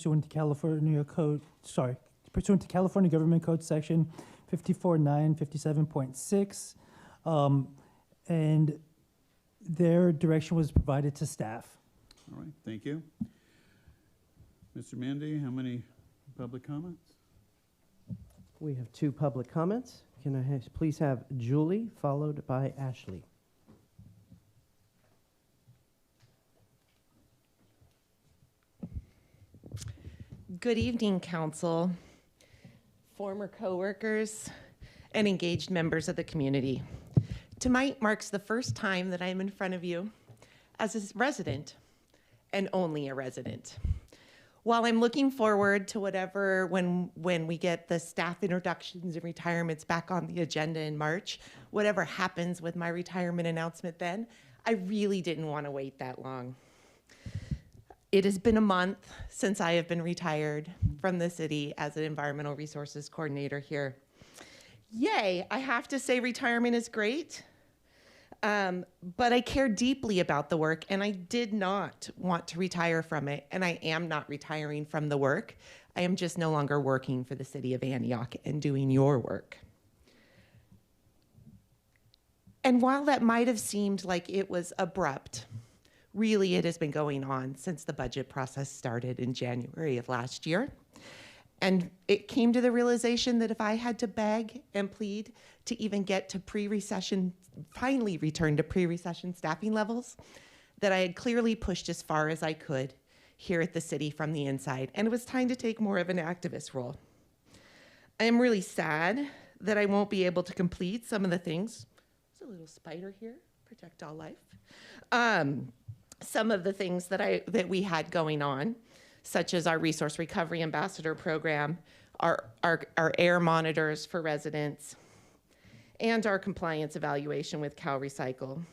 pursuant to California Government Code Section 54.957.6, and their direction was provided to staff. All right, thank you. Mr. Mandy, how many public comments? We have 2 public comments. Can I please have Julie followed by Ashley? Good evening, Council, former coworkers, and engaged members of the community. Tonight marks the first time that I'm in front of you as a resident, and only a resident. While I'm looking forward to whatever, when we get the staff introductions and retirements back on the agenda in March, whatever happens with my retirement announcement then, I really didn't want to wait that long. It has been a month since I have been retired from the city as an environmental resources coordinator here. Yay, I have to say retirement is great, but I care deeply about the work, and I did not want to retire from it, and I am not retiring from the work. I am just no longer working for the city of Antioch and doing your work. And while that might have seemed like it was abrupt, really it has been going on since the budget process started in January of last year. And it came to the realization that if I had to beg and plead to even get to pre-recession, finally return to pre-recession staffing levels, that I had clearly pushed as far as I could here at the city from the inside, and it was time to take more of an activist role. I am really sad that I won't be able to complete some of the things. There's a little spider here, protect all life. Some of the things that we had going on, such as our Resource Recovery Ambassador Program, our air monitors for residents, and our compliance evaluation with CalRecycle.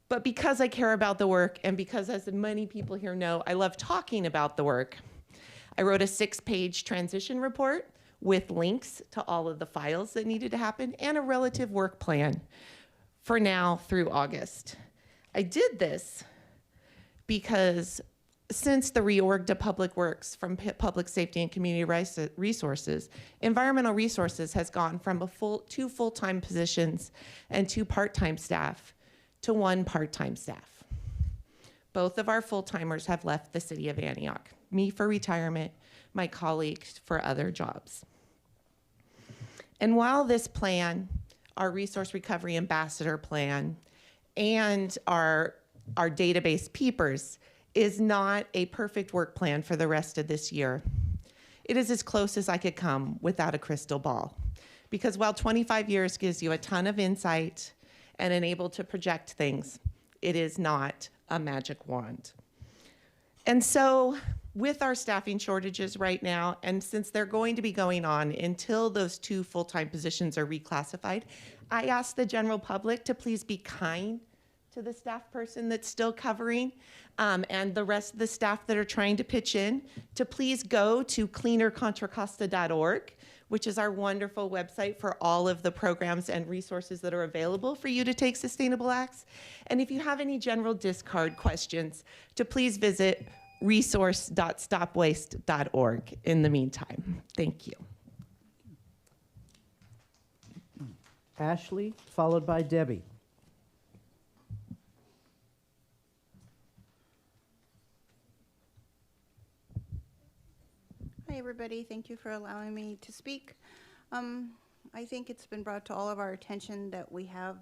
But because I care about the work, and because, as many people here know, I love talking about the work, I wrote a 6-page transition report with links to all of the files that needed to happen and a relative work plan for now through August. I did this because since the reorg to Public Works from Public Safety and Community Resources, Environmental Resources has gone from 2 full-time positions and 2 part-time staff to 1 part-time staff. Both of our full-timers have left the city of Antioch, me for retirement, my colleagues for other jobs. And while this plan, our Resource Recovery Ambassador Plan, and our database peepers, is not a perfect work plan for the rest of this year, it is as close as I could come without a crystal ball. Because while 25 years gives you a ton of insight and an able to project things, it is not a magic wand. And so with our staffing shortages right now, and since they're going to be going on until those 2 full-time positions are reclassified, I ask the general public to please be kind to the staff person that's still covering, and the rest of the staff that are trying to pitch in, to please go to cleanercontracosta.org, which is our wonderful website for all of the programs and resources that are available for you to take sustainable acts. And if you have any general discard questions, to please visit resource.stopwaste.org in the meantime. Thank you. Ashley, followed by Debbie. Hi, everybody. Thank you for allowing me to speak. I think it's been brought to all of our attention that we have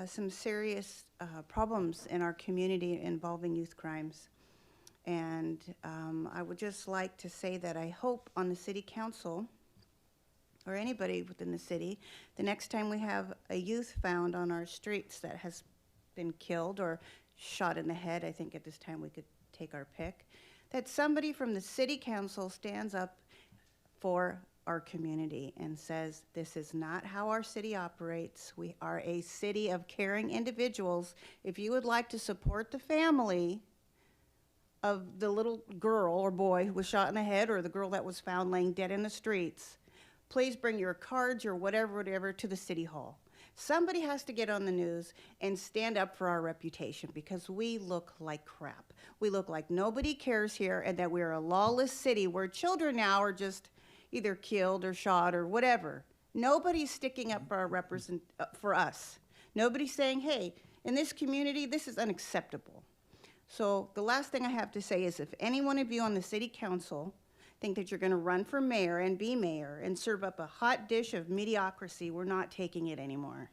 some serious problems in our community involving youth crimes. And I would just like to say that I hope on the city council, or anybody within the city, the next time we have a youth found on our streets that has been killed or shot in the head, I think at this time we could take our pick, that somebody from the city council stands up for our community and says, this is not how our city operates. We are a city of caring individuals. If you would like to support the family of the little girl or boy who was shot in the head, or the girl that was found laying dead in the streets, please bring your cards or whatever to the city hall. Somebody has to get on the news and stand up for our reputation because we look like crap. We look like nobody cares here and that we're a lawless city where children now are just either killed or shot or whatever. Nobody's sticking up for for us. Nobody's saying, hey, in this community, this is unacceptable. So the last thing I have to say is if any one of you on the city council think that you're going to run for mayor and serve up a hot dish of mediocrity, we're not taking it anymore.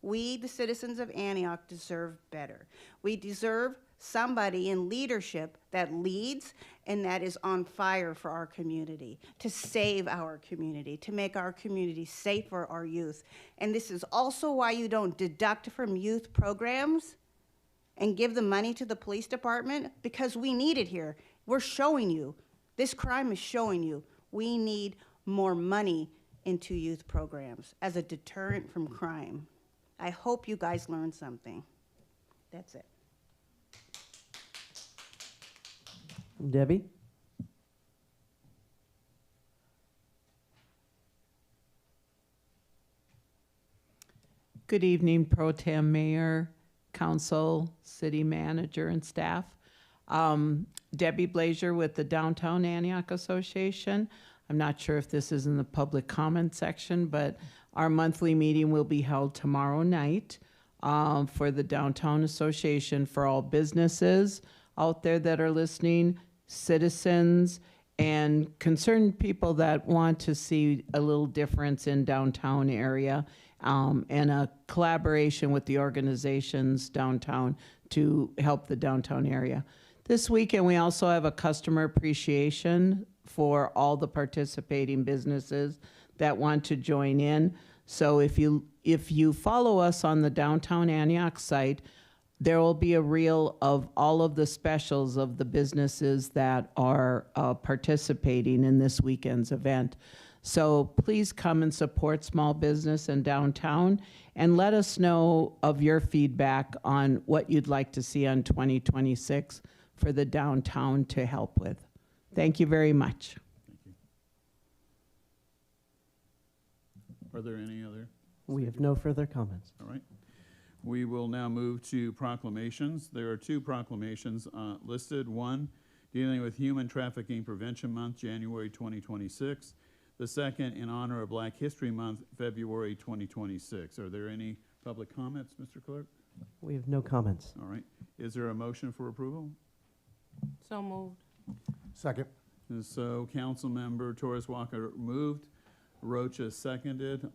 We, the citizens of Antioch, deserve better. We deserve somebody in leadership that leads and that is on fire for our community, to save our community, to make our community safe for our youth. And this is also why you don't deduct from youth programs and give the money to the police department, because we need it here. We're showing you. This crime is showing you we need more money into youth programs as a deterrent from crime. I hope you guys learned something. That's it. Debbie? Good evening, Pro Tem Mayor, Council, City Manager, and staff. Debbie Blazier with the Downtown Antioch Association. I'm not sure if this is in the public comment section, but our monthly meeting will be held tomorrow night for the Downtown Association, for all businesses out there that are listening, citizens, and concerned people that want to see a little difference in downtown area, and a collaboration with the organizations downtown to help the downtown area. This weekend, we also have a customer appreciation for all the participating businesses that want to join in. So if you follow us on the Downtown Antioch site, there will be a reel of all of the specials of the businesses that are participating in this weekend's event. So please come and support small business in downtown, and let us know of your feedback on what you'd like to see on 2026 for the downtown to help with. Thank you very much. Thank you. Are there any other? We have no further comments. All right. We will now move to proclamations. There are two proclamations listed. One, dealing with Human Trafficking Prevention Month, January 2026. The second, in honor of Black History Month, February 2026. Are there any public comments, Mr. Clerk? We have no comments. All right. Is there a motion for approval? So moved. Second. And so Councilmember Torres Walker moved, Rocha seconded.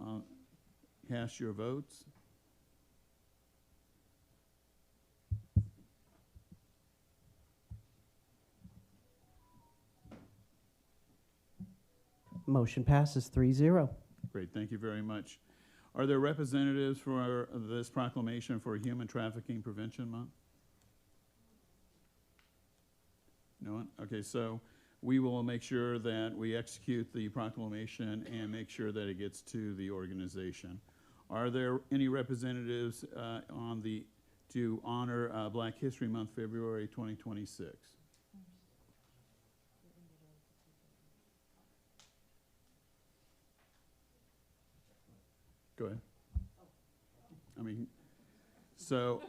Cast your votes. Motion passes 3-0. Great, thank you very much. Are there representatives for this proclamation for Human Trafficking Prevention Month? No one? Okay, so we will make sure that we execute the proclamation and make sure that it gets to the organization. Are there any representatives to honor Black History Month, February 2026? Go ahead. I mean, so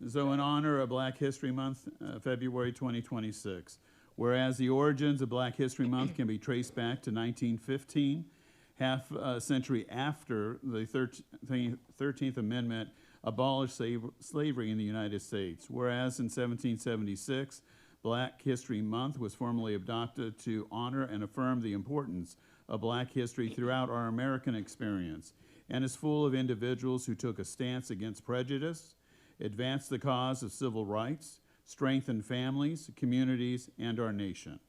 in honor of Black History Month, February 2026, whereas the origins of Black History Month can be traced back to 1915, half a century after the 13th Amendment abolished slavery in the United States. Whereas in 1776, Black History Month was formally adopted to honor and affirm the importance of Black history throughout our American experience, and is full of individuals who took a stance against prejudice, advanced the cause of civil rights, strengthened families, communities, and our nation.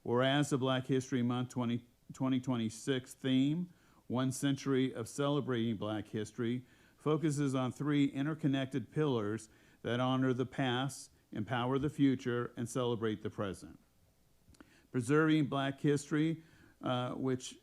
Whereas the Black History Month 2026 theme, 1 Century of Celebrating Black History, focuses on 3 interconnected pillars that honor the past, empower the future, and celebrate the present. Preserving Black history, which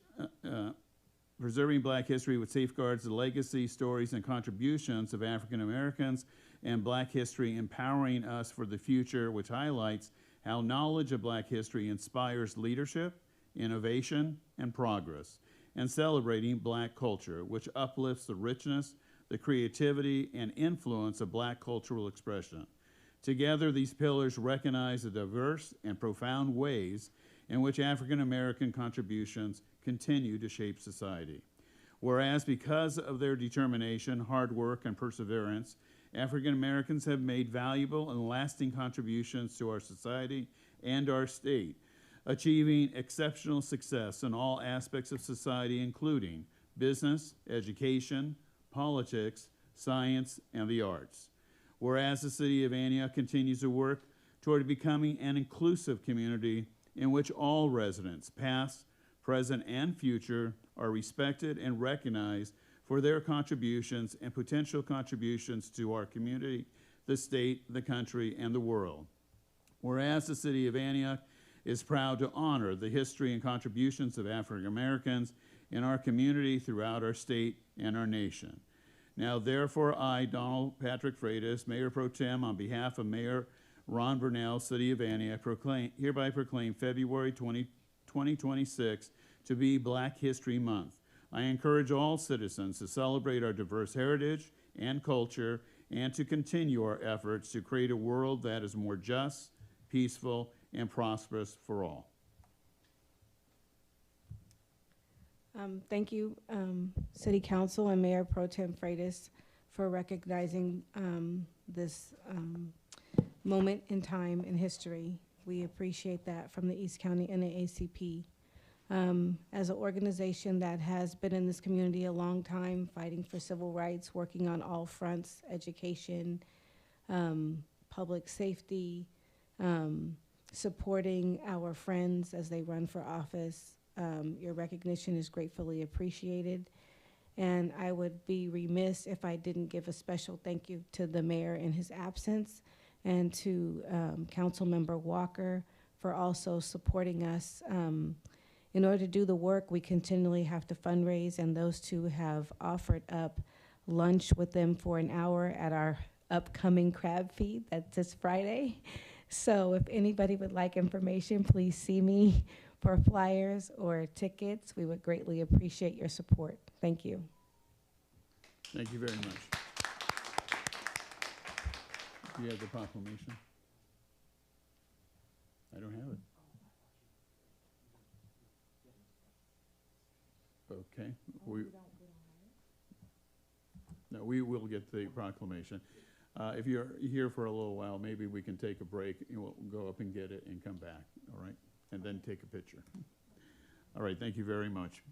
safeguards the legacy, stories, and contributions of African Americans, and Black history empowering us for the future, which highlights how knowledge of Black history inspires leadership, innovation, and progress. and celebrating Black culture, which uplifts the richness, the creativity, and influence of Black cultural expression. Together, these pillars recognize the diverse and profound ways in which African American contributions continue to shape society. Whereas because of their determination, hard work, and perseverance, African Americans have made valuable and lasting contributions to our society and our state, achieving exceptional success in all aspects of society, including business, education, politics, science, and the arts. Whereas the city of Antioch continues to work toward becoming an inclusive community in which all residents, past, present, and future, are respected and recognized for their contributions and potential contributions to our community, the state, the country, and the world. Whereas the city of Antioch is proud to honor the history and contributions of African Americans in our community throughout our state and our nation. Now, therefore, I, Donald Patrick Freitas, Mayor Pro Tem, on behalf of Mayor Ron Burnell, City of Antioch, hereby proclaim February 2026 to be Black History Month. I encourage all citizens to celebrate our diverse heritage and culture and to continue our efforts to create a world that is more just, peaceful, and prosperous for all. Thank you, City Council and Mayor Pro Tem Freitas, for recognizing this moment in time in history. We appreciate that from the East County NAACP. As an organization that has been in this community a long time, fighting for civil rights, working on all fronts, education, public safety, supporting our friends as they run for office. Your recognition is gratefully appreciated. And I would be remiss if I didn't give a special thank you to the mayor in his absence and to Councilmember Walker for also supporting us. In order to do the work, we continually have to fundraise, and those two have offered up lunch with them for an hour at our upcoming crab feed. That's this Friday. So if anybody would like information, please see me for flyers or tickets. We would greatly appreciate your support. Thank you. Thank you very much. Do you have the proclamation? I don't have it. Okay. No, we will get the proclamation. If you're here for a little while, maybe we can take a break and we'll go up and get it and come back, all right? And then take a picture. All right, thank you very much.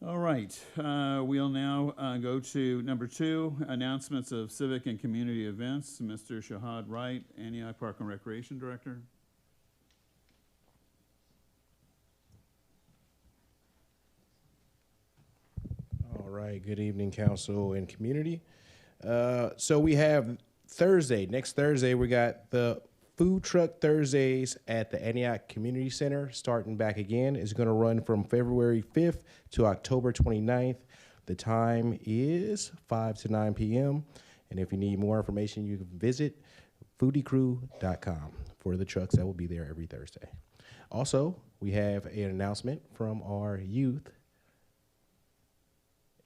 All right, we'll now go to number 2, announcements of civic and community events. Mr. Shahad Wright, Antioch Park and Recreation Director. All right, good evening, council and community. So we have next Thursday, we got the Food Truck Thursdays at the Antioch Community Center, starting back again. It's going to run from February 5th to October 29th. The time is 5 to 9 p.m. And if you need more information, you can visit foodiecrew.com for the trucks that will be there every Thursday. Also, we have an announcement from our youth.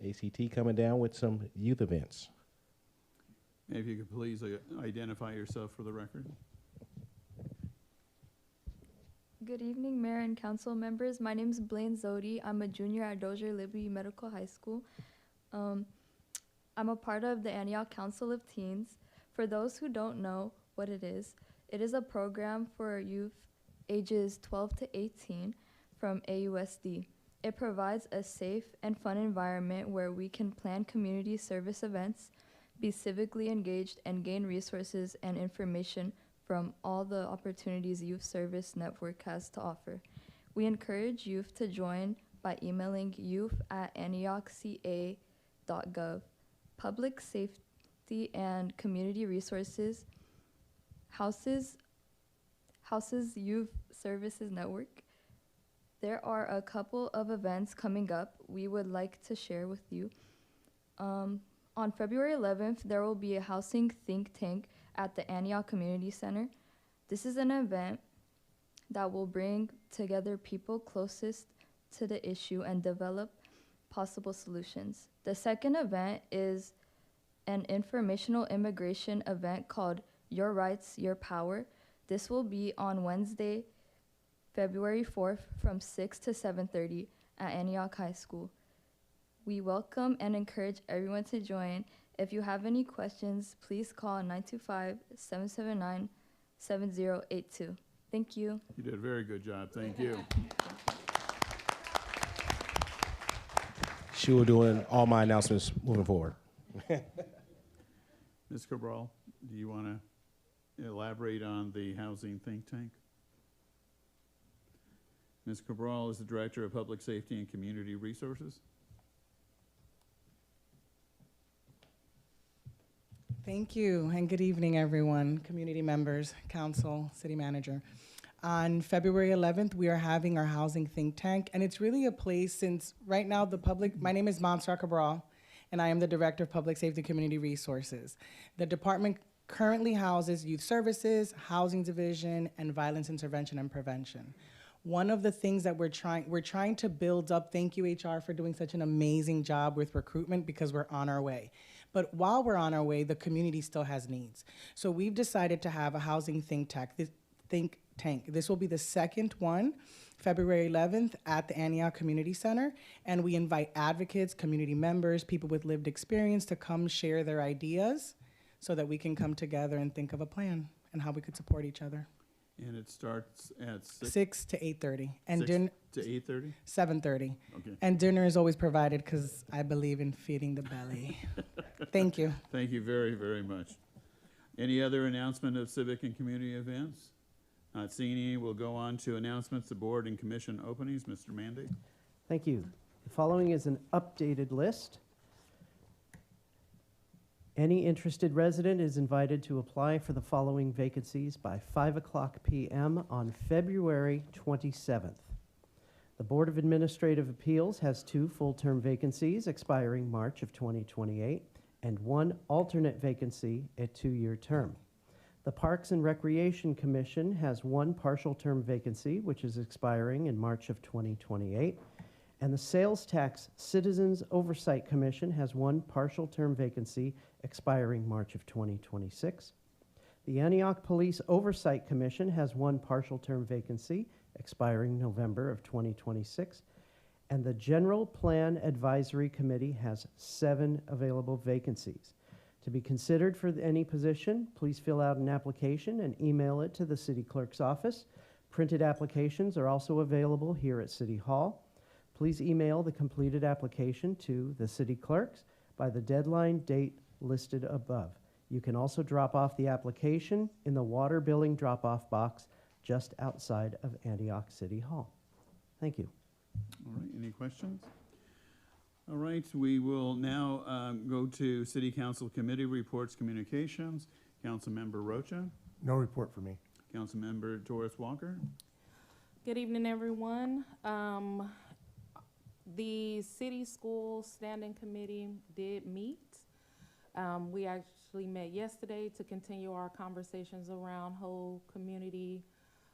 ACT coming down with some youth events. If you could please identify yourself for the record. Good evening, Mayor and Council members. My name is Blaine Zodi. I'm a junior at Dozier Liberty Medical High School. I'm a part of the Antioch Council of Teens. For those who don't know what it is a program for youth ages 12 to 18 from AUSD. It provides a safe and fun environment where we can plan community service events, be civically engaged, and gain resources and information from all the opportunities Youth Service Network has to offer. We encourage youth to join by emailing youth@antiochca.gov. Public safety and community resources, Houses Youth Services Network. There are a couple of events coming up we would like to share with you. On February 11th, there will be a housing think tank at the Antioch Community Center. This is an event that will bring together people closest to the issue and develop possible solutions. The second event is an informational immigration event called Your Rights, Your Power. This will be on Wednesday, February 4th from 6 to 7:30 at Antioch High School. We welcome and encourage everyone to join. If you have any questions, please call 925-779-7082. Thank you. You did a very good job. Thank you. She will doing all my announcements moving forward. Ms. Cabral, do you want to elaborate on the housing think tank? Ms. Cabral is the Director of Public Safety and Community Resources. Thank you, and good evening, everyone, community members, council, city manager. On February 11th, we are having our housing think tank, and it's really a place since right now my name is Montserrat Cabral, and I am the Director of Public Safety and Community Resources. The department currently houses youth services, housing division, and violence intervention and prevention. One of the things that we're trying to build up, thank you HR for doing such an amazing job with recruitment because we're on our way. But while we're on our way, the community still has needs. So we've decided to have a housing think tank. This will be the second one, February 11th at the Antioch Community Center. And we invite advocates, community members, people with lived experience to come share their ideas so that we can come together and think of a plan and how we could support each other. And it starts at 6 to 8:30. And 6 to 8:30? 7:30. Okay. And dinner is always provided because I believe in feeding the belly. Thank you. Thank you very, very much. Any other announcement of civic and community events? Not seeing any, we'll go on to announcements of board and commission openings. Mr. Mandy? Thank you. The following is an updated list. Any interested resident is invited to apply for the following vacancies by 5:00 p.m. on February 27th. The Board of Administrative Appeals has 2 full-term vacancies expiring March of 2028 and 1 alternate vacancy, a 2-year term. The Parks and Recreation Commission has 1 partial term vacancy, which is expiring in March of 2028. And the Sales Tax Citizens Oversight Commission has 1 partial term vacancy expiring March of 2026. The Antioch Police Oversight Commission has 1 partial term vacancy expiring November of 2026. And the General Plan Advisory Committee has 7 available vacancies. To be considered for any position, please fill out an application and email it to the City Clerk's office. Printed applications are also available here at City Hall. Please email the completed application to the City Clerks by the deadline date listed above. You can also drop off the application in the water billing drop-off box just outside of Antioch City Hall. Thank you. All right, any questions? All right, we will now go to City Council Committee Reports Communications. Councilmember Rocha. No report for me. Councilmember Doris Walker. Good evening, everyone. The City School Standing Committee did meet. We actually met yesterday to continue our conversations around whole community,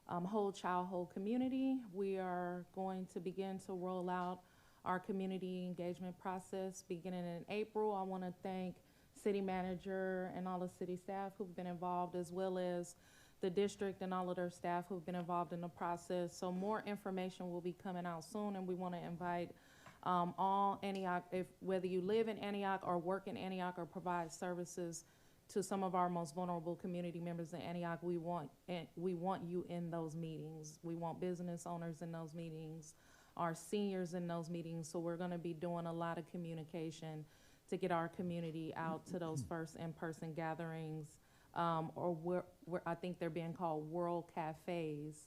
whole child, whole community. We are going to begin to roll out our community engagement process beginning in April. I want to thank City Manager and all the city staff who've been involved, as well as the district and all of their staff who've been involved in the process. So more information will be coming out soon, and we want to invite all Antioch, whether you live in Antioch or work in Antioch or provide services to some of our most vulnerable community members in Antioch, we want you in those meetings. We want business owners in those meetings, our seniors in those meetings. So we're going to be doing a lot of communication to get our community out to those first in-person gatherings, or I think they're being called World Cafes,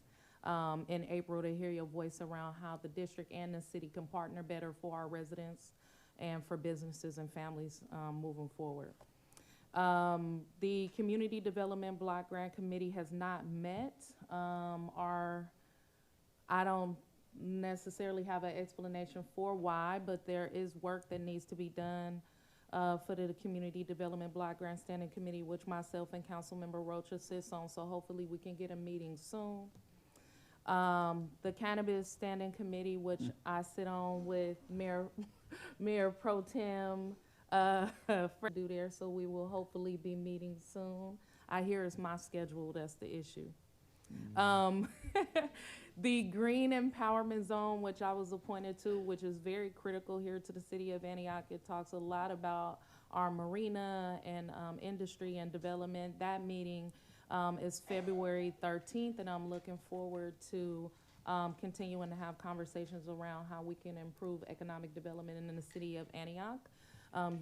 in April, to hear your voice around how the district and the city can partner better for our residents and for businesses and families moving forward. The Community Development Block Grant Committee has not met. I don't necessarily have an explanation for why, but there is work that needs to be done for the Community Development Block Grant Standing Committee, which myself and Councilmember Rocha sits on, so hopefully we can get a meeting soon. The Cannabis Standing Committee, which I sit on with Mayor Pro Tem, do there, so we will hopefully be meeting soon. I hear it's my schedule that's the issue. The Green Empowerment Zone, which I was appointed to, which is very critical here to the city of Antioch. It talks a lot about our marina and industry and development. That meeting is February 13th, and I'm looking forward to continuing to have conversations around how we can improve economic development in the city of Antioch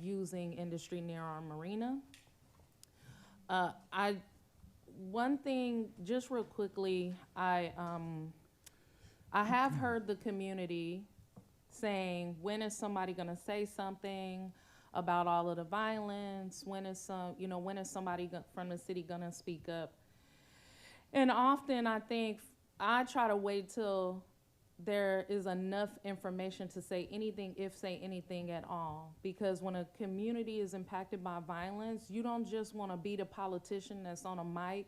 using industry near our marina. One thing, just real quickly, I have heard the community saying, when is somebody gonna say something about all of the violence? When is somebody from the city gonna speak up? And often I think I try to wait till there is enough information to say anything, if say anything at all. Because when a community is impacted by violence, you don't just wanna be the politician that's on a mic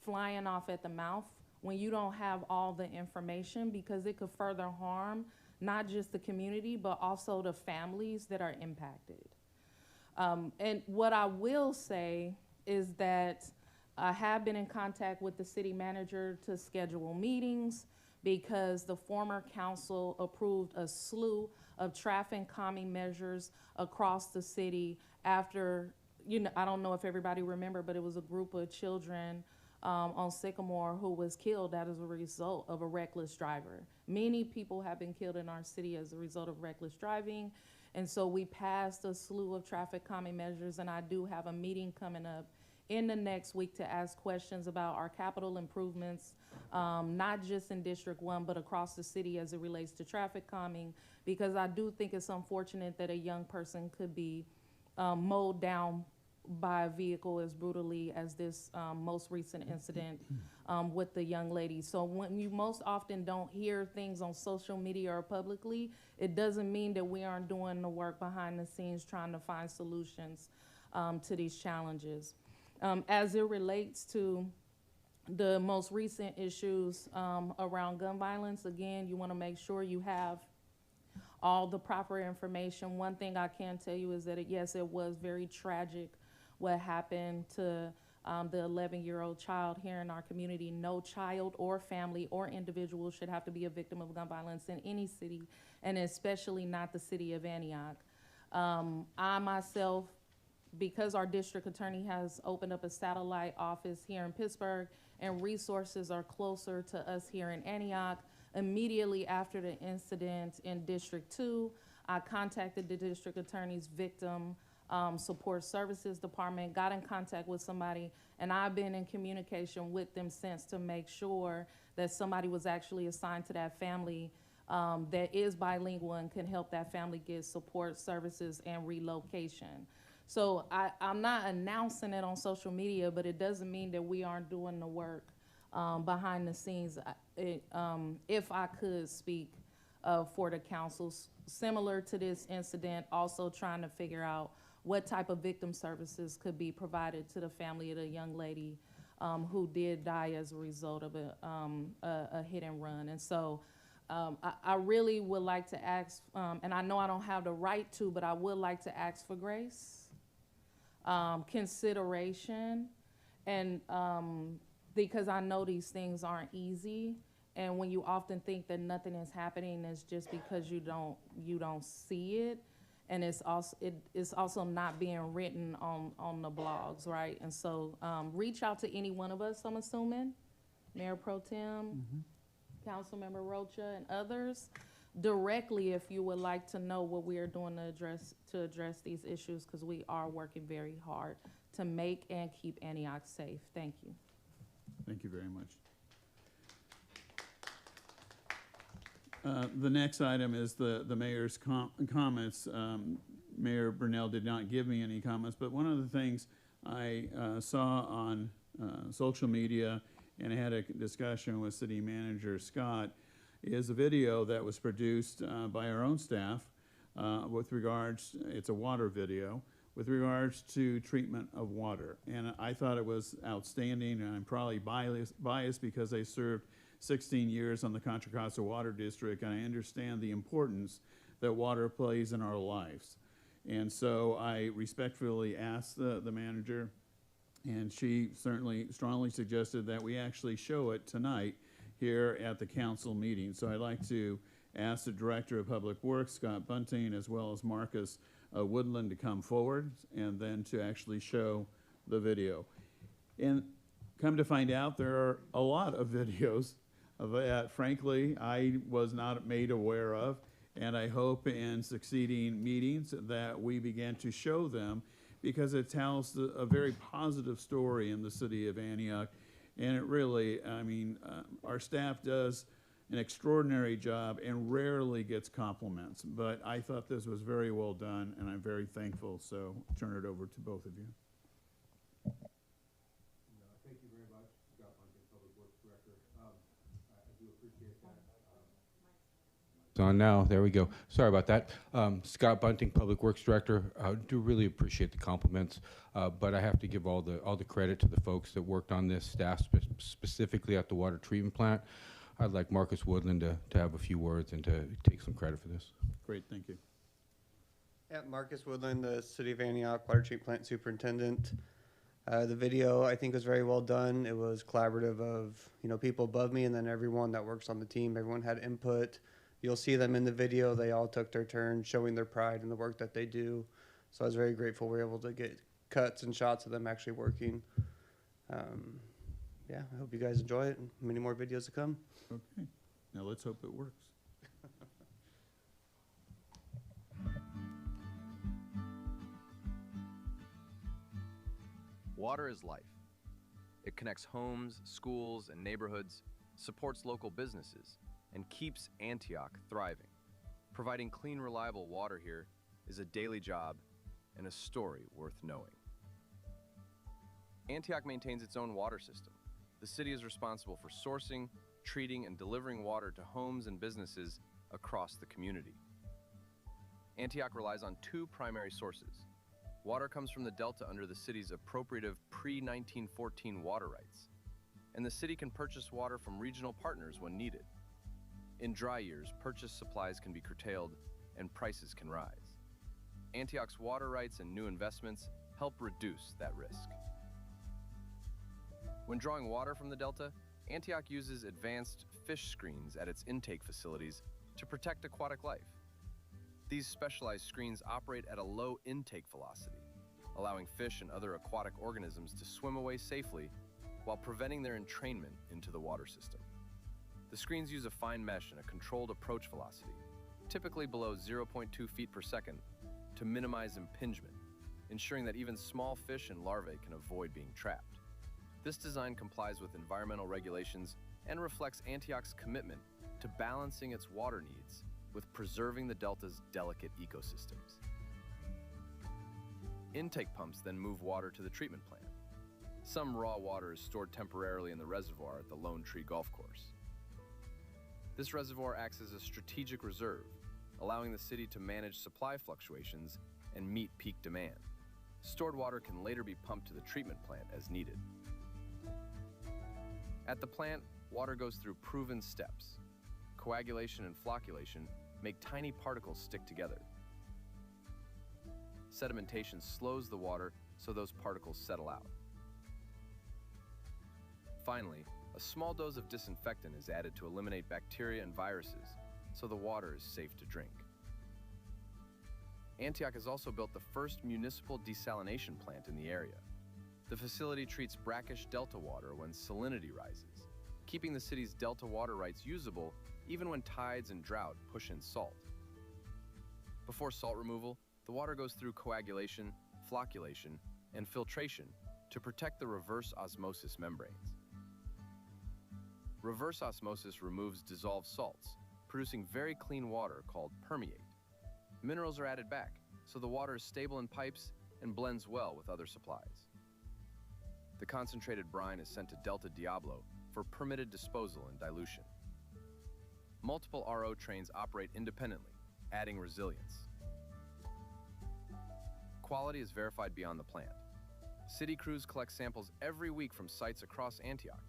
flying off at the mouth when you don't have all the information, because it could further harm not just the community, but also the families that are impacted. And what I will say is that I have been in contact with the city manager to schedule meetings, because the former council approved a slew of traffic calming measures across the city after, I don't know if everybody remember, but it was a group of children on Sycamore who was killed as a result of a reckless driver. Many people have been killed in our city as a result of reckless driving. And so we passed a slew of traffic calming measures, and I do have a meeting coming up in the next week to ask questions about our capital improvements, not just in District 1, but across the city as it relates to traffic calming, because I do think it's unfortunate that a young person could be mowed down by a vehicle as brutally as this most recent incident with the young lady. So when you most often don't hear things on social media or publicly, it doesn't mean that we aren't doing the work behind the scenes trying to find solutions to these challenges. As it relates to the most recent issues around gun violence, again, you want to make sure you have all the proper information. One thing I can tell you is that, yes, it was very tragic what happened to the 11-year-old child here in our community. No child or family or individual should have to be a victim of gun violence in any city, and especially not the city of Antioch. I myself, because our district attorney has opened up a satellite office here in Pittsburgh and resources are closer to us here in Antioch, immediately after the incident in District 2, I contacted the district attorney's victim support services department, got in contact with somebody, and I've been in communication with them since to make sure that somebody was actually assigned to that family that is bilingual and can help that family get support services and relocation. So I'm not announcing it on social media, but it doesn't mean that we aren't doing the work behind the scenes. If I could speak for the councils, similar to this incident, also trying to figure out what type of victim services could be provided to the family of the young lady who did die as a result of a hit and run. And so I really would like to ask, and I know I don't have the right to, but I would like to ask for grace, consideration, and because I know these things aren't easy. And when you often think that nothing is happening, it's just because you don't see it. And it's also not being written on the blogs, right? And so reach out to any one of us, I'm assuming, Mayor Pro Tem, Councilmember Rocha, and others, directly if you would like to know what we are doing to address these issues, because we are working very hard to make and keep Antioch safe. Thank you. Thank you very much. The next item is the mayor's comments. Mayor Burnell did not give me any comments, but one of the things I saw on social media, and I had a discussion with City Manager Scott, is a video that was produced by our own staff with regards, it's a water video, with regards to treatment of water. And I thought it was outstanding, and I'm probably biased because I served 16 years on the Contra Costa Water District, and I understand the importance that water plays in our lives. And so I respectfully asked the manager, and she certainly strongly suggested that we actually show it tonight here at the council meeting. So I'd like to ask the Director of Public Works, Scott Bunting, as well as Marcus Woodland to come forward and then to actually show the video. And come to find out, there are a lot of videos that, frankly, I was not made aware of, and I hope in succeeding meetings that we begin to show them, because it tells a very positive story in the city of Antioch. And it really, I mean, our staff does an extraordinary job and rarely gets compliments. But I thought this was very well done, and I'm very thankful. So I'll turn it over to both of you. Thank you very much, Scott Bunting, Public Works Director. I do appreciate that. It's on now. There we go. Sorry about that. Scott Bunting, Public Works Director. I do really appreciate the compliments, but I have to give all the credit to the folks that worked on this, staff specifically at the water treatment plant. I'd like Marcus Woodland to have a few words and to take some credit for this. Great, thank you. Yeah, Marcus Woodland, the City of Antioch Water Treatment Plant Superintendent. The video, I think, was very well done. It was collaborative of, people above me and then everyone that works on the team. Everyone had input. You'll see them in the video. They all took their turn showing their pride in the work that they do. So I was very grateful we were able to get cuts and shots of them actually working. Yeah, I hope you guys enjoy it and many more videos to come. Okay, now let's hope it works. Water is life. It connects homes, schools, and neighborhoods, supports local businesses, and keeps Antioch thriving. Providing clean, reliable water here is a daily job and a story worth knowing. Antioch maintains its own water system. The city is responsible for sourcing, treating, and delivering water to homes and businesses across the community. Antioch relies on two primary sources. Water comes from the Delta under the city's appropriative pre-1914 water rights, and the city can purchase water from regional partners when needed. In dry years, purchased supplies can be curtailed and prices can rise. Antioch's water rights and new investments help reduce that risk. When drawing water from the Delta, Antioch uses advanced fish screens at its intake facilities to protect aquatic life. These specialized screens operate at a low intake velocity, allowing fish and other aquatic organisms to swim away safely while preventing their entrainment into the water system. The screens use a fine mesh and a controlled approach velocity, typically below 0.2 feet per second, to minimize impingement, ensuring that even small fish and larvae can avoid being trapped. This design complies with environmental regulations and reflects Antioch's commitment to balancing its water needs with preserving the Delta's delicate ecosystems. Intake pumps then move water to the treatment plant. Some raw water is stored temporarily in the reservoir at the Lone Tree Golf Course. This reservoir acts as a strategic reserve, allowing the city to manage supply fluctuations and meet peak demand. Stored water can later be pumped to the treatment plant as needed. At the plant, water goes through proven steps. Coagulation and flocculation make tiny particles stick together. Sedimentation slows the water so those particles settle out. Finally, a small dose of disinfectant is added to eliminate bacteria and viruses, so the water is safe to drink. Antioch has also built the first municipal desalination plant in the area. The facility treats brackish delta water when salinity rises, keeping the city's delta water rights usable even when tides and drought push in salt. Before salt removal, the water goes through coagulation, flocculation, and filtration to protect the reverse osmosis membranes. Reverse osmosis removes dissolved salts, producing very clean water called permeate. Minerals are added back, so the water is stable in pipes and blends well with other supplies. The concentrated brine is sent to Delta Diablo for permitted disposal and dilution. Multiple RO trains operate independently, adding resilience. Quality is verified beyond the plant. City crews collect samples every week from sites across Antioch,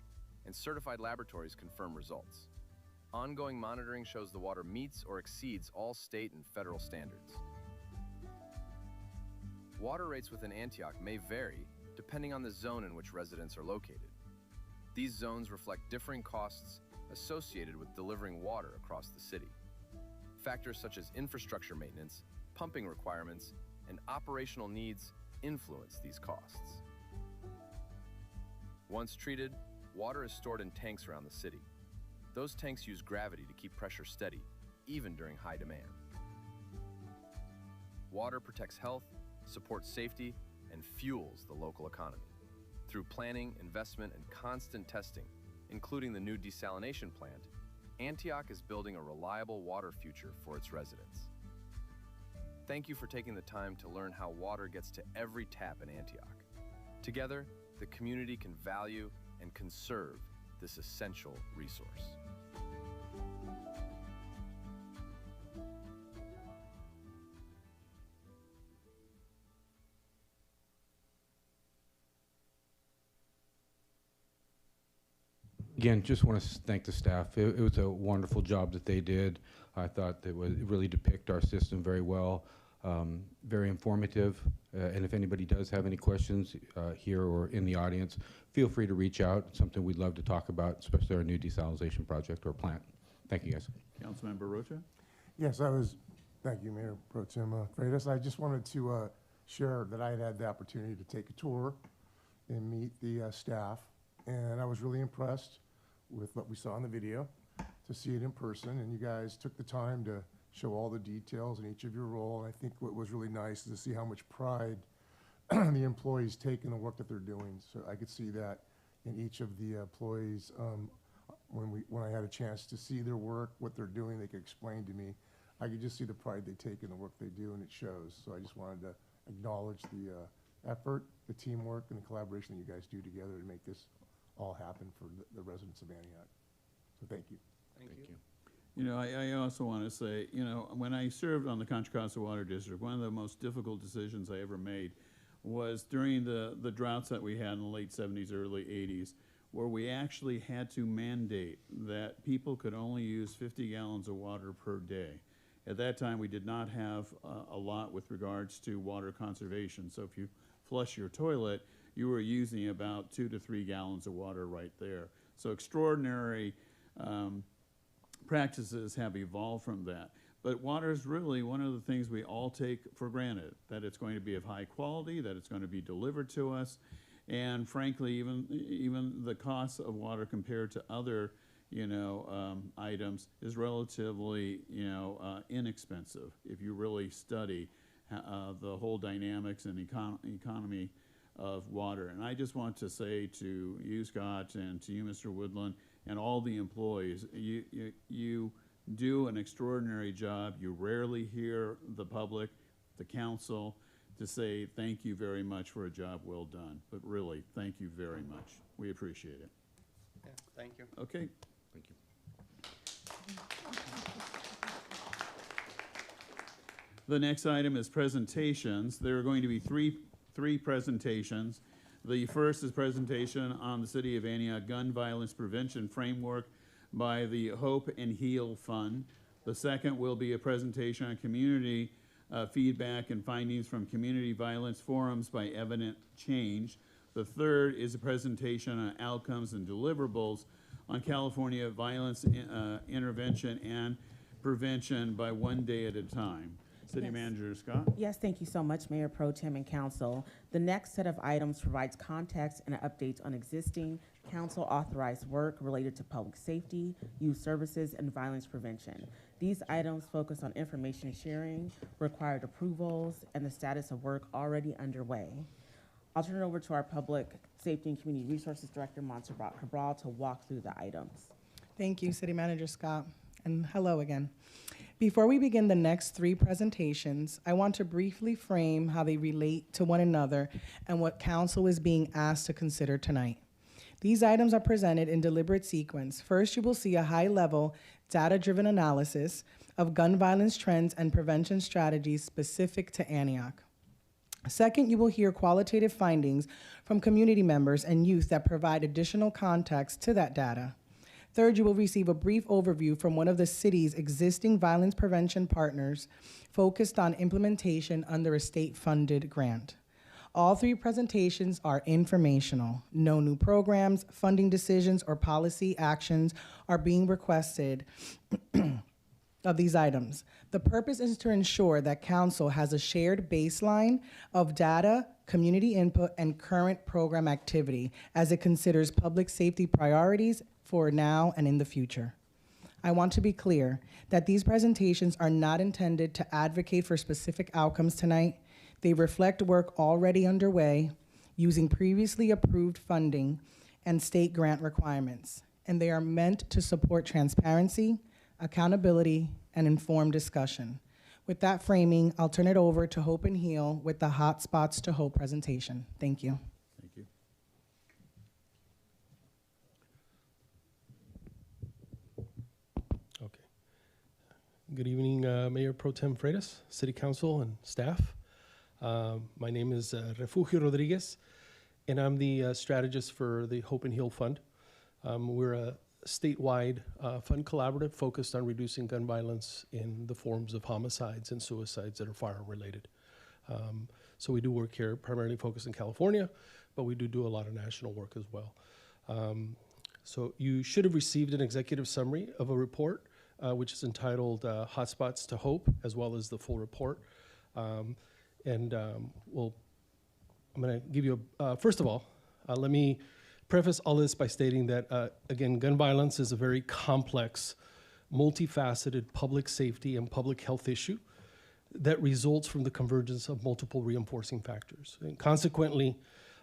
and certified laboratories confirm results. Ongoing monitoring shows the water meets or exceeds all state and federal standards. Water rates within Antioch may vary depending on the zone in which residents are located. These zones reflect differing costs associated with delivering water across the city. Factors such as infrastructure maintenance, pumping requirements, and operational needs influence these costs. Once treated, water is stored in tanks around the city. Those tanks use gravity to keep pressure steady, even during high demand. Water protects health, supports safety, and fuels the local economy. Through planning, investment, and constant testing, including the new desalination plant, Antioch is building a reliable water future for its residents. Thank you for taking the time to learn how water gets to every tap in Antioch. Together, the community can value and conserve this essential resource. Again, just want to thank the staff. It was a wonderful job that they did. I thought it really depict our system very well, very informative. And if anybody does have any questions here or in the audience, feel free to reach out. It's something we'd love to talk about, especially our new desalination project or plant. Thank you, guys. Councilmember Rocha? Yes, thank you, Mayor Pro Tem Freitas. I just wanted to share that I had the opportunity to take a tour and meet the staff, and I was really impressed with what we saw in the video, to see it in person, and you guys took the time to show all the details in each of your role. And I think what was really nice is to see how much pride the employees take in the work that they're doing. So I could see that in each of the employees. When I had a chance to see their work, what they're doing, they could explain to me. I could just see the pride they take in the work they do, and it shows. So I just wanted to acknowledge the effort, the teamwork, and the collaboration that you guys do together to make this all happen for the residents of Antioch. So thank you. Thank you. You know, I also want to say, you know, when I served on the Contra Costa Water District, one of the most difficult decisions I ever made was during the droughts that we had in the late 70s, early 80s, where we actually had to mandate that people could only use 50 gallons of water per day. At that time, we did not have a lot with regards to water conservation. So if you flush your toilet, you were using about 2 to 3 gallons of water right there. So extraordinary practices have evolved from that. But water is really one of the things we all take for granted, that it's going to be of high quality, that it's going to be delivered to us, and frankly, even the cost of water compared to other, items is relatively, inexpensive if you really study the whole dynamics and economy of water. And I just want to say to you, Scott, and to you, Mr. Woodland, and all the employees, you do an extraordinary job. You rarely hear the public, the council, to say thank you very much for a job well done. But really, thank you very much. We appreciate it. Yeah, thank you. Okay. Thank you. The next item is presentations. There are going to be three presentations. The first is presentation on the City of Antioch Gun Violence Prevention Framework by the Hope and Heal Fund. The second will be a presentation on community feedback and findings from community violence forums by Evident Change. The third is a presentation on outcomes and deliverables on California violence intervention and prevention by One Day at a Time. City Manager Scott? Yes, thank you so much, Mayor Pro Tem and Council. The next set of items provides context and updates on existing council-authorized work related to public safety, youth services, and violence prevention. These items focus on information sharing, required approvals, and the status of work already underway. I'll turn it over to our Public Safety and Community Resources Director, Montserrat Cabral, to walk through the items. Thank you, City Manager Scott, and hello again. Before we begin the next three presentations, I want to briefly frame how they relate to one another and what Council is being asked to consider tonight. These items are presented in deliberate sequence. First, you will see a high-level, data-driven analysis of gun violence trends and prevention strategies specific to Antioch. Second, you will hear qualitative findings from community members and youth that provide additional context to that data. Third, you will receive a brief overview from one of the city's existing violence prevention partners focused on implementation under a state-funded grant. All three presentations are informational. No new programs, funding decisions, or policy actions are being requested of these items. The purpose is to ensure that council has a shared baseline of data, community input, and current program activity as it considers public safety priorities for now and in the future. I want to be clear that these presentations are not intended to advocate for specific outcomes tonight. They reflect work already underway using previously approved funding and state grant requirements, and they are meant to support transparency, accountability, and informed discussion. With that framing, I'll turn it over to Hope and Heal with the Hot Spots to Hope presentation. Thank you. Thank you. Okay. Good evening, Mayor Pro Tem Freitas, City Council, and staff. My name is Refugio Rodriguez, and I'm the strategist for the Hope and Heal Fund. We're a statewide fund collaborative focused on reducing gun violence in the forms of homicides and suicides that are firearm related. So we do work here primarily focused in California, but we do a lot of national work as well. So you should have received an executive summary of a report, which is entitled Hotspots to Hope, as well as the full report. I'm gonna give you first of all, let me preface all this by stating that, again, gun violence is a very complex, multifaceted public safety and public health issue that results from the convergence of multiple reinforcing factors. And consequently,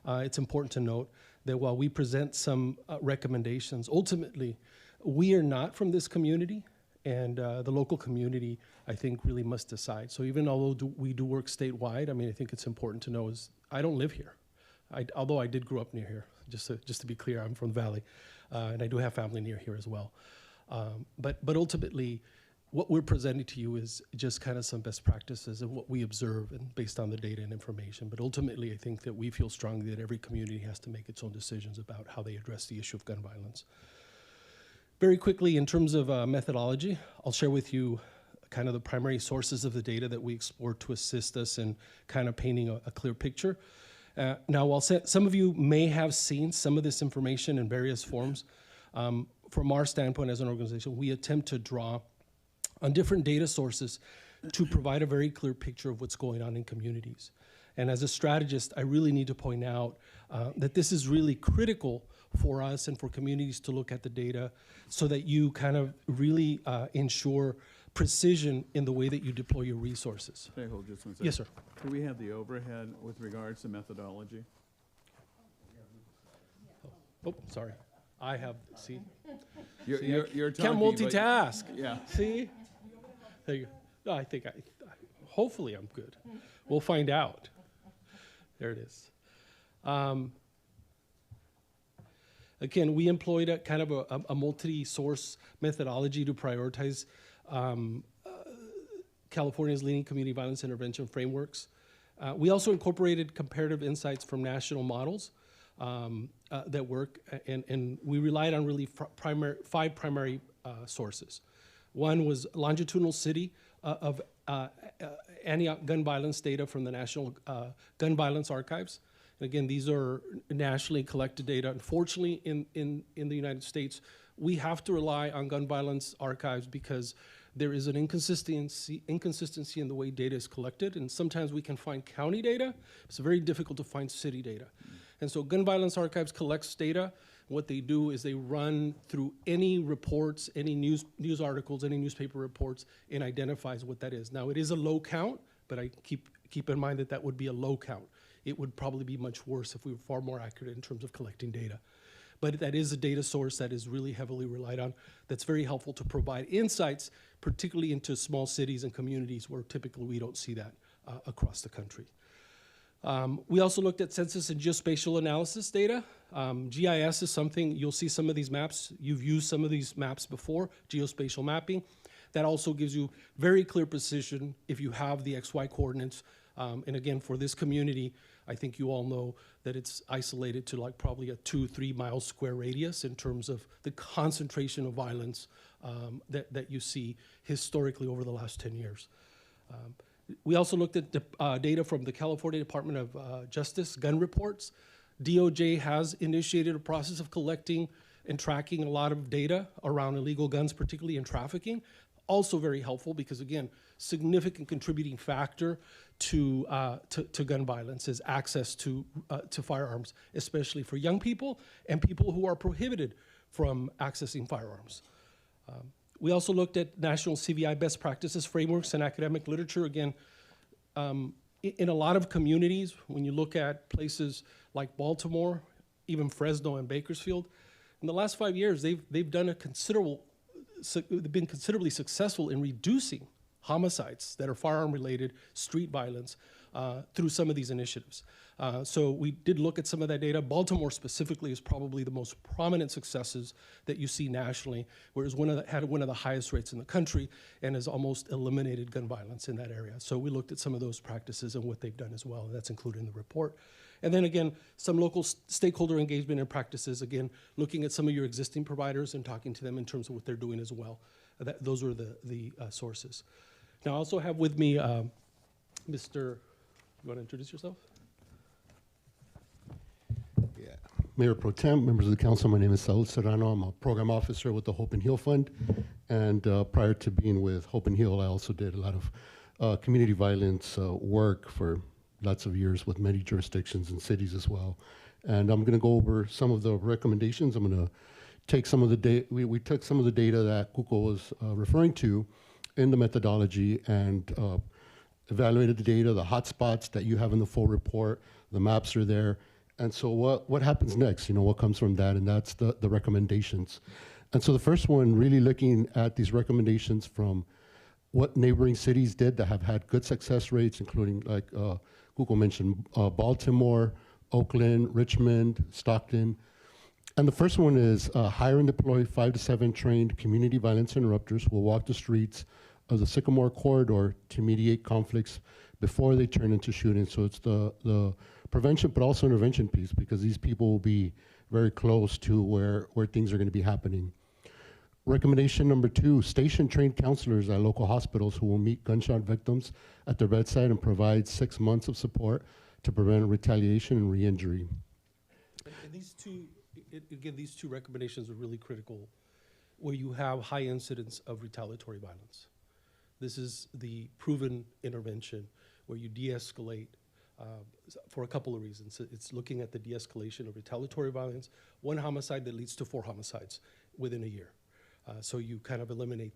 it's important to note that while we present some recommendations, ultimately, we are not from this community, and the local community, I think, really must decide. So even although we do work statewide, I mean, I think it's important to know is I don't live here. Although I did grow up near here, just to be clear, I'm from the Valley, and I do have family near here as well. But ultimately, what we're presenting to you is just kind of some best practices and what we observe and based on the data and information. But ultimately, I think that we feel strongly that every community has to make its own decisions about how they address the issue of gun violence. Very quickly, in terms of methodology, I'll share with you kind of the primary sources of the data that we explore to assist us in kind of painting a clear picture. Now, while some of you may have seen some of this information in various forms, from our standpoint as an organization, we attempt to draw on different data sources to provide a very clear picture of what's going on in communities. And as a strategist, I really need to point out that this is really critical for us and for communities to look at the data so that you kind of really ensure precision in the way that you deploy your resources. Can I hold just one second? Yes, sir. Do we have the overhead with regards to methodology? Oh, sorry. I have, see? You're Can't talking, multitask. Yeah. See? There you go. No, I think hopefully I'm good. We'll find out. There it is. Again, we employed a kind of a multi-source methodology to prioritize California's leading community violence intervention frameworks. We also incorporated comparative insights from national models that work, and we relied on really five primary sources. One was longitudinal city of Antioch gun violence data from the National Gun Violence Archives. And again, these are nationally collected data. Unfortunately, in the United States, we have to rely on gun violence archives because there is an inconsistency in the way data is collected, and sometimes we can find county data. It's very difficult to find city data. And so gun violence archives collects data. What they do is they run through any reports, any news articles, any newspaper reports, and identifies what that is. Now, it is a low count, but I keep in mind that that would be a low count. It would probably be much worse if we were far more accurate in terms of collecting data. But that is a data source that is really heavily relied on, that's very helpful to provide insights, particularly into small cities and communities where typically we don't see that across the country. We also looked at census and geospatial analysis data. GIS is something, you'll see some of these maps, you've used some of these maps before, geospatial mapping. That also gives you very clear precision if you have the XY coordinates And again, for this community, I think you all know that it's isolated to like probably a 2-3 mile square radius in terms of the concentration of violence that you see historically over the last 10 years. We also looked at the, data from the California Department of Justice gun reports. DOJ has initiated a process of collecting and tracking a lot of data around illegal guns, particularly in trafficking. Also very helpful because, again, significant contributing factor to gun violence is access to firearms, especially for young people and people who are prohibited from accessing firearms. We also looked at national CVI best practices, frameworks, and academic literature. Again, in a lot of communities, when you look at places like Baltimore, even Fresno and Bakersfield, in the last 5 years, they've done they've been considerably successful in reducing homicides that are firearm-related, street violence, through some of these initiatives. So we did look at some of that data. Baltimore specifically is probably the most prominent successes that you see nationally, whereas had one of the highest rates in the country and has almost eliminated gun violence in that area. So we looked at some of those practices and what they've done as well, and that's included in the report. And then again, some local stakeholder engagement and practices, again, looking at some of your existing providers and talking to them in terms of what they're doing as well. Those are the sources. Now I also have with me Mr., you want to introduce yourself? Yeah. Mayor Pro Tem, members of the council, my name is Saul Serrano. I'm a program officer with the Hope and Heal Fund. And prior to being with Hope and Heal, I also did a lot of community violence work for lots of years with many jurisdictions and cities as well. And I'm going to go over some of the recommendations. I'm going to take some of the data, we took some of the data that Cuco was referring to in the methodology and evaluated the data, the hotspots that you have in the full report, the maps are there. And so what happens next? You know, what comes from that? And that's the recommendations. And so the first one, really looking at these recommendations from what neighboring cities did that have had good success rates, including like Cuco mentioned, Baltimore, Oakland, Richmond, Stockton. And the first one is hire and deploy 5 to 7 trained community violence interrupters who will walk the streets of the Sycamore corridor to mediate conflicts before they turn into shootings. So it's the prevention but also intervention piece, because these people will be very close to where things are going to be happening. Recommendation number 2, station trained counselors at local hospitals who will meet gunshot victims at their bedside and provide 6 months of support to prevent retaliation and re-injury. And these two, again, these two recommendations are really critical where you have high incidence of retaliatory violence. This is the proven intervention where you de-escalate for a couple of reasons. It's looking at the de-escalation of retaliatory violence, 1 homicide that leads to 4 homicides within a year. So you kind of eliminate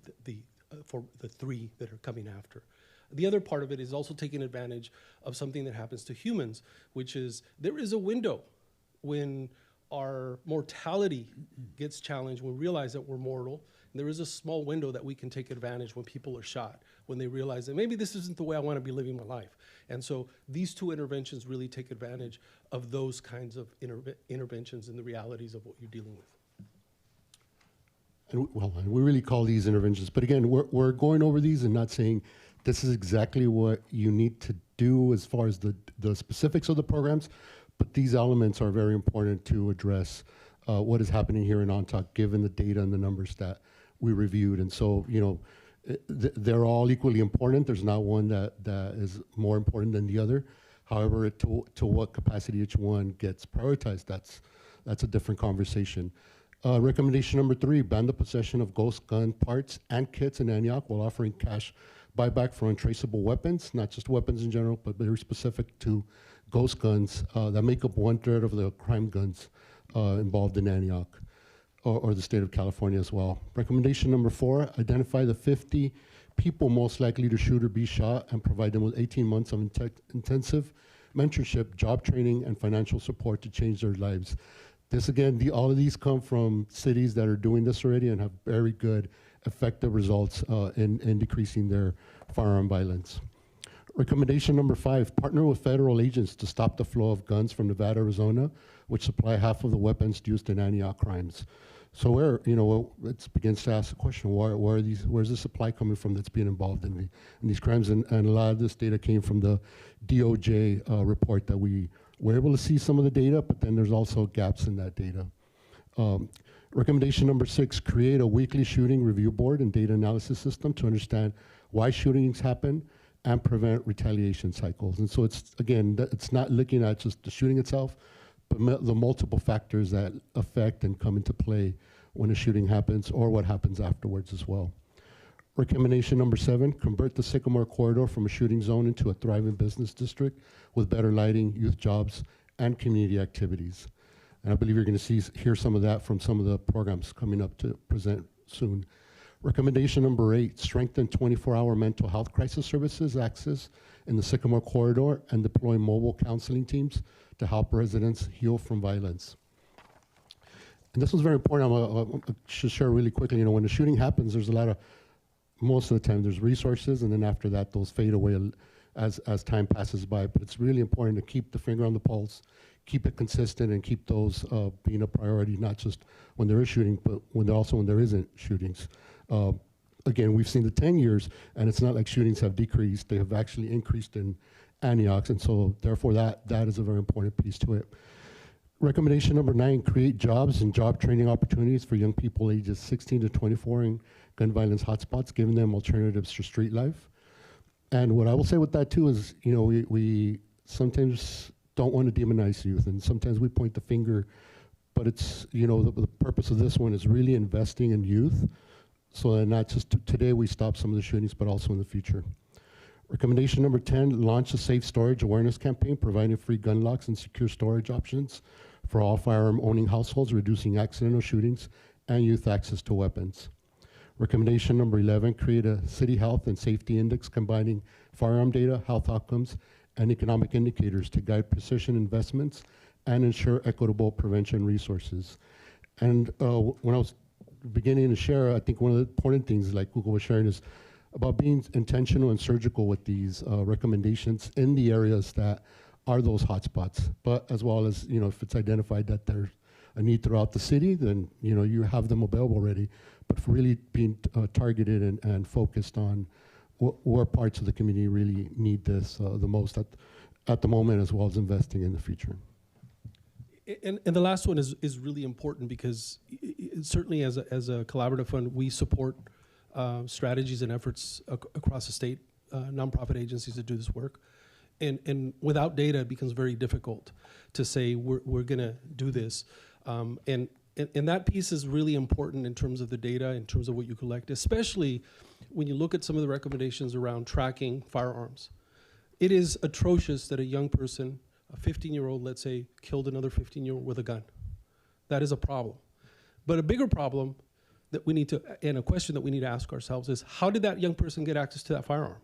for the 3 that are coming after. The other part of it is also taking advantage of something that happens to humans, which is there is a window when our mortality gets challenged, we realize that we're mortal. And there is a small window that we can take advantage when people are shot, when they realize that maybe this isn't the way I want to be living my life. And so these 2 interventions really take advantage of those kinds of interventions and the realities of what you're dealing with. And well, we really call these interventions, but again, we're going over these and not saying this is exactly what you need to do as far as the specifics of the programs, but these elements are very important to address what is happening here in Antioch, given the data and the numbers that we reviewed. And so, you know, they're all equally important. There's not one that is more important than the other. However, to what capacity each one gets prioritized, that's a different conversation. Recommendation number 3, ban the possession of ghost gun parts and kits in Antioch while offering cash buyback for untraceable weapons, not just weapons in general, but very specific to ghost guns that make up 1/3 of the crime guns involved in Antioch or the state of California as well. Recommendation number 4, identify the 50 people most likely to shoot or be shot and provide them with 18 months of intensive mentorship, job training, and financial support to change their lives. This again, all of these come from cities that are doing this already and have very good, effective results in decreasing their firearm violence. Recommendation number 5, partner with federal agents to stop the flow of guns from Nevada, Arizona, which supply half of the weapons used in Antioch crimes. So where, you know, it begins to ask the question, where's the supply coming from that's being involved in these crimes? And a lot of this data came from the DOJ report that we were able to see some of the data, but then there's also gaps in that data. Recommendation number 6, create a weekly shooting review board and data analysis system to understand why shootings happen and prevent retaliation cycles. And so it's, again, it's not looking at just the shooting itself, but the multiple factors that affect and come into play when a shooting happens or what happens afterwards as well. Recommendation number 7, convert the Sycamore corridor from a shooting zone into a thriving business district with better lighting, youth jobs, and community activities. And I believe you're going to hear some of that from some of the programs coming up to present soon. Recommendation number 8, strengthen 24-hour mental health crisis services access in the Sycamore corridor and deploy mobile counseling teams to help residents heal from violence. And this was very important. I should share really quickly, you know, when the shooting happens, there's a lot of, most of the time there's resources, and then after that, those fade away as time passes by. But it's really important to keep the finger on the pulse, keep it consistent, and keep those being a priority, not just when there is shooting, but also when there isn't shootings. Again, we've seen the 10 years, and it's not like shootings have decreased. They have actually increased in Antioch, and so therefore that is a very important piece to it. Recommendation number 9, create jobs and job training opportunities for young people ages 16 to 24 in gun violence hotspots, giving them alternatives to street life. And what I will say with that too is, you know, we sometimes don't want to demonize youth, and sometimes we point the finger, but it's, you know, the purpose of this one is really investing in youth, so that not just today we stop some of the shootings, but also in the future. Recommendation number 10, launch a safe storage awareness campaign, providing free gun locks and secure storage options for all firearm owning households, reducing accidental shootings and youth access to weapons. Recommendation number 11, create a city health and safety index combining firearm data, health outcomes, and economic indicators to guide precision investments and ensure equitable prevention resources. And when I was beginning to share, I think one of the important things, like Google was sharing, is about being intentional and surgical with these recommendations in the areas that are those hotspots. But as well as, you know, if it's identified that there's a need throughout the city, then, you know, you have them available already. But for really being targeted and focused on where parts of the community really need this the most at the moment, as well as investing in the future. And the last one is really important because certainly as a collaborative fund, we support strategies and efforts across the state, nonprofit agencies that do this work. And without data, it becomes very difficult to say we're going to do this. And that piece is really important in terms of the data, in terms of what you collect, especially when you look at some of the recommendations around tracking firearms. It is atrocious that a young person, a 15-year-old, let's say, killed another 15-year-old with a gun. That is a problem. But a bigger problem that we need to, and a question that we need to ask ourselves is, how did that young person get access to that firearm?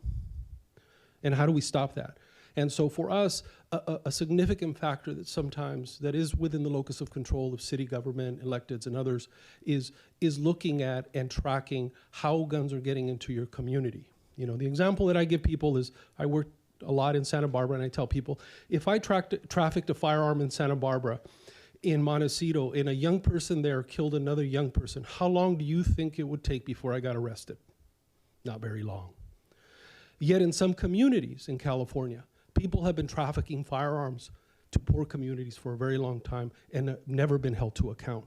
And how do we stop that? And so for us, a significant factor that sometimes, that is within the locus of control of city government, electeds, and others, is looking at and tracking how guns are getting into your community. You know, the example that I give people is, I work a lot in Santa Barbara, and I tell people, if I trafficked a firearm in Santa Barbara, in Montecito, and a young person there killed another young person, how long do you think it would take before I got arrested? Not very long. Yet in some communities in California, people have been trafficking firearms to poor communities for a very long time and have never been held to account.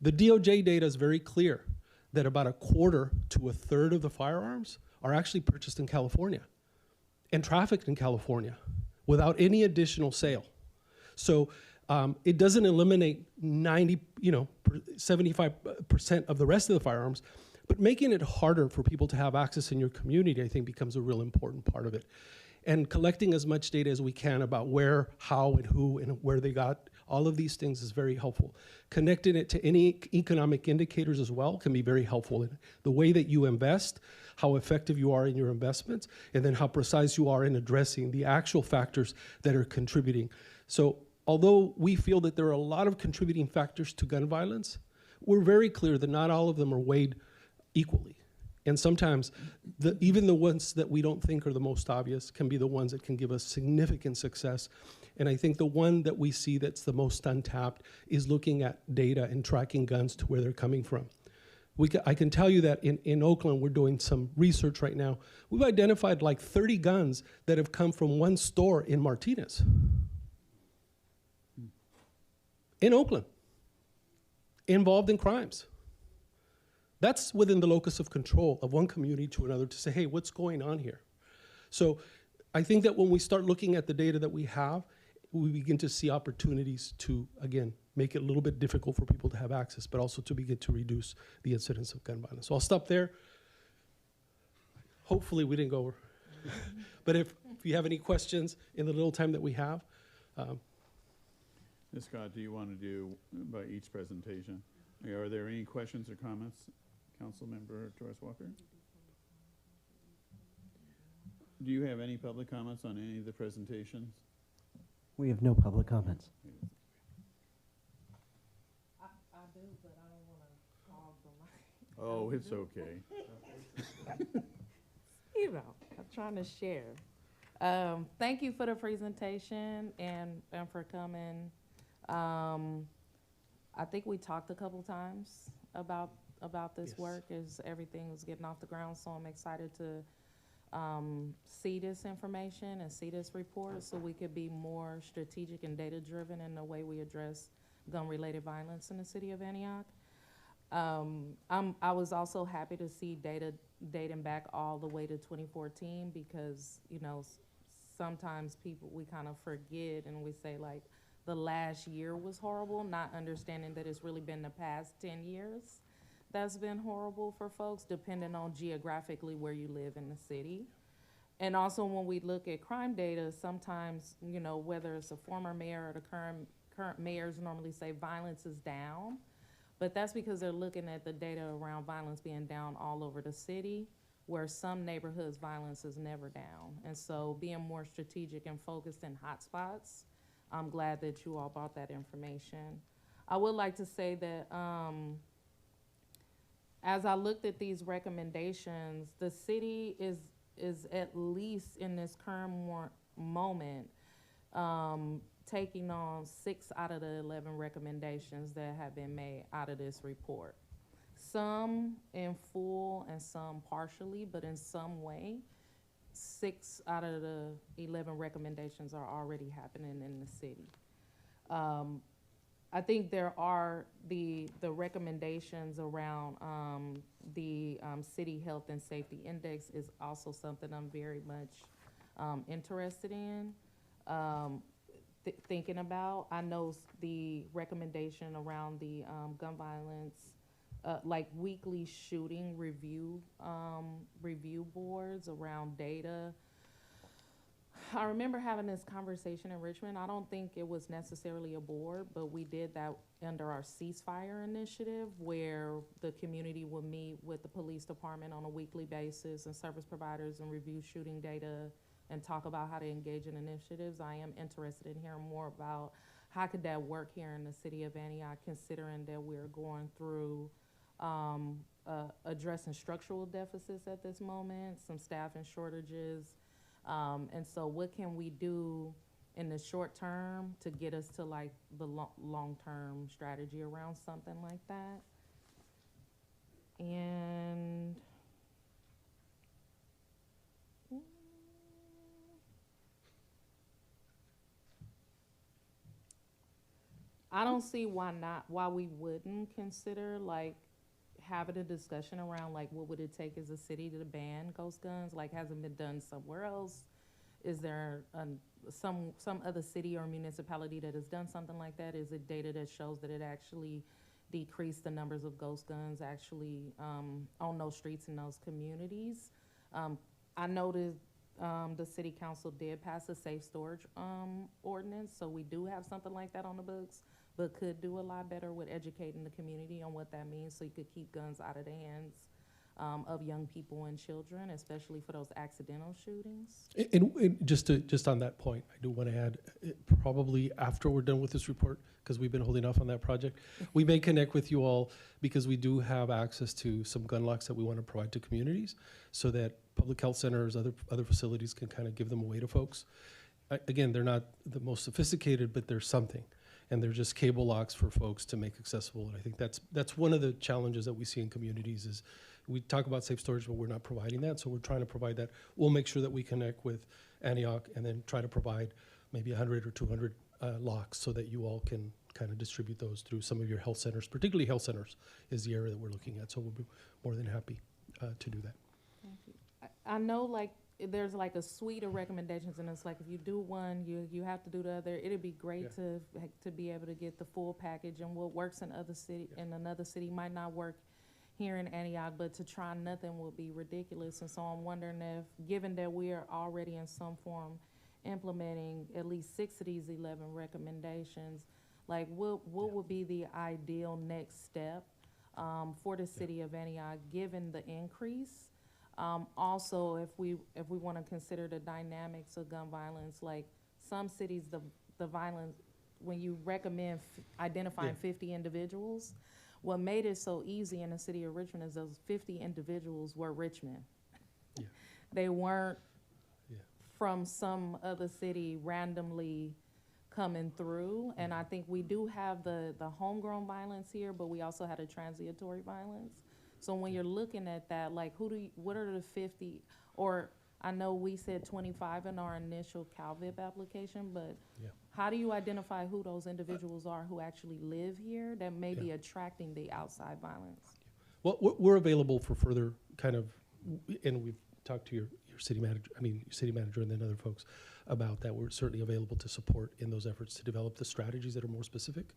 The DOJ data is very clear that about a quarter to a third of the firearms are actually purchased in California and trafficked in California without any additional sale. So it doesn't eliminate 75% of the rest of the firearms, but making it harder for people to have access in your community, I think, becomes a real important part of it. And collecting as much data as we can about where, how, and who, and where they got all of these things is very helpful. Connecting it to any economic indicators as well can be very helpful. In the way that you invest, how effective you are in your investments, and then how precise you are in addressing the actual factors that are contributing. So although we feel that there are a lot of contributing factors to gun violence, we're very clear that not all of them are weighed equally. And sometimes, even the ones that we don't think are the most obvious can be the ones that can give us significant success. And I think the one that we see that's the most untapped is looking at data and tracking guns to where they're coming from. I can tell you that in Oakland, we're doing some research right now. We've identified like 30 guns that have come from one store in Martinez. In Oakland, involved in crimes. That's within the locus of control of one community to another to say, hey, what's going on here? So I think that when we start looking at the data that we have, we begin to see opportunities to, again, make it a little bit difficult for people to have access, but also to begin to reduce the incidence of gun violence. So I'll stop there. Hopefully we didn't go over. But if you have any questions in the little time that we have. Ms. Scott, do you want to do by each presentation? Are there any questions or comments? Councilmember Torres Walker? Do you have any public comments on any of the presentations? We have no public comments. I do, but I don't want to hog the mic. Oh, it's okay. You know, I'm trying to share. Thank you for the presentation and for coming. I think we talked a couple times about this work as everything was getting off the ground, so I'm excited to see this information and see this report so we could be more strategic and data-driven in the way we address gun-related violence in the city of Antioch. I was also happy to see data dating back all the way to 2014 because, you know, sometimes we kind of forget and we say like the last year was horrible, not understanding that it's really been the past 10 years that's been horrible for folks, depending on geographically where you live in the city. And also when we look at crime data, sometimes, you know, whether it's a former mayor or the current mayors normally say violence is down, but that's because they're looking at the data around violence being down all over the city, where some neighborhoods violence is never down. And so being more strategic and focused in hotspots, I'm glad that you all brought that information. I would like to say that as I looked at these recommendations, the city is at least in this current moment taking on 6 out of the 11 recommendations that have been made out of this report. Some in full and some partially, but in some way, 6 out of the 11 recommendations are already happening in the city. I think there are the recommendations around the City Health and Safety Index is also something I'm very much interested in thinking about. I know the recommendation around the gun violence, like weekly shooting review boards around data. I remember having this conversation in Richmond. I don't think it was necessarily a board, but we did that under our ceasefire initiative where the community would meet with the police department on a weekly basis and service providers and review shooting data and talk about how to engage in initiatives. I am interested in hearing more about how could that work here in the city of Antioch, considering that we're going through addressing structural deficits at this moment, some staffing shortages. And so what can we do in the short term to get us to like the long-term strategy around something like that? And I don't see why we wouldn't consider like having a discussion around like what would it take as a city to ban ghost guns? Like, hasn't been done somewhere else? Is there some other city or municipality that has done something like that? Is it data that shows that it actually decreased the numbers of ghost guns actually on those streets in those communities? I noticed the city council did pass a safe storage ordinance, so we do have something like that on the books, but could do a lot better with educating the community on what that means so you could keep guns out of the hands of young people and children, especially for those accidental shootings. And just on that point, I do want to add, probably after we're done with this report, because we've been holding off on that project, we may connect with you all because we do have access to some gun locks that we want to provide to communities so that public health centers, other facilities can kind of give them away to folks. Again, they're not the most sophisticated, but they're something. And they're just cable locks for folks to make accessible. And I think that's one of the challenges that we see in communities is we talk about safe storage, but we're not providing that. So we're trying to provide that. We'll make sure that we connect with Antioch and then try to provide maybe 100 or 200 locks so that you all can kind of distribute those through some of your health centers, particularly health centers is the area that we're looking at. So we'll be more than happy to do that. Thank you. I know like there's like a suite of recommendations, and it's like if you do one, you have to do the other. It'd be great to be able to get the full package, and what works in another city might not work here in Antioch, but to try nothing would be ridiculous. And so I'm wondering if, given that we are already in some form implementing at least 6 of these 11 recommendations, like what would be the ideal next step for the city of Antioch, given the increase? Also, if we want to consider the dynamics of gun violence, like some cities, the violence, when you recommend identifying 50 individuals, what made it so easy in the city of Richmond is those 50 individuals were Richmond. Yeah. They weren't from some other city randomly coming through. And I think we do have the homegrown violence here, but we also had a transitory violence. So when you're looking at that, like what are the 50, or I know we said 25 in our initial CalVIP application, but how do you identify who those individuals are who actually live here that may be attracting the outside violence? Well, we're available for further kind of, and we've talked to your city manager and then other folks about that. We're certainly available to support in those efforts to develop the strategies that are more specific.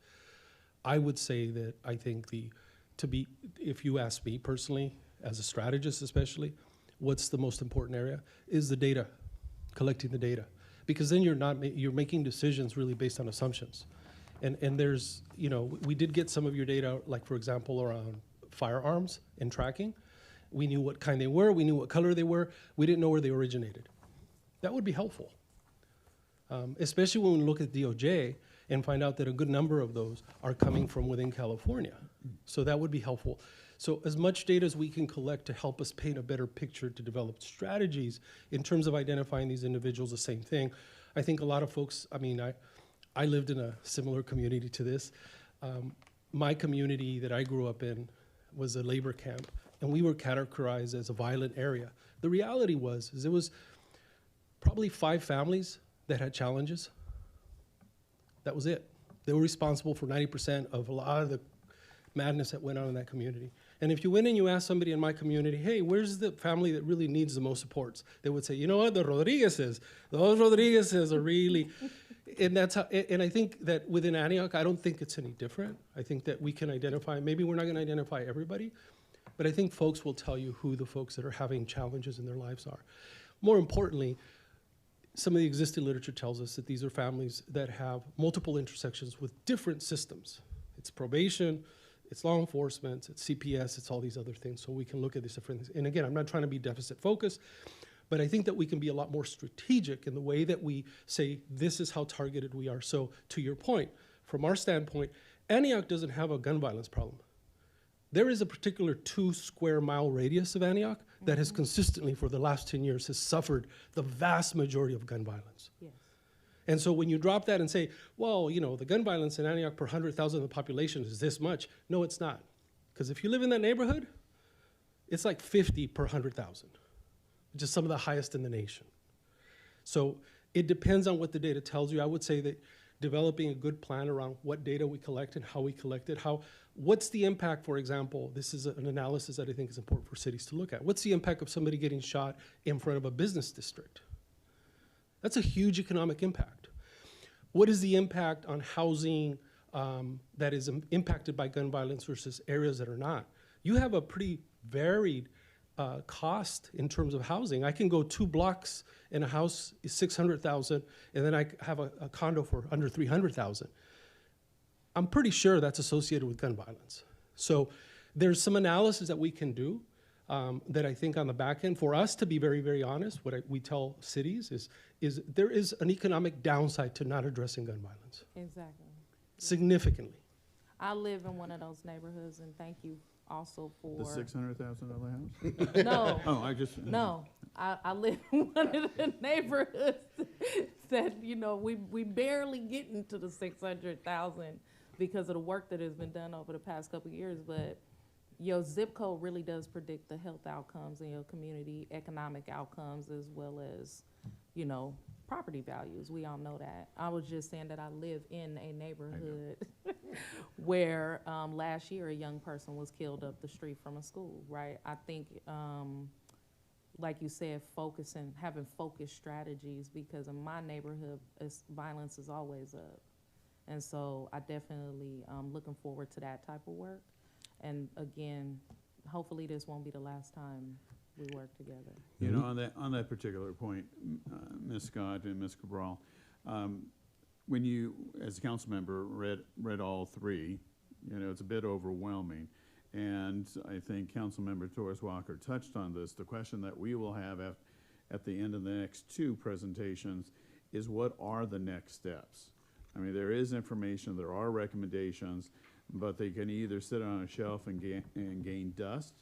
I would say that I think if you ask me personally, as a strategist especially, what's the most important area is the data, collecting the data. Because then you're making decisions really based on assumptions. And there's, we did get some of your data, like for example, around firearms and tracking. We knew what kind they were, we knew what color they were, we didn't know where they originated. That would be helpful. Especially when we look at DOJ and find out that a good number of those are coming from within California. So that would be helpful. So as much data as we can collect to help us paint a better picture to develop strategies in terms of identifying these individuals, the same thing. I think a lot of folks, I lived in a similar community to this. My community that I grew up in was a labor camp, and we were categorized as a violent area. The reality was, there was probably 5 families that had challenges. That was it. They were responsible for 90% of a lot of the madness that went on in that community. And if you went and you asked somebody in my community, hey, where's the family that really needs the most supports? They would say, you know what, the Rodriguezes. Those Rodriguezes are really, and that's how, and I think that within Antioch, I don't think it's any different. I think that we can identify, maybe we're not gonna identify everybody, but I think folks will tell you who the folks that are having challenges in their lives are. More importantly, some of the existing literature tells us that these are families that have multiple intersections with different systems. It's probation, it's law enforcement, it's CPS, it's all these other things. So we can look at these different things. And again, I'm not trying to be deficit focused, but I think that we can be a lot more strategic in the way that we say, this is how targeted we are. So to your point, from our standpoint, Antioch doesn't have a gun violence problem. There is a particular 2 square mile radius of Antioch that has consistently, for the last 10 years, has suffered the vast majority of gun violence. Yes. And so when you drop that and say, well, the gun violence in Antioch per 100,000 of the population is this much. No, it's not. Because if you live in that neighborhood, it's like 50 per 100,000, which is some of the highest in the nation. So it depends on what the data tells you. I would say that developing a good plan around what data we collect and how we collect it, what's the impact, for example, this is an analysis that I think is important for cities to look at. What's the impact of somebody getting shot in front of a business district? That's a huge economic impact. What is the impact on housing that is impacted by gun violence versus areas that are not? You have a pretty varied cost in terms of housing. I can go 2 blocks and a house is $600,000, and then I have a condo for under $300,000. I'm pretty sure that's associated with gun violence. So there's some analysis that we can do. that I think on the back end, for us to be very, very honest, we tell cities is there is an economic downside to not addressing gun violence. Exactly. Significantly. I live in one of those neighborhoods, and thank you also for The $600,000 house? No. Oh, I just. No, I live in one of the neighborhoods that, you know, we barely get into the 600,000 because of the work that has been done over the past couple of years. But your zip code really does predict the health outcomes in your community, economic outcomes, as well as, you know, property values. We all know that. I was just saying that I live in a neighborhood where last year a young person was killed up the street from a school, right? I think, like you said, having focused strategies, because in my neighborhood, violence is always up. And so I definitely looking forward to that type of work. And again, hopefully this won't be the last time we work together. You know, on that particular point, Ms. Scott and Ms. Cabral, when you, as a council member, read all three, you know, it's a bit overwhelming. And I think Councilmember Torres Walker touched on this. The question that we will have at the end of the next two presentations is, what are the next steps? I mean, there is information, there are recommendations, but they can either sit on a shelf and gain dust,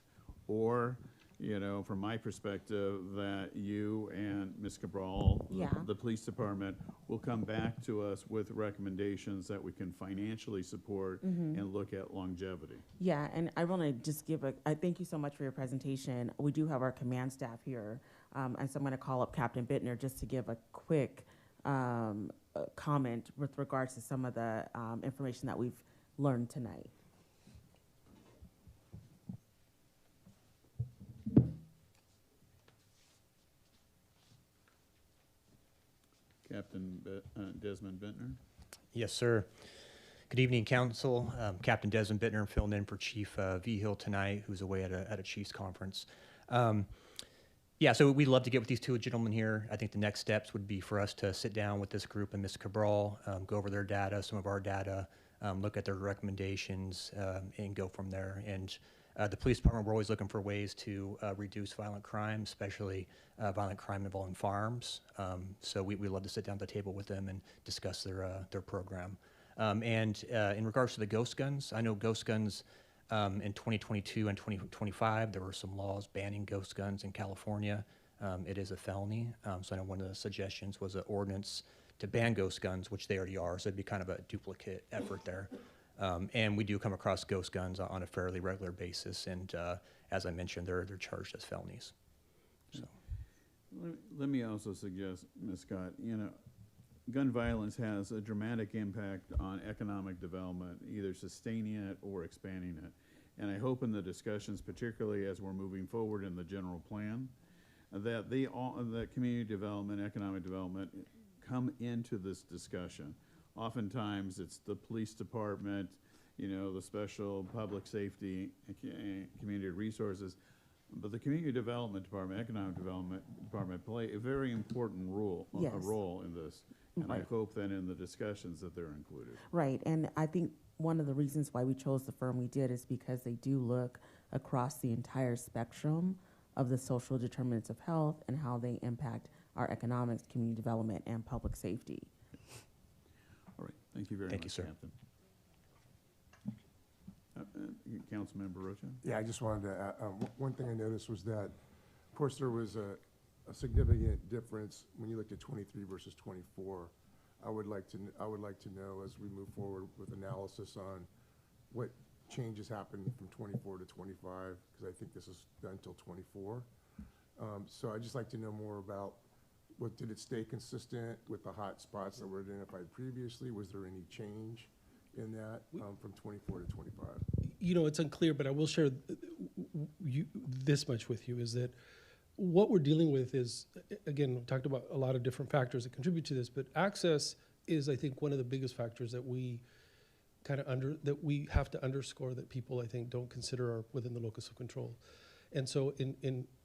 or, you know, from my perspective, that you and Ms. Cabral, the police department, will come back to us with recommendations that we can financially support and look at longevity. Yeah, and I want to just give I thank you so much for your presentation. We do have our command staff here, and so I'm going to call up Captain Bittner just to give a quick comment with regards to some of the information that we've learned tonight. Captain Desmond Bittner. Yes, sir. Good evening, Council. Captain Desmond Bittner, filling in for Chief V. Hill tonight, who's away at a Chiefs conference. Yeah, so we'd love to get with these two gentlemen here. I think the next steps would be for us to sit down with this group and Ms. Cabral, go over their data, some of our data, look at their recommendations, and go from there. And the police department, we're always looking for ways to reduce violent crime, especially violent crime involving firearms. So we'd love to sit down at the table with them and discuss their program. And in regards to the ghost guns, I know ghost guns in 2022 and 2025, there were some laws banning ghost guns in California. It is a felony. So I know one of the suggestions was an ordinance to ban ghost guns, which they already are. So it'd be kind of a duplicate effort there. And we do come across ghost guns on a fairly regular basis. And as I mentioned, they're charged as felonies. So. Let me also suggest, Ms. Scott, you know, gun violence has a dramatic impact on economic development, either sustaining it or expanding it. And I hope in the discussions, particularly as we're moving forward in the general plan, that that community development, economic development come into this discussion. Oftentimes it's the police department, you know, the special public safety and community resources, but the community development department, economic development department play a very important role in this. And I hope that in the discussions that they're included. Right, and I think one of the reasons why we chose the firm we did is because they do look across the entire spectrum of the social determinants of health and how they impact our economics, community development, and public safety. All right, thank you very much, sir. Captain. Councilmember Rocha? Yeah, I just wanted to add, one thing I noticed was that, of course, there was a significant difference when you looked at 23 versus 24. I would like to know as we move forward with analysis on what changes happened from 24 to 25, because I think this is done until 24. So I'd just like to know more about did it stay consistent with the hot spots that were identified previously? Was there any change in that from 24 to 25? You know, it's unclear, but I will share this much with you, is that what we're dealing with is, again, we talked about a lot of different factors that contribute to this, but access is, I think, one of the biggest factors that we that we have to underscore, that people, I think, don't consider are within the locus of control. And so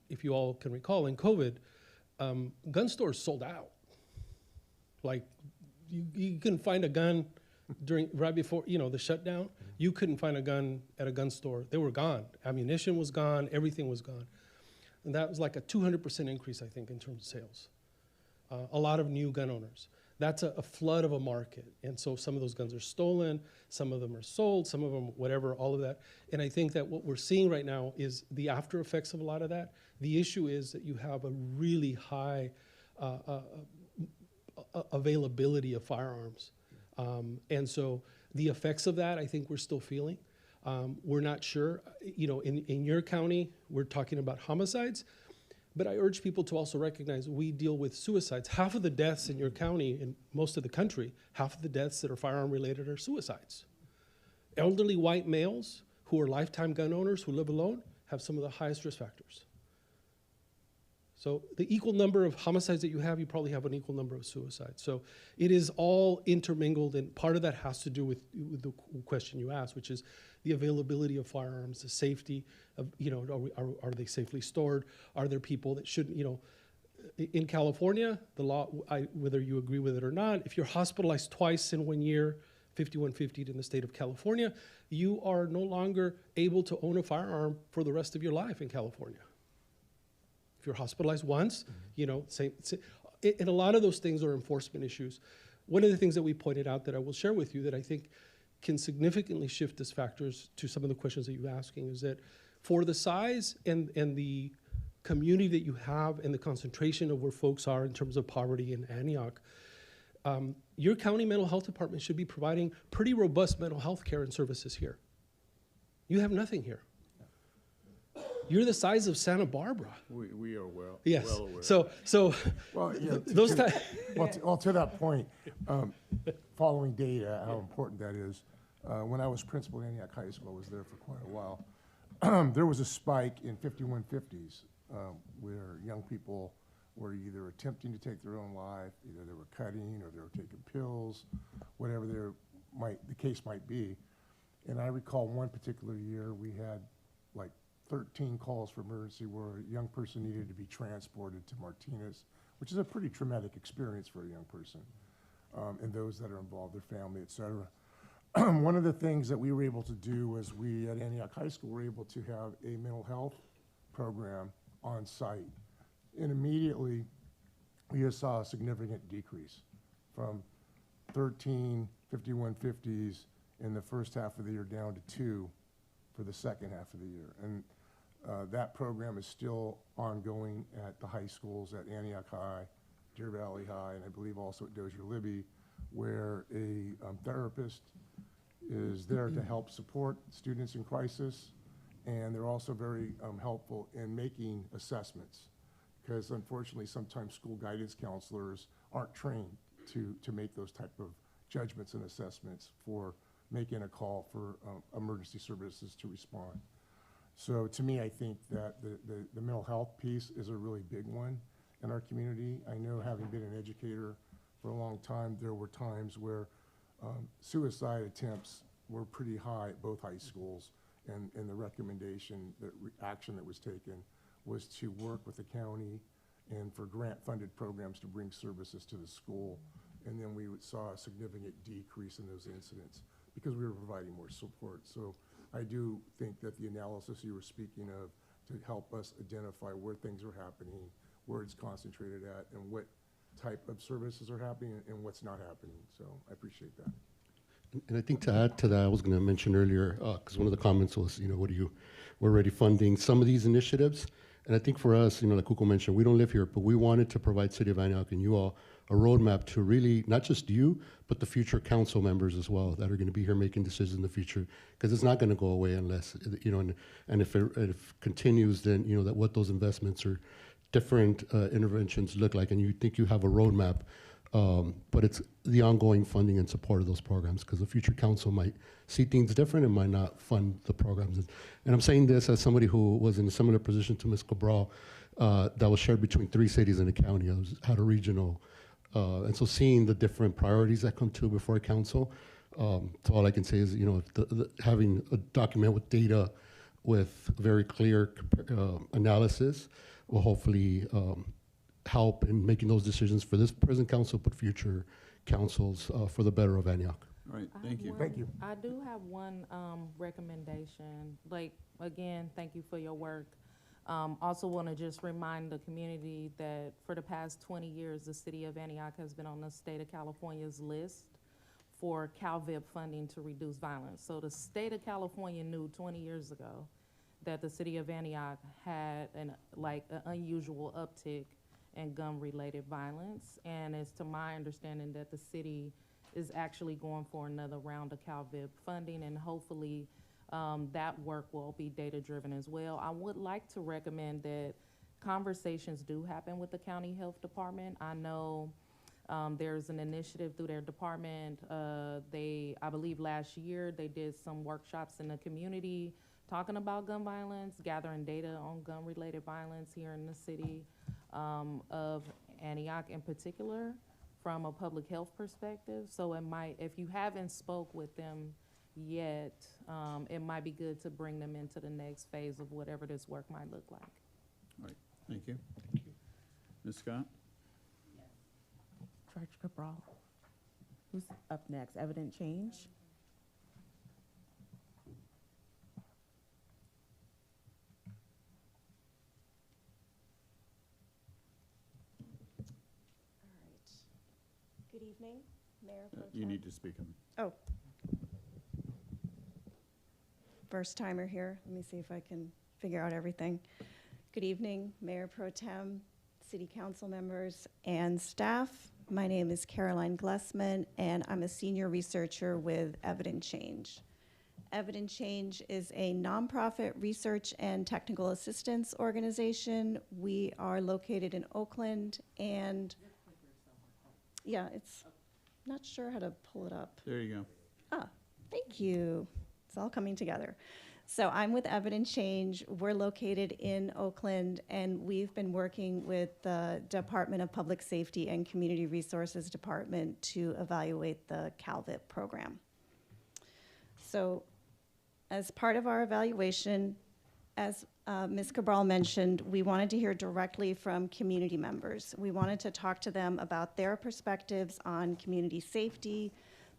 if you all can recall, in COVID, gun stores sold out. Like, you can find a gun right before, the shutdown, you couldn't find a gun at a gun store. They were gone. Ammunition was gone, everything was gone. And that was like a 200% increase, I think, in terms of sales. A lot of new gun owners. That's a flood of a market. And so some of those guns are stolen, some of them are sold, some of them, whatever, all of that. And I think that what we're seeing right now is the after effects of a lot of that. The issue is that you have a really high availability of firearms. And so the effects of that, I think we're still feeling. We're not sure. In your county, we're talking about homicides. But I urge people to also recognize we deal with suicides. Half of the deaths in your county, in most of the country, half of the deaths that are firearm related are suicides. Elderly white males who are lifetime gun owners who live alone have some of the highest risk factors. So the equal number of homicides that you probably have an equal number of suicides. So it is all intermingled, and part of that has to do with the question you asked, which is the availability of firearms, the safety of, are they safely stored? Are there people that shouldn't, in California, the law, whether you agree with it or not, if you're hospitalized twice in 1 year, 5150 in the state of California, you are no longer able to own a firearm for the rest of your life in California. If you're hospitalized once, same, and a lot of those things are enforcement issues. One of the things that we pointed out that I will share with you that I think can significantly shift as factors to some of the questions that you're asking is that for the size and the community that you have and the concentration of where folks are in terms of poverty in Antioch, your county mental health department should be providing pretty robust mental health care and services here. You have nothing here. You're the size of Santa Barbara. We are well aware. So well, those to that point, following data, how important that is. When I was principal at Antioch High School, I was there for quite a while. There was a spike in 5150s where young people were either attempting to take their own life, either they were cutting or they were taking pills, whatever the case might be. And I recall one particular year we had like 13 calls for emergency where a young person needed to be transported to Martinez, which is a pretty traumatic experience for a young person, and those that are involved, their family, et cetera. One of the things that we were able to do was we at Antioch High School were able to have a mental health program on site. And immediately we just saw a significant decrease from 13 5150s in the first half of the year down to 2 for the second half of the year. And that program is still ongoing at the high schools at Antioch High, Deer Valley High, and I believe also at Dozier Libby, where a therapist is there to help support students in crisis, and they're also very helpful in making assessments, because unfortunately sometimes school guidance counselors aren't trained to make those type of judgments and assessments for making a call for emergency services to respond. So to me, I think that the mental health piece is a really big one in our community. I know, having been an educator for a long time, there were times where suicide attempts were pretty high at both high schools, and the recommendation, action that was taken was to work with the county and for grant-funded programs to bring services to the school. And then we saw a significant decrease in those incidents because we were providing more support. So I do think that the analysis you were speaking of to help us identify where things are happening, where it's concentrated at, and what type of services are happening and what's not happening. So I appreciate that. And I think to add to that, I was going to mention earlier, because one of the comments was, we're already funding some of these initiatives. And I think for us, like Kuko mentioned, we don't live here, but we wanted to provide City of Antioch and you all a roadmap to really, not just you, but the future council members as well that are going to be here making decisions in the future, because it's not going to go away unless, and if it continues, then, that what those investments or different interventions look like, and you think you have a roadmap, but it's the ongoing funding and support of those programs, because the future council might see things different and might not fund the programs. And I'm saying this as somebody who was in a similar position to Ms. Cabral, that was shared between 3 cities in the county. I had a regional, and so seeing the different priorities that come to before council, so all I can say is, having a document with data with very clear analysis will hopefully help in making those decisions for this present council, but future councils for the better of Antioch. All right, I thank have you. one- Thank you. I do have one recommendation. Like, again, thank you for your work. Also want to just remind the community that for the past 20 years, the city of Antioch has been on the state of California's list for CalVIP funding to reduce violence. So the state of California knew 20 years ago that the city of Antioch had an unusual uptick in gun-related violence. And it's to my understanding that the city is actually going for another round of CalVIP funding, and hopefully that work will be data-driven as well. I would like to recommend that conversations do happen with the county health department. I know there's an initiative through their department. I believe last year, they did some workshops in the community talking about gun violence, gathering data on gun-related violence here in the city of Antioch in particular, from a public health perspective. So it might, if you haven't spoke with them yet, it might be good to bring them into the next phase of whatever this work might look like. All right, thank you. Ms. Scott? George Cabral. Who's up next? Evident change? Good evening, Mayor Pro You Tem. need to speak on. Oh. First timer here. Let me see if I can figure out everything. Good evening, Mayor Pro Tem, City Council members, and staff. My name is Caroline Glessman, and I'm a senior researcher with Evident Change. Evident Change is a nonprofit research and technical assistance organization. We are located in Oakland, and yeah, it's not sure how to pull it up. There you go. Ah, thank you. It's all coming together. So I'm with Evident Change. We're located in Oakland, and we've been working with the Department of Public Safety and Community Resources Department to evaluate the CalVIP program. So as part of our evaluation, as Ms. Cabral mentioned, we wanted to hear directly from community members. We wanted to talk to them about their perspectives on community safety,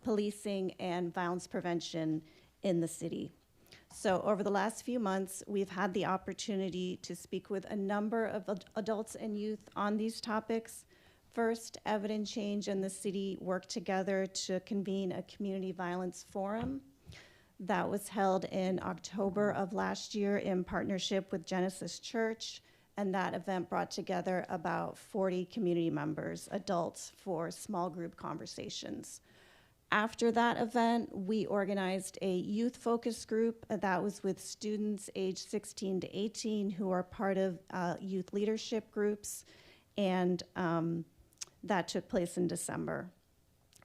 policing, and violence prevention in the city. So over the last few months, we've had the opportunity to speak with a number of adults and youth on these topics. First, Evident Change and the city worked together to convene a community violence forum that was held in October of last year in partnership with Genesis Church, and that event brought together about 40 community members, adults, for small group conversations. After that event, we organized a youth focus group that was with students aged 16 to 18 who are part of youth leadership groups, and that took place in December.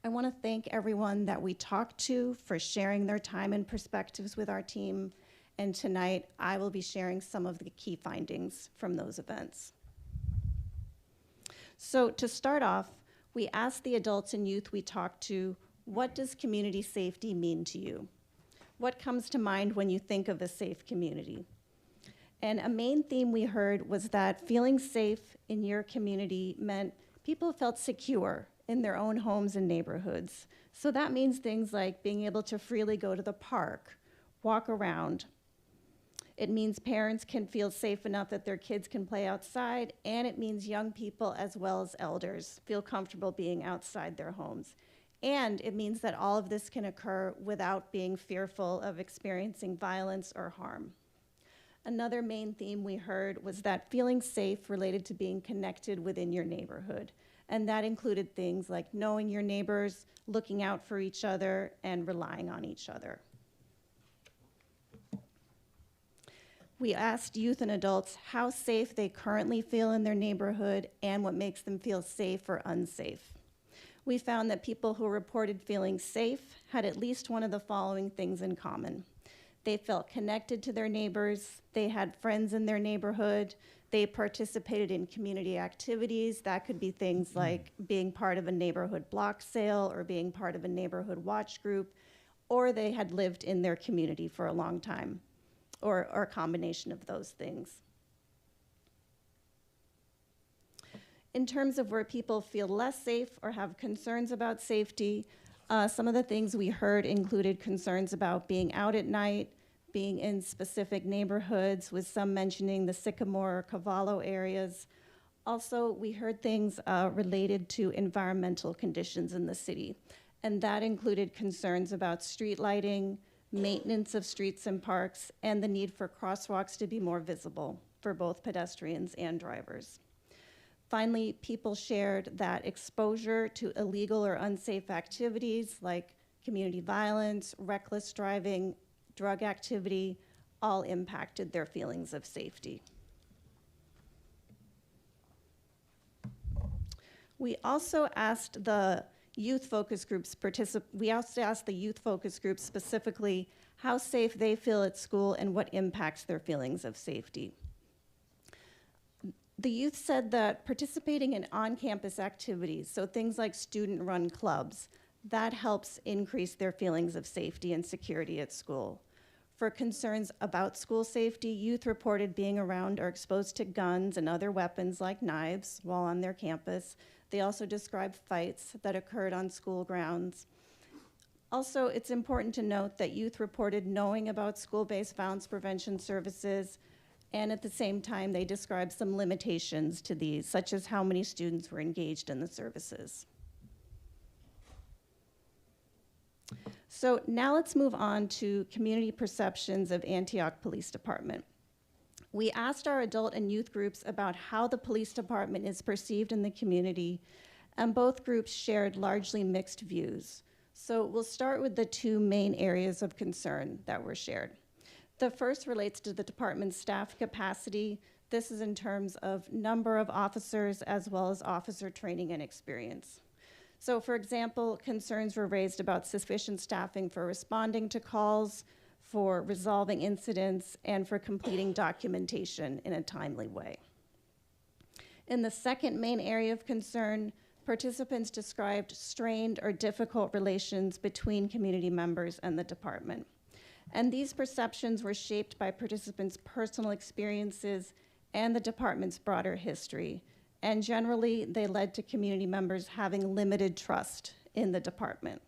I want to thank everyone that we talked to for sharing their time and perspectives with our team, and tonight I will be sharing some of the key findings from those events. So to start off, we asked the adults and youth we talked to, what does community safety mean to you? What comes to mind when you think of a safe community? And a main theme we heard was that feeling safe in your community meant people felt secure in their own homes and neighborhoods. So that means things like being able to freely go to the park, walk around. It means parents can feel safe enough that their kids can play outside, and it means young people as well as elders feel comfortable being outside their homes. And it means that all of this can occur without being fearful of experiencing violence or harm. Another main theme we heard was that feeling safe related to being connected within your neighborhood. And that included things like knowing your neighbors, looking out for each other, and relying on each other. We asked youth and adults how safe they currently feel in their neighborhood and what makes them feel safe or unsafe. We found that people who reported feeling safe had at least one of the following things in common. They felt connected to their neighbors, they had friends in their neighborhood, they participated in community activities. That could be things like being part of a neighborhood block sale or being part of a neighborhood watch group, or they had lived in their community for a long time, or a combination of those things. In terms of where people feel less safe or have concerns about safety, Some of the things we heard included concerns about being out at night, being in specific neighborhoods, with some mentioning the Sycamore or Cavallo areas. Also, we heard things related to environmental conditions in the city, and that included concerns about street lighting, maintenance of streets and parks, and the need for crosswalks to be more visible for both pedestrians and drivers. Finally, people shared that exposure to illegal or unsafe activities like community violence, reckless driving, drug activity, all impacted their feelings of safety. We also asked the youth focus groups specifically how safe they feel at school and what impacts their feelings of safety. The youth said that participating in on-campus activities, so things like student-run clubs, that helps increase their feelings of safety and security at school. For concerns about school safety, youth reported being around or exposed to guns and other weapons like knives while on their campus. They also described fights that occurred on school grounds. Also, it's important to note that youth reported knowing about school-based violence prevention services, and at the same time, they described some limitations to these, such as how many students were engaged in the services. So now let's move on to community perceptions of Antioch Police Department. We asked our adult and youth groups about how the police department is perceived in the community, and both groups shared largely mixed views. So we'll start with the two main areas of concern that were shared. The first relates to the department's staff capacity. This is in terms of number of officers as well as officer training and experience. So for example, concerns were raised about sufficient staffing for responding to calls, for resolving incidents, and for completing documentation in a timely way. In the second main area of concern, participants described strained or difficult relations between community members and the department. And these perceptions were shaped by participants' personal experiences and the department's broader history. And generally, they led to community members having limited trust in the department.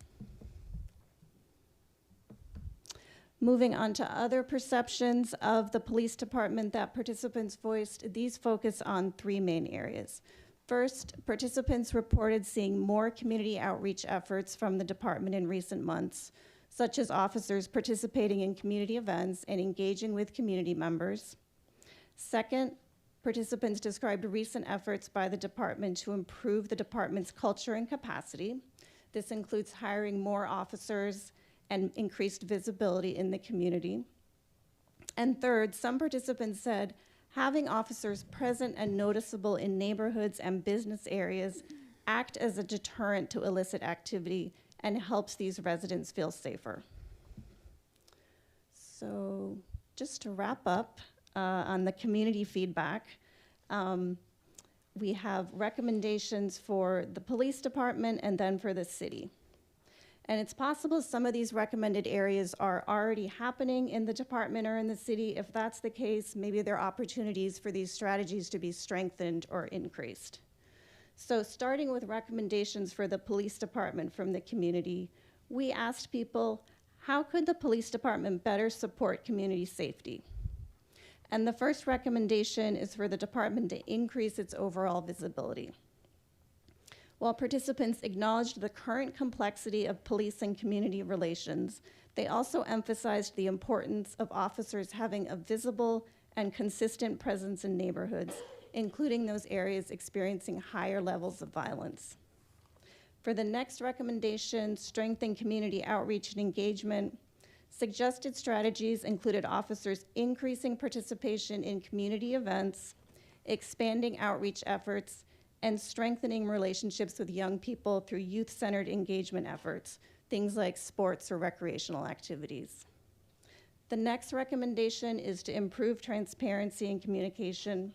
Moving on to other perceptions of the police department that participants voiced, these focus on three main areas. First, participants reported seeing more community outreach efforts from the department in recent months, such as officers participating in community events and engaging with community members. Second, participants described recent efforts by the department to improve the department's culture and capacity. This includes hiring more officers and increased visibility in the community. And third, some participants said having officers present and noticeable in neighborhoods and business areas act as a deterrent to illicit activity and helps these residents feel safer. So just to wrap up on the community feedback, we have recommendations for the police department and then for the city. And it's possible some of these recommended areas are already happening in the department or in the city. If that's the case, maybe there are opportunities for these strategies to be strengthened or increased. So starting with recommendations for the police department from the community, we asked people, how could the police department better support community safety? And the first recommendation is for the department to increase its overall visibility. While participants acknowledged the current complexity of police and community relations, they also emphasized the importance of officers having a visible and consistent presence in neighborhoods, including those areas experiencing higher levels of violence. For the next recommendation, strengthen community outreach and engagement, suggested strategies included officers increasing participation in community events, expanding outreach efforts, and strengthening relationships with young people through youth-centered engagement efforts, things like sports or recreational activities. The next recommendation is to improve transparency and communication.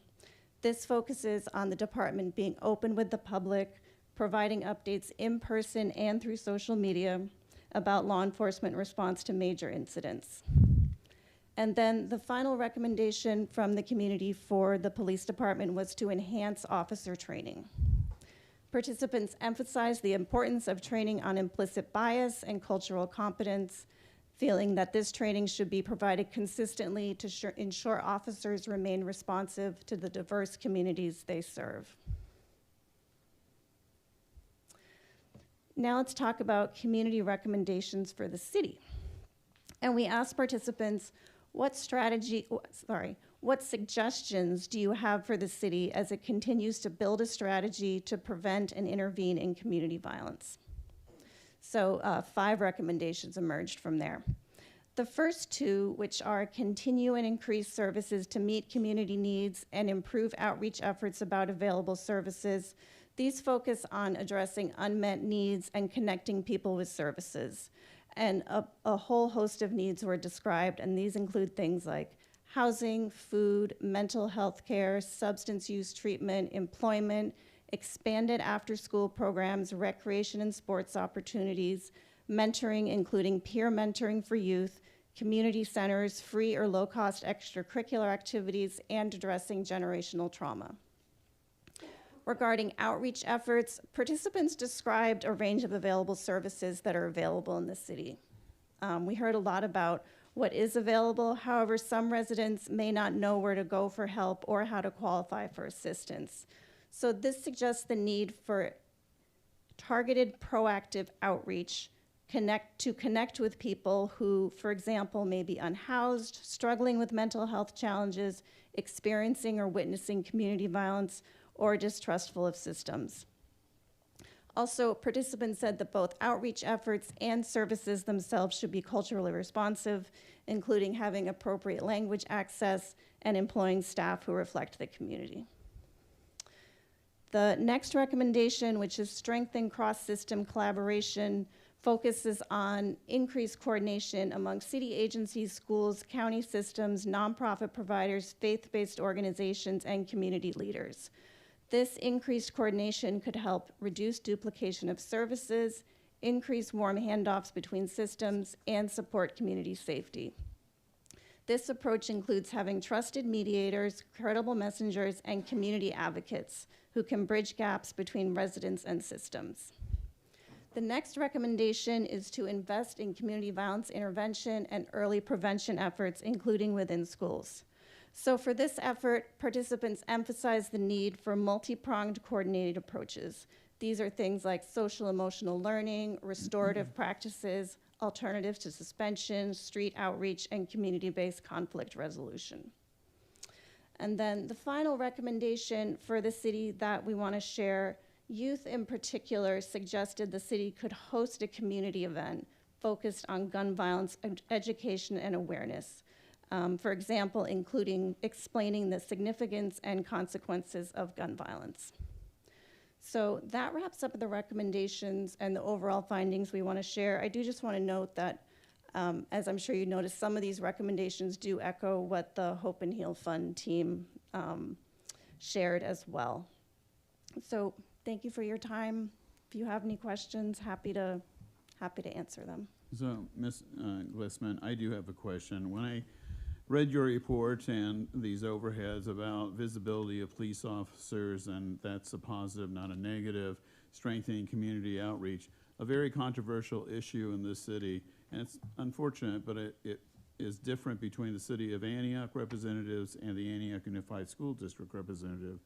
This focuses on the department being open with the public, providing updates in person and through social media about law enforcement response to major incidents. And then the final recommendation from the community for the police department was to enhance officer training. Participants emphasized the importance of training on implicit bias and cultural competence, feeling that this training should be provided consistently to ensure officers remain responsive to the diverse communities they serve. Now let's talk about community recommendations for the city. And we asked participants, what suggestions do you have for the city as it continues to build a strategy to prevent and intervene in community violence? So 5 recommendations emerged from there. The first 2, which are continue and increase services to meet community needs and improve outreach efforts about available services, these focus on addressing unmet needs and connecting people with services. And a whole host of needs were described, and these include things like housing, food, mental health care, substance use treatment, employment, expanded after-school programs, recreation and sports opportunities, mentoring, including peer mentoring for youth, community centers, free or low-cost extracurricular activities, and addressing generational trauma. Regarding outreach efforts, participants described a range of available services that are available in the city. We heard a lot about what is available. However, some residents may not know where to go for help or how to qualify for assistance. So this suggests the need for targeted, proactive outreach to connect with people who, for example, may be unhoused, struggling with mental health challenges, experiencing or witnessing community violence, or distrustful of systems. Also, participants said that both outreach efforts and services themselves should be culturally responsive, including having appropriate language access and employing staff who reflect the community. The next recommendation, which is strengthen cross-system collaboration, focuses on increased coordination among city agencies, schools, county systems, nonprofit providers, faith-based organizations, and community leaders. This increased coordination could help reduce duplication of services, increase warm handoffs between systems, and support community safety. This approach includes having trusted mediators, credible messengers, and community advocates who can bridge gaps between residents and systems. The next recommendation is to invest in community violence intervention and early prevention efforts, including within schools. So for this effort, participants emphasize the need for multi-pronged coordinated approaches. These are things like social emotional learning, restorative practices, alternatives to suspension, street outreach, and community-based conflict resolution. And then the final recommendation for the city that we want to share, youth in particular suggested the city could host a community event focused on gun violence education and awareness. For example, including explaining the significance and consequences of gun violence. So that wraps up the recommendations and the overall findings we want to share. I do just want to note that, as I'm sure you noticed, some of these recommendations do echo what the Hope and Heal Fund team shared as well. So thank you for your time. If you have any questions, happy to answer them. So, Ms. Glissman, I do have a question. When I read your report and these overheads about visibility of police officers, and that's a positive, not a negative, strengthening community outreach, a very controversial issue in this city, and it's unfortunate, but it is different between the City of Antioch representatives and the Antioch Unified School District representative,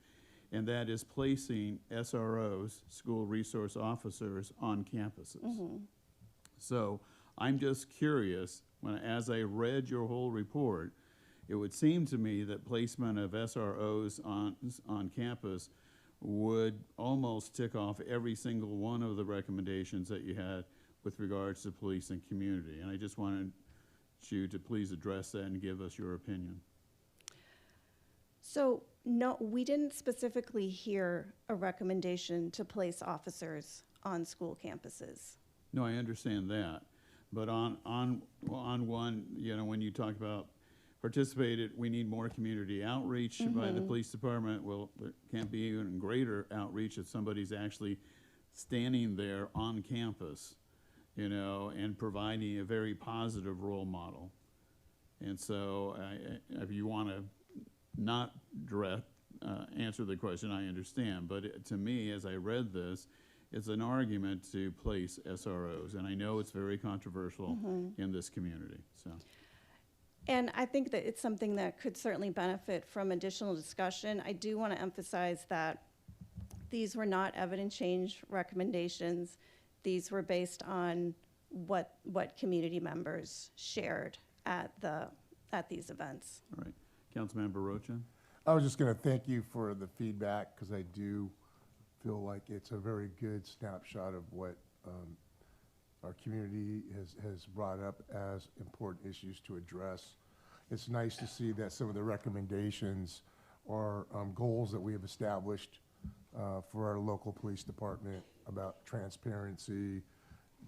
and that is placing SROs, school resource officers, on campuses. Mm-hmm. So I'm just curious, as I read your whole report, it would seem to me that placement of SROs on campus would almost tick off every single one of the recommendations that you had with regards to police and community. And I just wanted you to please address that and give us your opinion. So no, we didn't specifically hear a recommendation to place officers on school campuses. No, I understand that. But on one, you know, when you talk about participated, we need more community outreach by the police department. Well, there can't be even greater outreach if somebody's actually standing there on campus, you know, and providing a very positive role model. And so if you want to not answer the question, I understand. But to me, as I read this, it's an argument to place SROs. And I know it's very controversial in this community. So. And I think that it's something that could certainly benefit from additional discussion. I do want to emphasize that these were not evidence change recommendations. These were based on what community members shared at these events. All right. Councilmember Rocha? I was just going to thank you for the feedback, because I do feel like it's a very good snapshot of what our community has brought up as important issues to address. It's nice to see that some of the recommendations are goals that we have established for our local police department about transparency,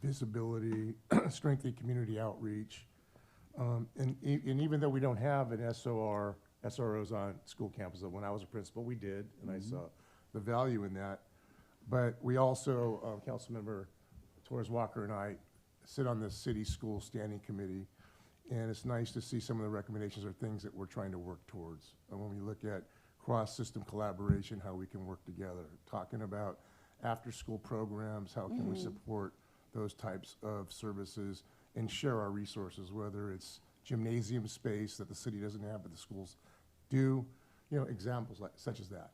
visibility, strengthening community outreach. And even though we don't have an SROs on school campuses, when I was a principal, we did, and I saw the value in that. But we also, Councilmember Torres Walker and I sit on the city school standing committee, and it's nice to see some of the recommendations are things that we're trying to work towards. And when we look at cross-system collaboration, how we can work together, talking about after-school programs, how can we support those types of services and share our resources, whether it's gymnasium space that the city doesn't have but the schools do, examples such as that.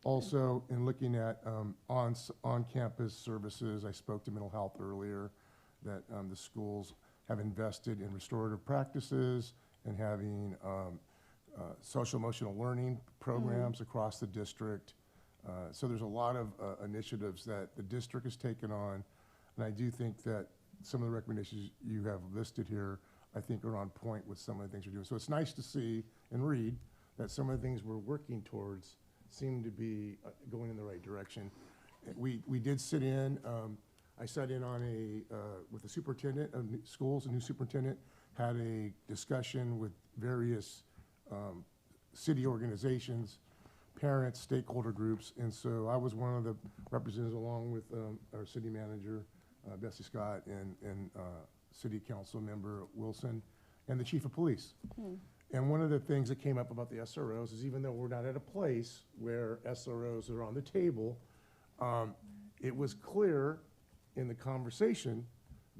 Also, in looking at on-campus services, I spoke to mental health earlier, that the schools have invested in restorative practices and having social emotional learning programs across the district. So there's a lot of initiatives that the district has taken on, and I do think that some of the recommendations you have listed here, I think, are on point with some of the things we're doing. So it's nice to see and read that some of the things we're working towards seem to be going in the right direction. We did sit in, I sat in on with the superintendent of schools, a new superintendent, had a discussion with various city organizations, parents, stakeholder groups, and so I was one of the representatives along with our city manager, Bessie Scott, and city council member Wilson, and the chief of police. And one of the things that came up about the SROs is, even though we're not at a place where SROs are on the table, it was clear in the conversation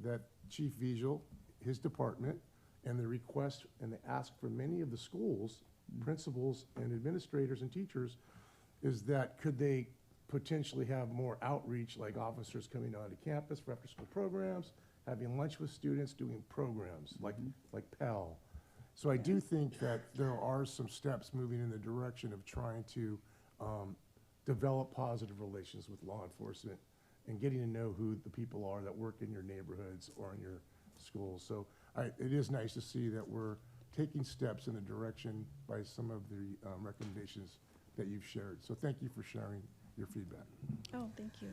that Chief Vigil, his department, and the request and the ask for many of the schools, principals and administrators and teachers, is that could they potentially have more outreach, like officers coming onto campus for after-school programs, having lunch with students, doing programs like Pell. So I do think that there are some steps moving in the direction of trying to develop positive relations with law enforcement and getting to know who the people are that work in your neighborhoods or in your schools. So it is nice to see that we're taking steps in the direction by some of the recommendations that you've shared. So thank you for sharing your feedback. Oh, thank you.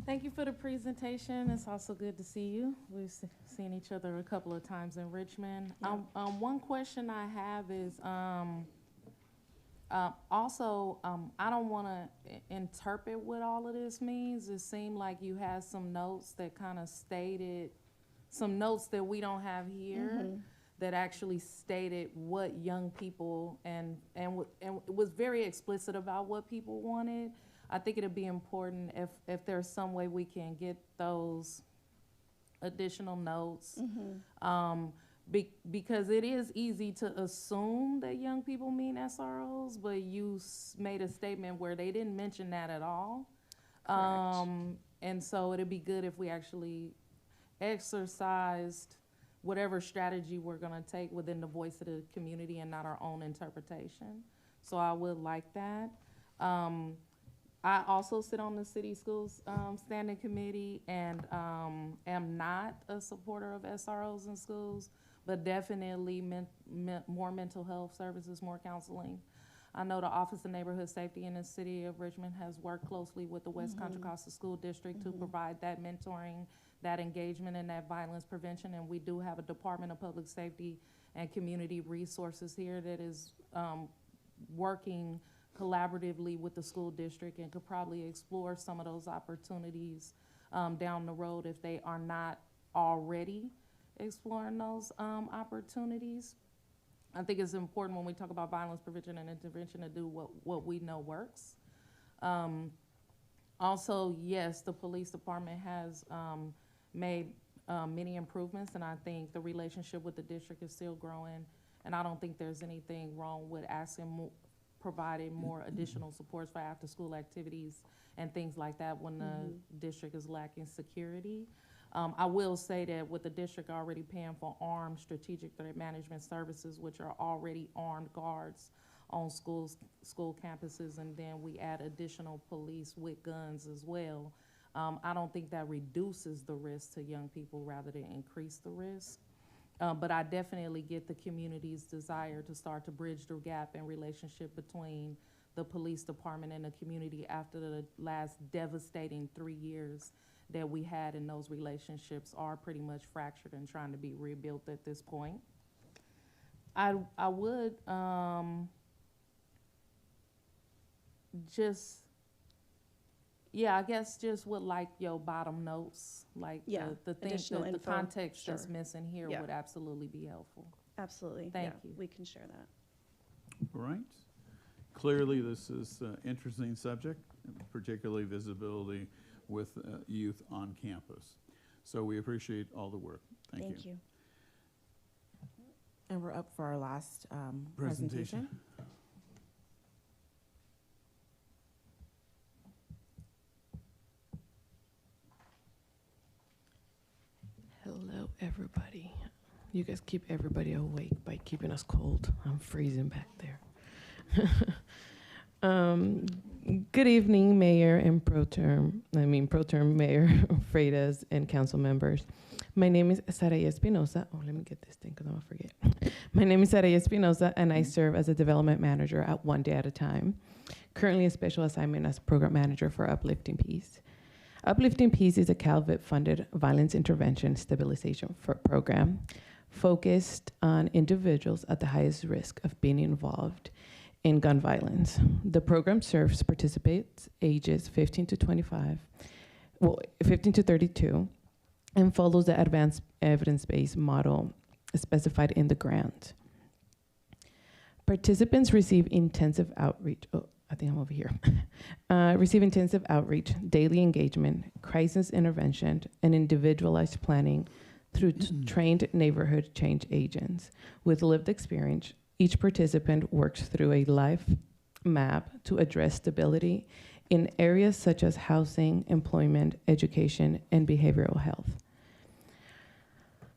Thank you for the presentation. It's also good to see you. We've seen each other a couple of times in Richmond. Yeah. One question I have is also, I don't want to interpret what all of this means. It seemed like you had some notes that kind of stated, some notes that we don't have here, that actually stated what young people and was very explicit about what people wanted. I think it'd be important if there's some way we can get those additional notes, because it is easy to assume that young people mean SROs, but you made a statement where they didn't mention that at all. And so it'd be good if we actually exercised whatever strategy we're gonna take within the voice of the community and not our own interpretation. So I would like that. I also sit on the city schools standing committee, and am not a supporter of SROs in schools, but definitely more mental health services, more counseling. I know the Office of Neighborhood Safety in the city of Richmond has worked closely with the West Contra Costa School District to provide that mentoring, that engagement, and that violence prevention. And we do have a Department of Public Safety and Community Resources here that is working collaboratively with the school district and could probably explore some of those opportunities down the road if they are not already exploring those opportunities. I think it's important when we talk about violence prevention and intervention to do what we know works. Also, yes, the police department has made many improvements, and I think the relationship with the district is still growing. And I don't think there's anything wrong with providing more additional supports for after-school activities and things like that when the district is lacking security. I will say that with the district already paying for armed strategic threat management services, which are already armed guards on school campuses, and then we add additional police with guns as well, I don't think that reduces the risk to young people rather than increase the risk. But I definitely get the community's desire to start to bridge the gap in relationship between the police department and the community after the last devastating 3 years that we had, and those relationships are pretty much fractured and trying to be rebuilt at this point. I would I guess just would like your bottom notes, like the things, the context that's missing here would absolutely be helpful. Absolutely. Thank you. We can share that. All right. Clearly, this is an interesting subject, particularly visibility with youth on campus. So we appreciate all the work. Thank you. And we're up for our last presentation. Hello, everybody. You guys keep everybody awake by keeping us cold. I'm freezing back there. Good evening, Mayor and Pro Term Mayor Freitas and council members. My name is Saraya Espinosa. Oh, let me get this thing because I'm going to forget. My name is Saraya Espinosa, and I serve as a development manager at One Day at a Time. Currently a special assignment as program manager for Uplifting Peace. Uplifting Peace is a CalVIP-funded violence intervention stabilization program focused on individuals at the highest risk of being involved in gun violence. The program serves participants ages 15 to 32, and follows the advanced evidence-based model specified in the grant. Participants receive intensive outreach. Oh, I think I'm over here. Receive intensive outreach, daily engagement, crisis intervention, and individualized planning through trained neighborhood change agents. With lived experience, each participant works through a life map to address stability in areas such as housing, employment, education, and behavioral health.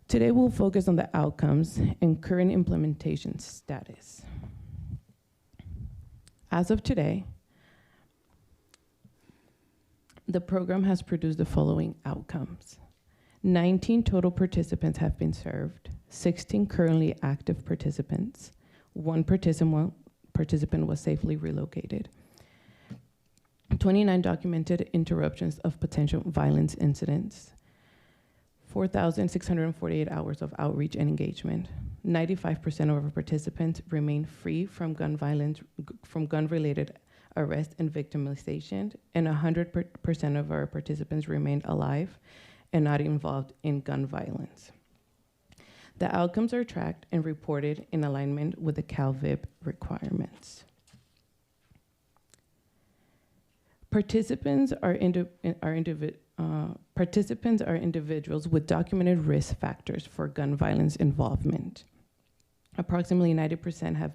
Today, we'll focus on the outcomes and current implementation status. As of today, the program has produced the following outcomes. 19 total participants have been served, 16 currently active participants, 1 participant was safely relocated, 29 documented interruptions of potential violence incidents, 4,648 hours of outreach and engagement. 95% of our participants remain free from gun-related arrest and victimization, and 100% of our participants remained alive and not involved in gun violence. The outcomes are tracked and reported in alignment with the CalVIP requirements. Participants are individuals with documented risk factors for gun violence involvement. Approximately 90% have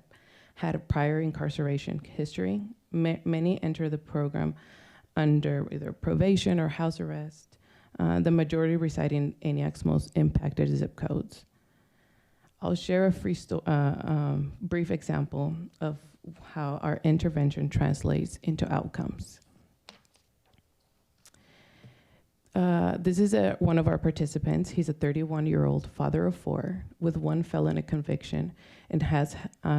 had a prior incarceration history. Many enter the program under either probation or house arrest. The majority reside in Antioch's most impacted zip codes. I'll share a brief example of how our intervention translates into outcomes. This is one of our participants. He's a 31-year-old father of 4 with 1 felony conviction and has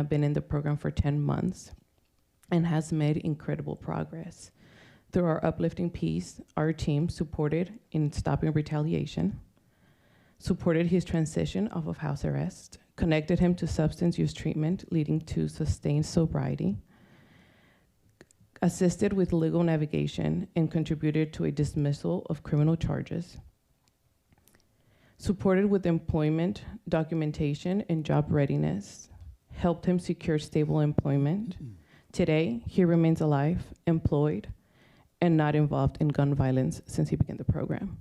been in the program for 10 months and has made incredible progress. Through our Uplifting Peace, our team supported in stopping retaliation, supported his transition off of house arrest, connected him to substance use treatment leading to sustained sobriety, assisted with legal navigation, and contributed to a dismissal of criminal charges, supported with employment, documentation, and job readiness, helped him secure stable employment. Today, he remains alive, employed, and not involved in gun violence since he began the program.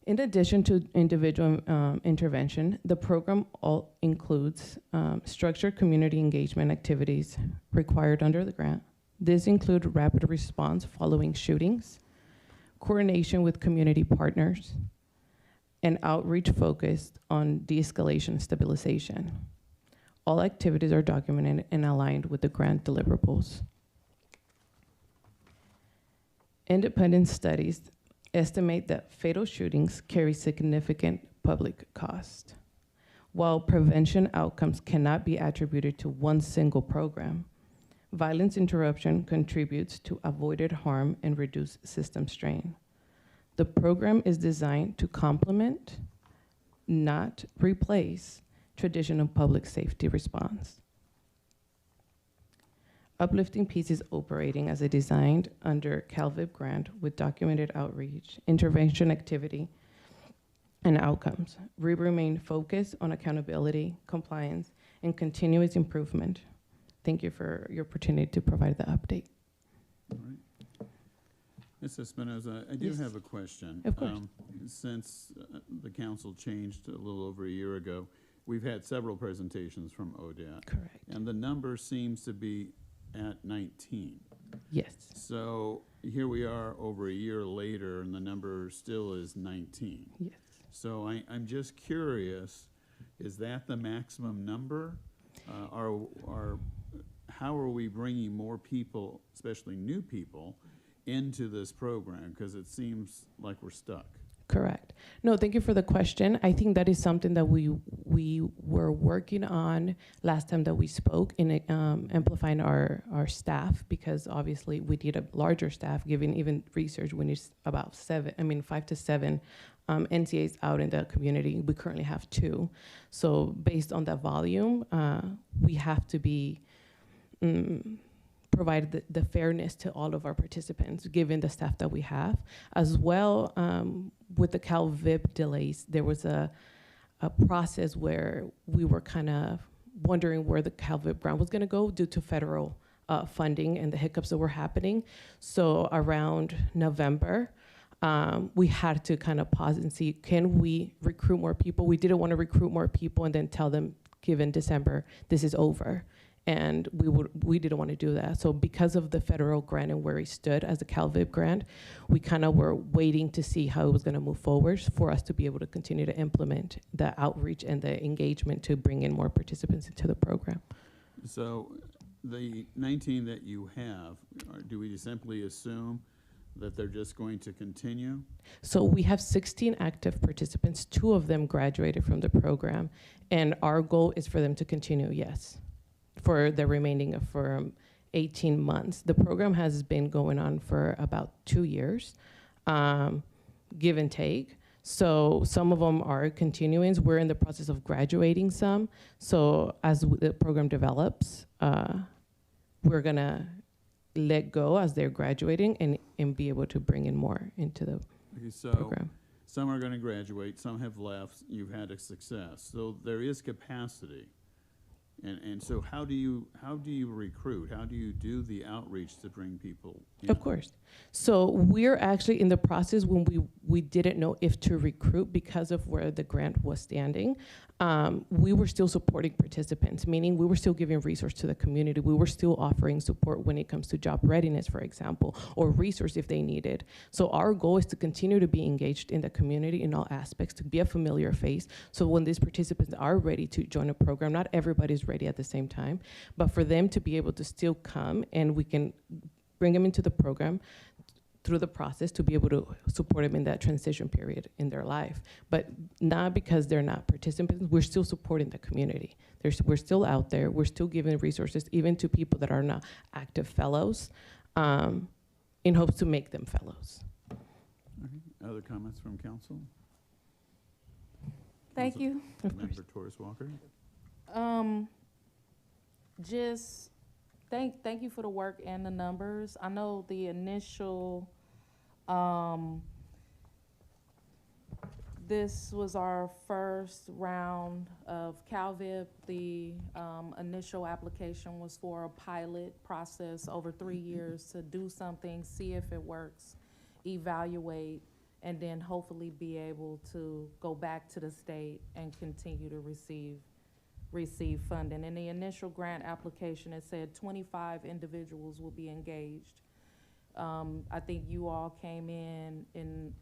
In addition to individual intervention, the program all includes structured community engagement activities required under the grant. These include rapid response following shootings, coordination with community partners, and outreach focused on de-escalation stabilization. All activities are documented and aligned with the grant deliverables. Independent studies estimate that fatal shootings carry significant public cost. While prevention outcomes cannot be attributed to one single program, violence interruption contributes to avoided harm and reduced system strain. The program is designed to complement, not replace, traditional public safety response. Uplifting Peace is operating as a designed under CalVIP grant with documented outreach, intervention activity, and outcomes. We remain focused on accountability, compliance, and continuous improvement. Thank you for your opportunity to provide the update. All right. Ms. Espinoza, I do Yes. have a question. Of course. Since the council changed a little over a year ago, we've had several presentations from ODET. Correct. And the number seems to be at 19. Yes. So here we are over a year later, and the number still is 19. Yes. So I'm just curious, is that the maximum number? How are we bringing more people, especially new people, into this program? Because it seems like we're stuck. Correct. No, thank you for the question. I think that is something that we were working on last time that we spoke in amplifying our staff, because obviously we need a larger staff. Given even research, we need about 5 to 7 NCAs out in the community. We currently have 2. So based on that volume, we have to be provide the fairness to all of our participants, given the staff that we have. As well, with the CalVIP delays, there was a process where we were kind of wondering where the CalVIP grant was gonna go due to federal funding and the hiccups that were happening. So around November, we had to kind of pause and see, can we recruit more people? We didn't want to recruit more people and then tell them, given December, this is over. And we didn't want to do that. So because of the federal grant and where it stood as a CalVIP grant, we kind of were waiting to see how it was going to move forward for us to be able to continue to implement the outreach and the engagement to bring in more participants into the program. So the 19 that you have, do we simply assume that they're just going to continue? So we have 16 active participants. 2 of them graduated from the program. And our goal is for them to continue, yes, for the remaining of 18 months. The program has been going on for about 2 years, give and take. So some of them are continuing. We're in the process of graduating some. So as the program develops, we're gonna let go as they're graduating and be able to bring in more into the program. Some are gonna graduate, some have left, you've had a success. So there is capacity. And so how do you recruit? How do you do the outreach to bring people in? Of course. So we're actually in the process when we didn't know if to recruit because of where the grant was standing. We were still supporting participants, meaning we were still giving resource to the community. We were still offering support when it comes to job readiness, for example, or resource if they needed. So our goal is to continue to be engaged in the community in all aspects, to be a familiar face. So when these participants are ready to join a program, not everybody's ready at the same time, but for them to be able to still come and we can bring them into the program through the process to be able to support them in that transition period in their life. But not because they're not participants, we're still supporting the community. We're still out there, we're still giving resources even to people that are not active fellows in hopes to make them fellows. Okay. Other comments from council? Thank you. Member Torres Walker. Just thank you for the work and the numbers. I know the initial This was our first round of CalVIP. The initial application was for a pilot process over 3 years to do something, see if it works, evaluate, and then hopefully be able to go back to the state and continue to receive funding. In the initial grant application, it said 25 individuals will be engaged. I think you all came in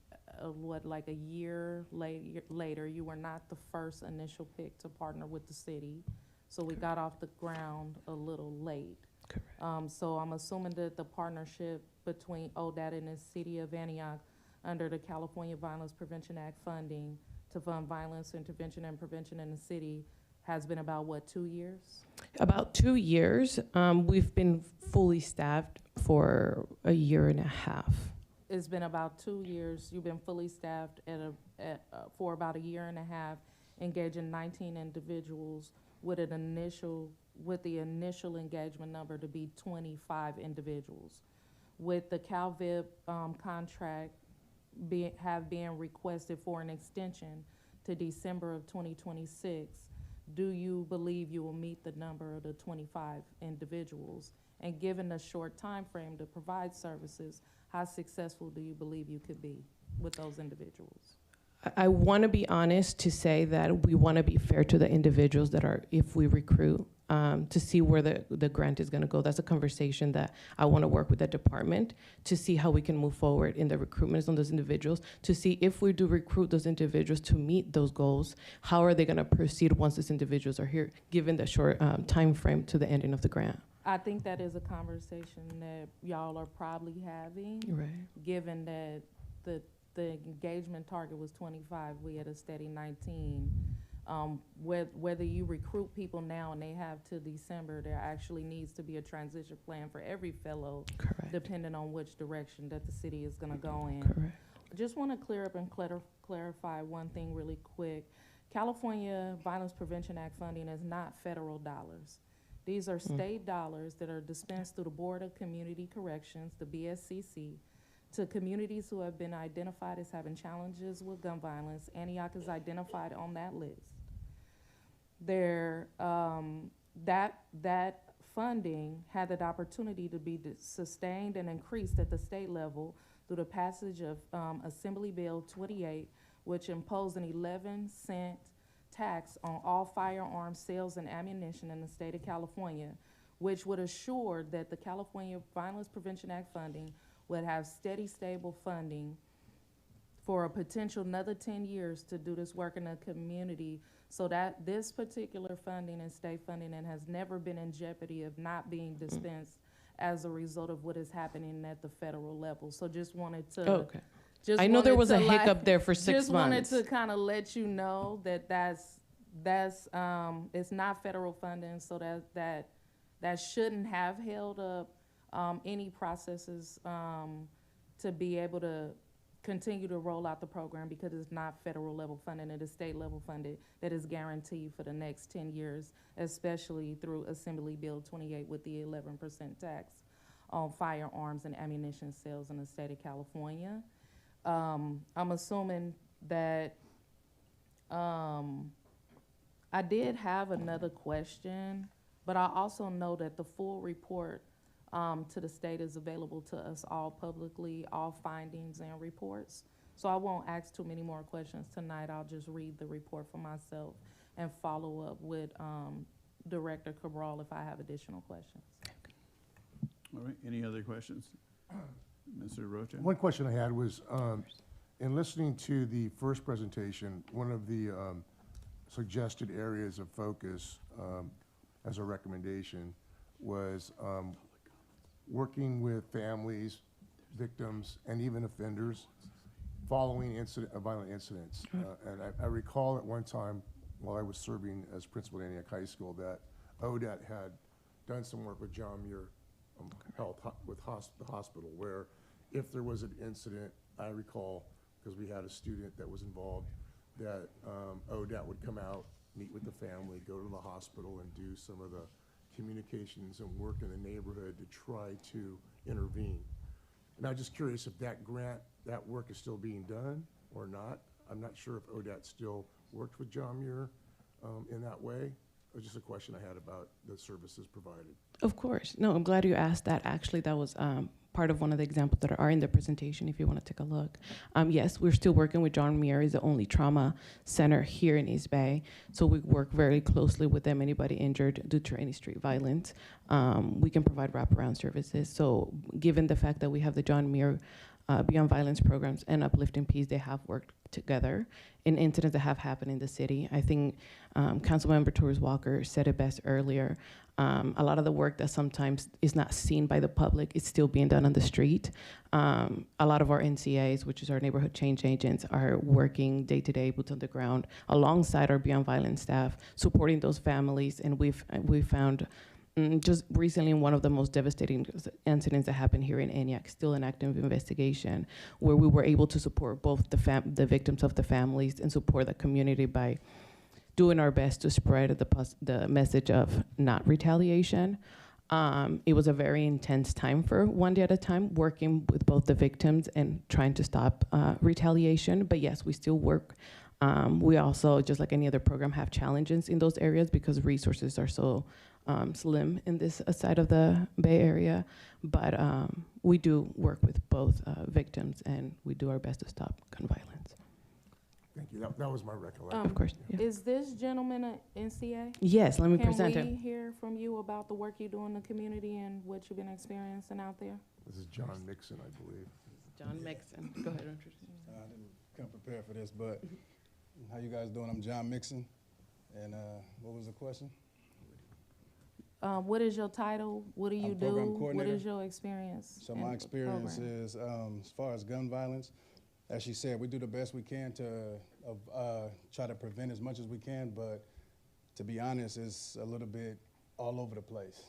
like a year later. You were not the first initial pick to partner with the city, so we got off the ground a little late. Correct. So I'm assuming that the partnership between ODAT and the city of Antioch under the California Violence Prevention Act funding to fund violence intervention and prevention in the city has been about, what, 2 years? About 2 years. We've been fully staffed for a year and a half. It's been about 2 years. You've been fully staffed for about a year and a half, engaging 19 individuals with the initial engagement number to be 25 individuals. With the CalVIP contract being requested for an extension to December of 2026, do you believe you will meet the number of the 25 individuals? And given the short time frame to provide services, how successful do you believe you could be with those individuals? I want to be honest to say that we want to be fair to the individuals that are, if we recruit, to see where the grant is going to go. That's a conversation that I want to work with the department to see how we can move forward in the recruitments on those individuals, to see if we do recruit those individuals to meet those goals, how are they going to proceed once these individuals are here, given the short time frame to the ending of the grant. I think that is a conversation that y'all are probably having, Right. given that the engagement target was 25, we had a steady 19. Whether you recruit people now and they have to December, there actually needs to be a transition plan for every fellow, Correct. depending on which direction that the city is going to go in. Correct. I just want to clear up and clarify one thing really quick. California Violence Prevention Act funding is not federal dollars. These are state dollars that are dispensed through the Board of Community Corrections, the BSCC, to communities who have been identified as having challenges with gun violence. Antioch is identified on that list. That funding had the opportunity to be sustained and increased at the state level through the passage of Assembly Bill 28, which imposed an 11-cent tax on all firearms sales and ammunition in the state of California, which would assure that the California Violence Prevention Act funding would have steady, stable funding for a potential another 10 years to do this work in the community, so that this particular funding and state funding and has never been in jeopardy of not being dispensed as a result of what is happening at the federal level. So just wanted to. Okay. I know there was a hiccup there for 6 months. Just wanted to kind of let you know that that's it's not federal funding, so that shouldn't have held up any processes to be able to continue to roll out the program, because it's not federal level funding, it is state level funded that is guaranteed for the next 10 years, especially through Assembly Bill 28 with the 11% tax on firearms and ammunition sales in the state of California. I'm assuming that I did have another question, but I also know that the full report to the state is available to us all publicly, all findings and reports. So I won't ask too many more questions tonight. I'll just read the report for myself and follow up with Director Cabral if I have additional questions. All right, any other questions? Mr. Rocha? One question I had was, in listening to the first presentation, one of the suggested areas of focus as a recommendation was working with families, victims, and even offenders following violent incidents. And I recall at one time, while I was serving as principal at Antioch High School, that ODAT had done some work with John Muir Health with the hospital, where if there was an incident, I recall, because we had a student that was involved, that ODAT would come out, meet with the family, go to the hospital, and do some of the communications and work in the neighborhood to try to intervene. And I'm just curious if that grant, that work is still being done or not. I'm not sure if ODAT still worked with John Muir in that way. It was just a question I had about the services provided. Of course. No, I'm glad you asked that. Actually, that was part of one of the examples that are in the presentation if you want to take a look. Yes, we're still working with John Muir. He's the only trauma center here in East Bay. So we work very closely with them. Anybody injured due to any street violence, we can provide wraparound services. So given the fact that we have the John Muir Beyond Violence programs and Uplifting Peace, they have worked together in incidents that have happened in the city. I think Councilmember Torres Walker said it best earlier. A lot of the work that sometimes is not seen by the public is still being done on the street. A lot of our NCAs, which is our neighborhood change agents, are working day to day, boots on the ground, alongside our Beyond Violence staff, supporting those families. And we've found just recently in one of the most devastating incidents that happened here in Antioch, still an active investigation, where we were able to support both the victims of the families and support the community by doing our best to spread the message of not retaliation. It was a very intense time for One Day at a Time, working with both the victims and trying to stop retaliation. But yes, we still work. We also, just like any other program, have challenges in those areas because resources are so slim in this side of the Bay Area. But we do work with both victims, and we do our best to stop gun violence. Thank you. That was my recollection. Of course. Yeah. Is this gentleman an NCA? Yes, let me present him. Can we hear from you about the work you do in the community and what you've been experiencing out there? This is John Mixon, I believe. John Mixon. Go ahead, introduce yourself. I didn't come prepared for this, but how you guys doing? I'm John Mixon, and what was the question? What is your title? What do you do? What is your experience? So my experience is, as far as gun violence, as she said, we do the best we can to try to prevent as much as we can, but to be honest, it's a little bit all over the place.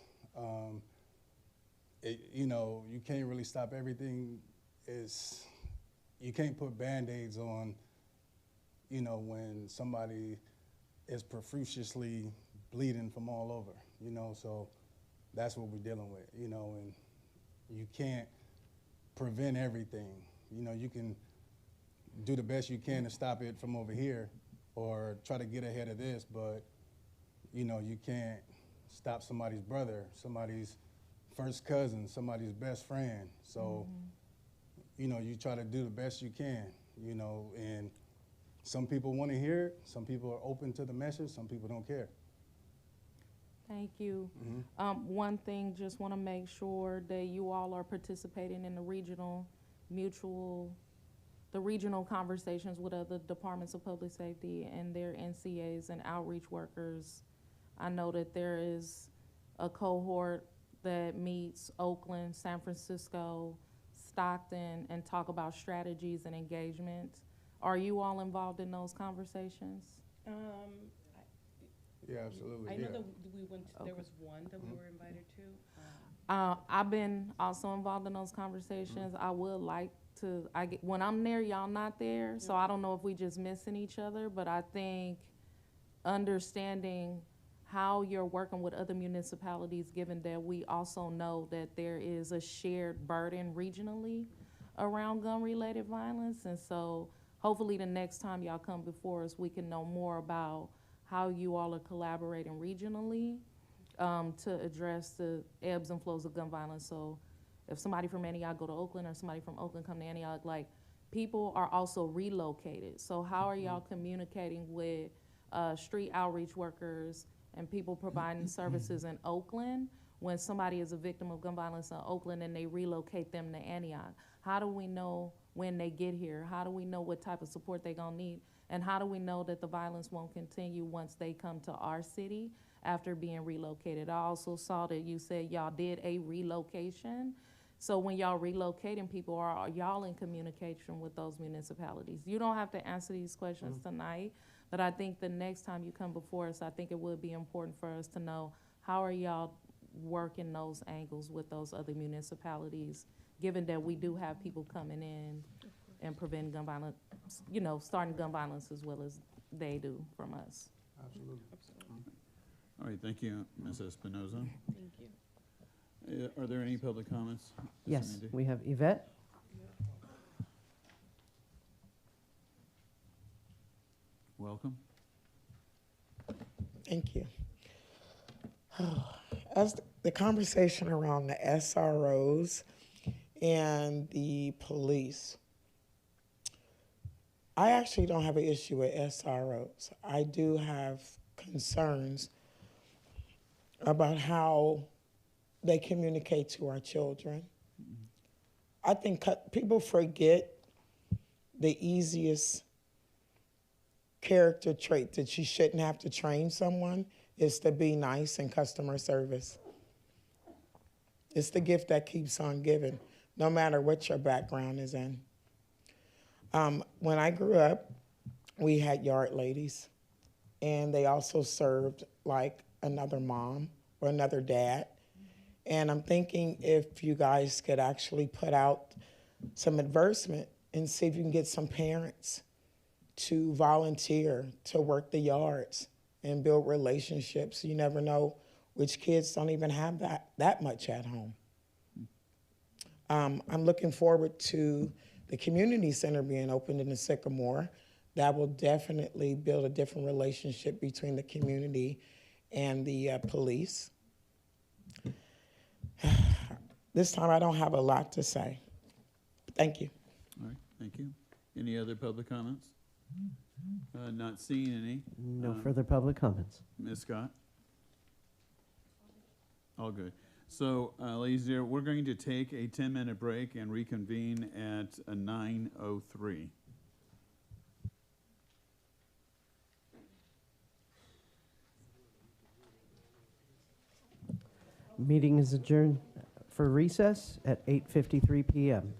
You know, you can't really stop everything. You can't put Band-Aids on, you know, when somebody is profusely bleeding from all over, you know, so that's what we're dealing with, you know, and you can't prevent everything. You know, you can do the best you can to stop it from over here or try to get ahead of this, but, you know, you can't stop somebody's brother, somebody's first cousin, somebody's best friend. So, you know, you try to do the best you can, you know, and some people want to hear it, some people are open to the message, some people don't care. Thank you. One thing, just want to make sure that you all are participating in the regional conversations with other departments of public safety and their NCAs and outreach workers. I know that there is a cohort that meets Oakland, San Francisco, Stockton, and talk about strategies and engagement. Are you all involved in those conversations? Yeah, absolutely. I know that we went to, there was one that we were invited to. I've been also involved in those conversations. I would like to, when I'm there, y'all not there, so I don't know if we just missing each other, but I think understanding how you're working with other municipalities, given that we also know that there is a shared burden regionally around gun-related violence, and so hopefully the next time y'all come before us, we can know more about how you all are collaborating regionally to address the ebbs and flows of gun violence. So if somebody from Antioch go to Oakland or somebody from Oakland come to Antioch, like, people are also relocated. So how are y'all communicating with street outreach workers and people providing services in Oakland when somebody is a victim of gun violence in Oakland and they relocate them to Antioch? How do we know when they get here? How do we know what type of support they're gonna need? And how do we know that the violence won't continue once they come to our city after being relocated? I also saw that you said y'all did a relocation. So when y'all relocating people, are y'all in communication with those municipalities? You don't have to answer these questions tonight, but I think the next time you come before us, I think it would be important for us to know, how are y'all working those angles with those other municipalities, given that we do have people coming in and preventing gun violence, you know, starting gun violence as well as they do from us. Absolutely. All right, thank you, Ms. Espinoza. Thank you. Are there any public comments? Yes, Andy? we have Yvette. Welcome. Thank you. As the conversation around the SROs and the police, I actually don't have an issue with SROs. I do have concerns about how they communicate to our children. I think people forget the easiest character trait that you shouldn't have to train someone is to be nice and customer service. It's the gift that keeps on giving, no matter what your background is in. When I grew up, we had yard ladies, and they also served like another mom or another dad. And I'm thinking if you guys could actually put out some advertisement and see if you can get some parents to volunteer to work the yards and build relationships. You never know which kids don't even have that much at home. I'm looking forward to the community center being opened in the Sycamore. That will definitely build a different relationship between the community and the police. This time I don't have a lot to say. Thank you. All right, thank you. Any other public comments? Not seeing any. No further public comments. Ms. Scott? All good. So, ladies and gentlemen, we're going to take a 10-minute break and reconvene at 9:03. Meeting is adjourned for recess at 8:53 p.m.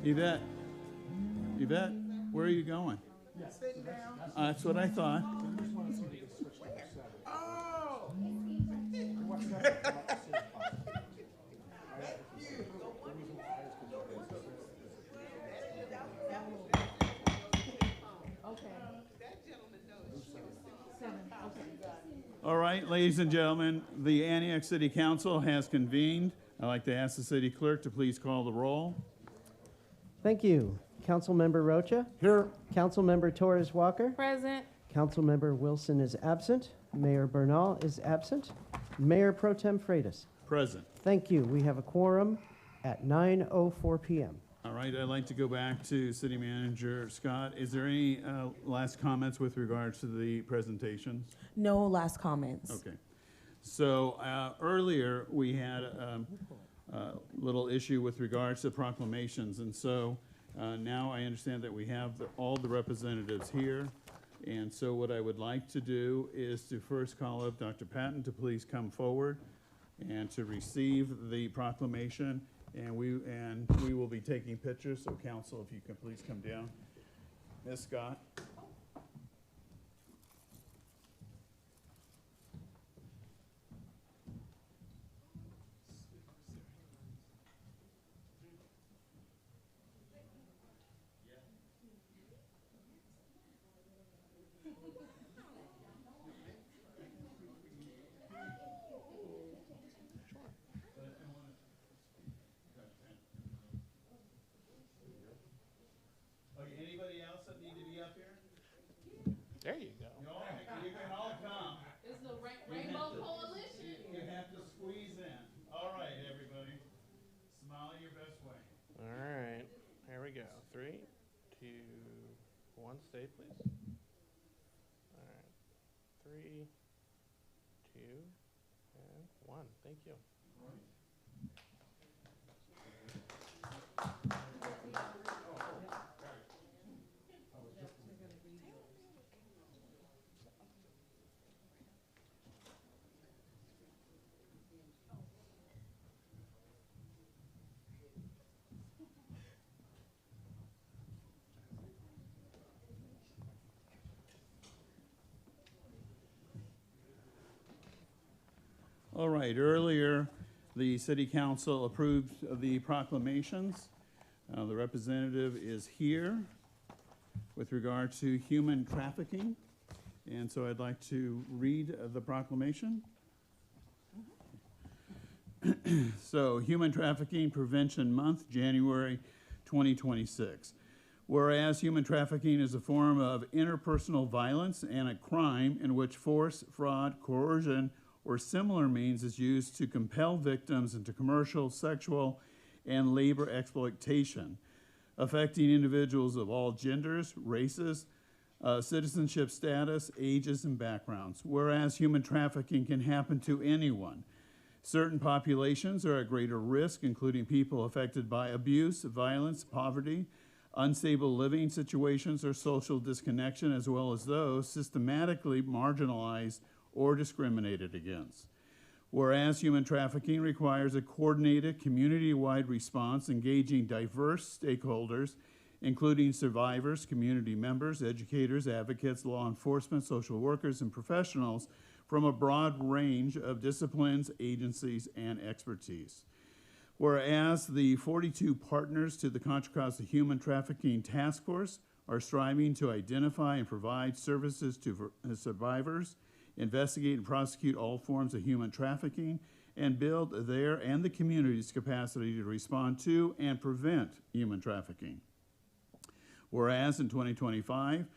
Yvette, Yvette, where are you going? That's what I thought. All right, ladies and gentlemen, the Antioch City Council has convened. I'd like to ask the city clerk to please call the roll. Thank you. Councilmember Rocha? Here. Councilmember Torres Walker? Present. Councilmember Wilson is absent. Mayor Bernal is absent. Mayor Pro Tem Freitas? Present. Thank you. We have a quorum at 9:04 p.m. All right, I'd like to go back to City Manager Scott. Is there any last comments with regards to the presentations? No last comments. Okay. So earlier, we had a little issue with regards to proclamations, and so now I understand that we have all the representatives here, and so what I would like to do is to first call up Dr. Patton to please come forward and to receive the proclamation, and we will be taking pictures, so council, if you can please come down. Ms. Scott. Anybody else that need to be up here? There you go. You can all come. It's the Rainbow Coalition. You have to squeeze in. All right, everybody. Smile your best way. All right, here we go. 3, 2, 1. Stay, please. All right, 3, 2, and 1. Thank you. All right, earlier, the city council approved the proclamations. The representative is here with regard to human trafficking. And so I'd like to read the proclamation. So, Human Trafficking Prevention Month, January 2026. Whereas human trafficking is a form of interpersonal violence and a crime in which force, fraud, coercion, or similar means is used to compel victims into commercial, sexual, and labor exploitation, affecting individuals of all genders, races, citizenship status, ages, and backgrounds. Whereas human trafficking can happen to anyone. Certain populations are at greater risk, including people affected by abuse, violence, poverty, unstable living situations, or social disconnection, as well as those systematically marginalized or discriminated against. Whereas human trafficking requires a coordinated, community-wide response engaging diverse stakeholders, including survivors, community members, educators, advocates, law enforcement, social workers, and professionals from a broad range of disciplines, agencies, and expertise. Whereas the 42 partners to the Contra Costa Human Trafficking Task Force are striving to identify and provide services to survivors, investigate and prosecute all forms of human trafficking, and build their and the community's capacity to respond to and prevent human trafficking. Whereas in 2025,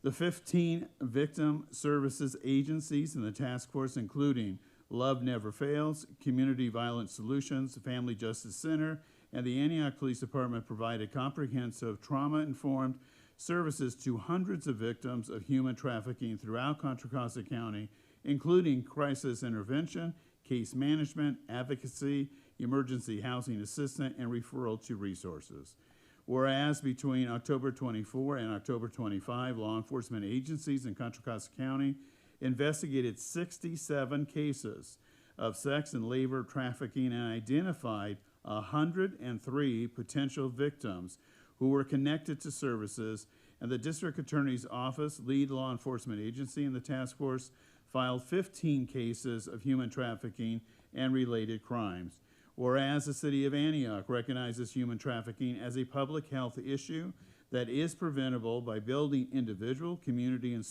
the 15 victim services agencies in the task force, including Love Never Fails, Community Violence Solutions, Family Justice Center, and the Antioch Police Department, provided comprehensive trauma-informed services to hundreds of victims of human trafficking throughout Contra Costa County, including crisis intervention, case management, advocacy, emergency housing assistance, and referral to resources. Whereas between October 24 and October 25, law enforcement agencies in Contra Costa County investigated 67 cases of sex and labor trafficking and identified 103 potential victims who were connected to services, and the District Attorney's Office, lead law enforcement agency in the task force, filed 15 cases of human trafficking and related crimes. Whereas the City of Antioch recognizes human trafficking as a public health issue that is preventable by building individual, community, and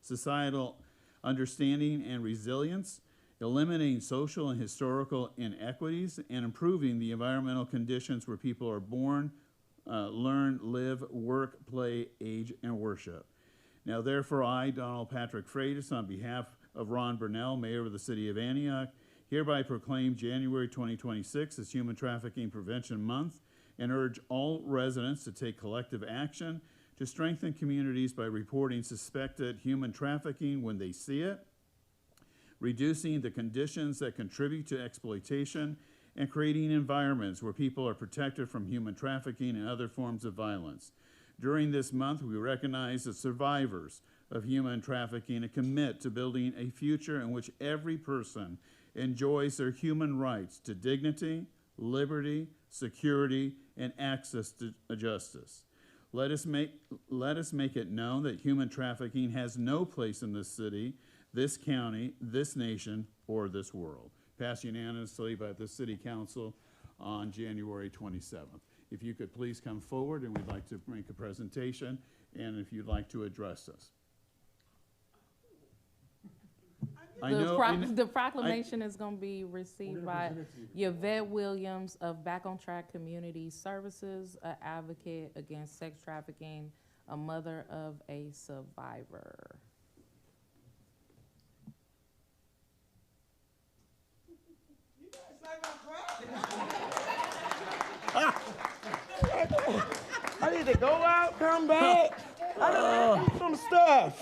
societal understanding and resilience, eliminating social and historical inequities, and improving the environmental conditions where people are born, learn, live, work, play, age, and worship. Now, therefore, I, Donald Patrick Freitas, on behalf of Ron Burnell, Mayor of the City of Antioch, hereby proclaim January 2026 as Human Trafficking Prevention Month and urge all residents to take collective action to strengthen communities by reporting suspected human trafficking when they see it, reducing the conditions that contribute to exploitation, and creating environments where people are protected from human trafficking and other forms of violence. During this month, we recognize the survivors of human trafficking and commit to building a future in which every person enjoys their human rights to dignity, liberty, security, and access to justice. Let us make it known that human trafficking has no place in this city, this county, this nation, or this world. Passed unanimously by the City Council on January 27th. If you could please come forward, and we'd like to make a presentation, and if you'd like to address us. The proclamation is going to be received by Yvette Williams of Back on Track Community Services, an advocate against sex trafficking, a mother of a survivor. I need to go out, come back. I done eat some stuff.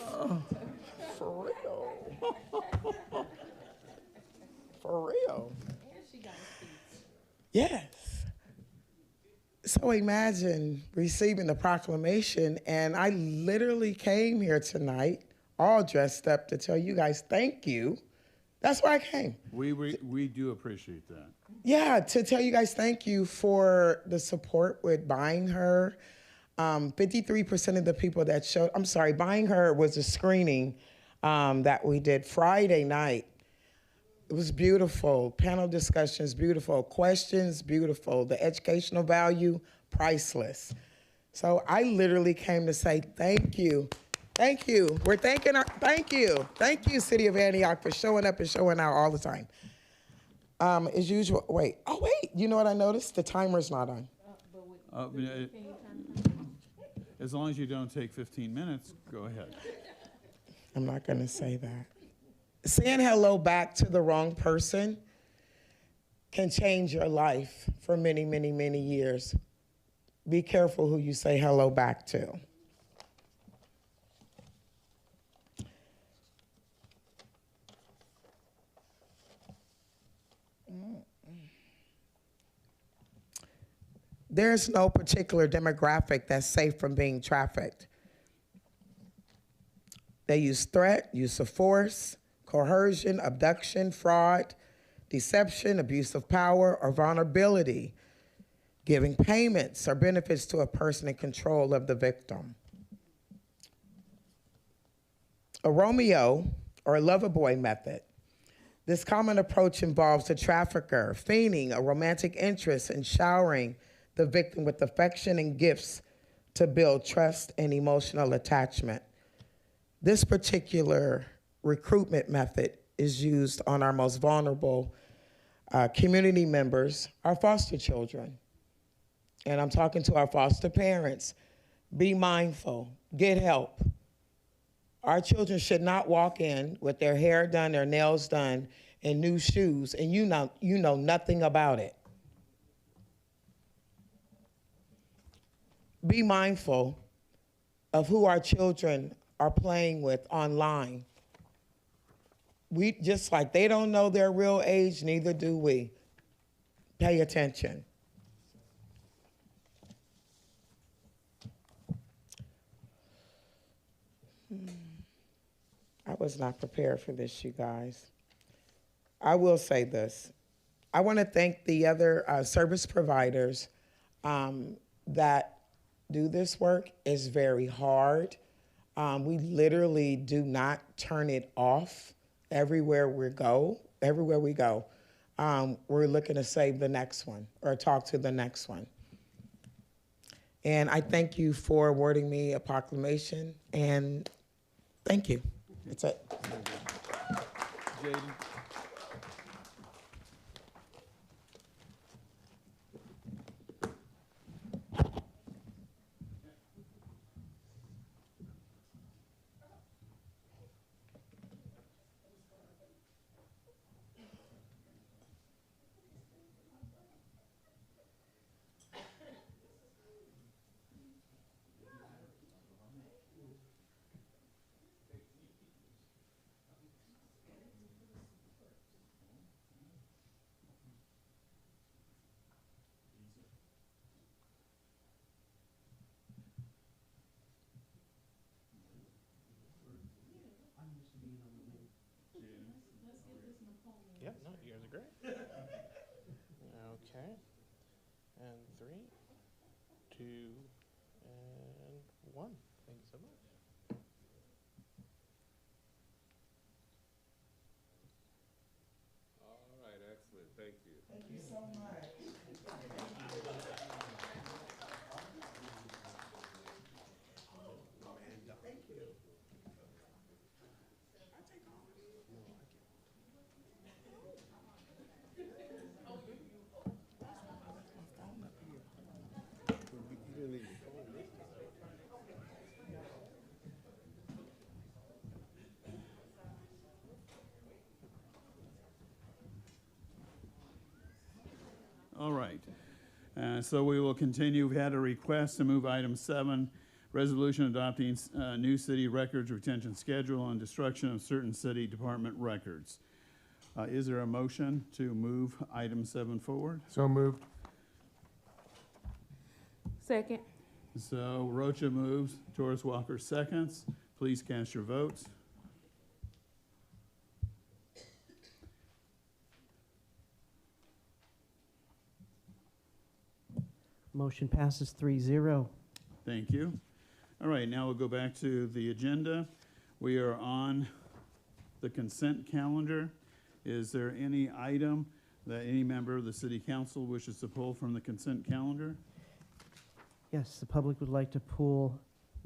For real. For real. Yes. So imagine receiving the proclamation, and I literally came here tonight all dressed up to tell you guys thank you. That's why I came. We do appreciate that. Yeah, to tell you guys thank you for the support with buying her. 53% of the people that showed, buying her was a screening that we did Friday night. It was beautiful. Panel discussions, beautiful. Questions, beautiful. The educational value, priceless. So I literally came to say thank you. Thank you. We're thanking our, thank you. Thank you, City of Antioch, for showing up and showing out all the time. As usual, wait, you know what I noticed? The timer's not on. As long as you don't take 15 minutes, go ahead. I'm not gonna say that. Saying hello back to the wrong person can change your life for many, many, many years. Be careful who you say hello back to. There's no particular demographic that's safe from being trafficked. They use threat, use of force, coercion, abduction, fraud, deception, abuse of power, or vulnerability, giving payments or benefits to a person in control of the victim. A Romeo or a lover boy method. This common approach involves the trafficker feigning a romantic interest and showering the victim with affection and gifts to build trust and emotional attachment. This particular recruitment method is used on our most vulnerable community members, our foster children. And I'm talking to our foster parents. Be mindful, get help. Our children should not walk in with their hair done, their nails done, and new shoes, and you know nothing about it. Be mindful of who our children are playing with online. We, just like they don't know their real age, neither do we. Pay attention. I was not prepared for this, you guys. I will say this. I want to thank the other service providers that do this work. It's very hard. We literally do not turn it off everywhere we go. We're looking to save the next one or talk to the next one. And I thank you for awarding me a proclamation, and thank you. That's it. Jaden. Yep, no, you guys are great. Okay. And 3, 2, and 1. Thank you so much. All right, excellent. Thank you. Thank you so much. All right. So we will continue. We've had a request to move item 7, resolution adopting new city records retention schedule and destruction of certain city department records. Is there a motion to move item 7 forward? So moved. Second. So Rocha moves, Torres Walker seconds. Please cast your votes. Motion passes 3-0. Thank you. All right, now we'll go back to the agenda. We are on the consent calendar. Is there any item that any member of the city council wishes to pull from the consent calendar? Yes, the public would like to pull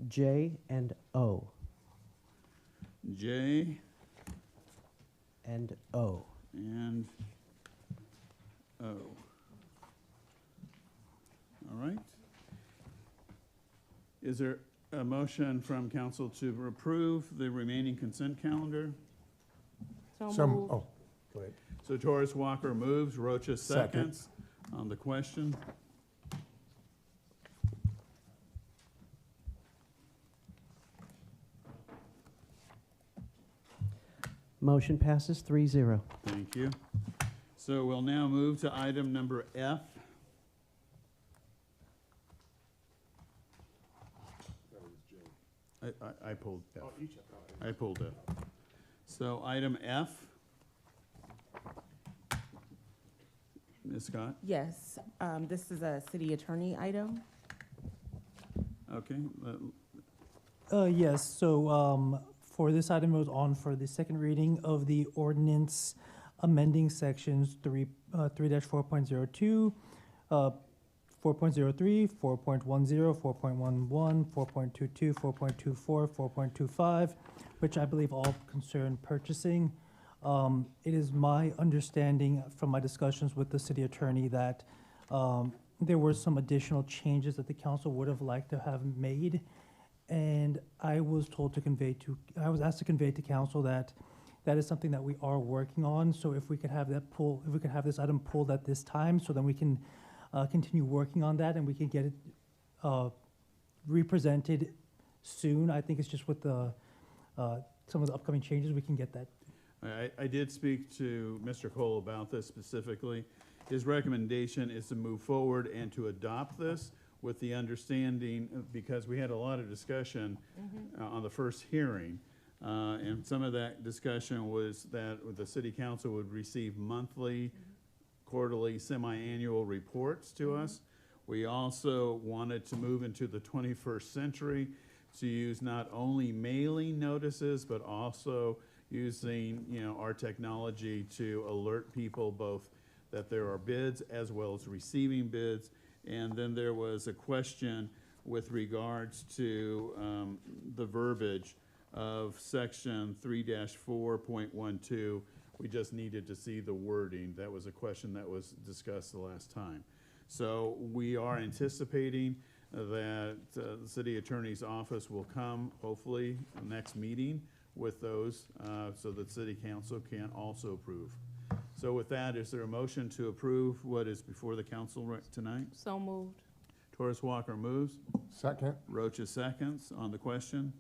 J and O. J and O. And O. All right. Is there a motion from council to approve the remaining consent calendar? So moved. Oh, go ahead. So Torres Walker moves, Rocha Second. seconds on the question. Motion passes 3-0. Thank you. So we'll now move to item number F. I pulled F. I pulled F. So item F. Ms. Scott? Yes, this is a city attorney item. Okay. Yes, so for this item, it was on for the second reading of the ordinance amending sections 3-4.02, 4.03, 4.10, 4.11, 4.22, 4.24, 4.25, which I believe all concern purchasing. It is my understanding from my discussions with the city attorney that there were some additional changes that the council would have liked to have made. And I was asked to convey to council that that is something that we are working on. So if we could have that if we could have this item pulled at this time, so then we can continue working on that and we can get it represented soon. I think it's just with the some of the upcoming changes, we can get that. I did speak to Mr. Cole about this specifically. His recommendation is to move forward and to adopt this with the understanding, because we had a lot of discussion on the first hearing, and some of that discussion was that the city council would receive monthly, quarterly, semi-annual reports to us. We also wanted to move into the 21st century to use not only mailing notices, but also using, our technology to alert people both that there are bids as well as receiving bids. And then there was a question with regards to the verbiage of section 3-4.12. We just needed to see the wording. That was a question that was discussed the last time. So we are anticipating that the city attorney's office will come, hopefully, next meeting with those so that city council can also approve. So with that, is there a motion to approve what is before the council tonight? So moved. Torres Walker moves. Second. Rocha seconds on the question.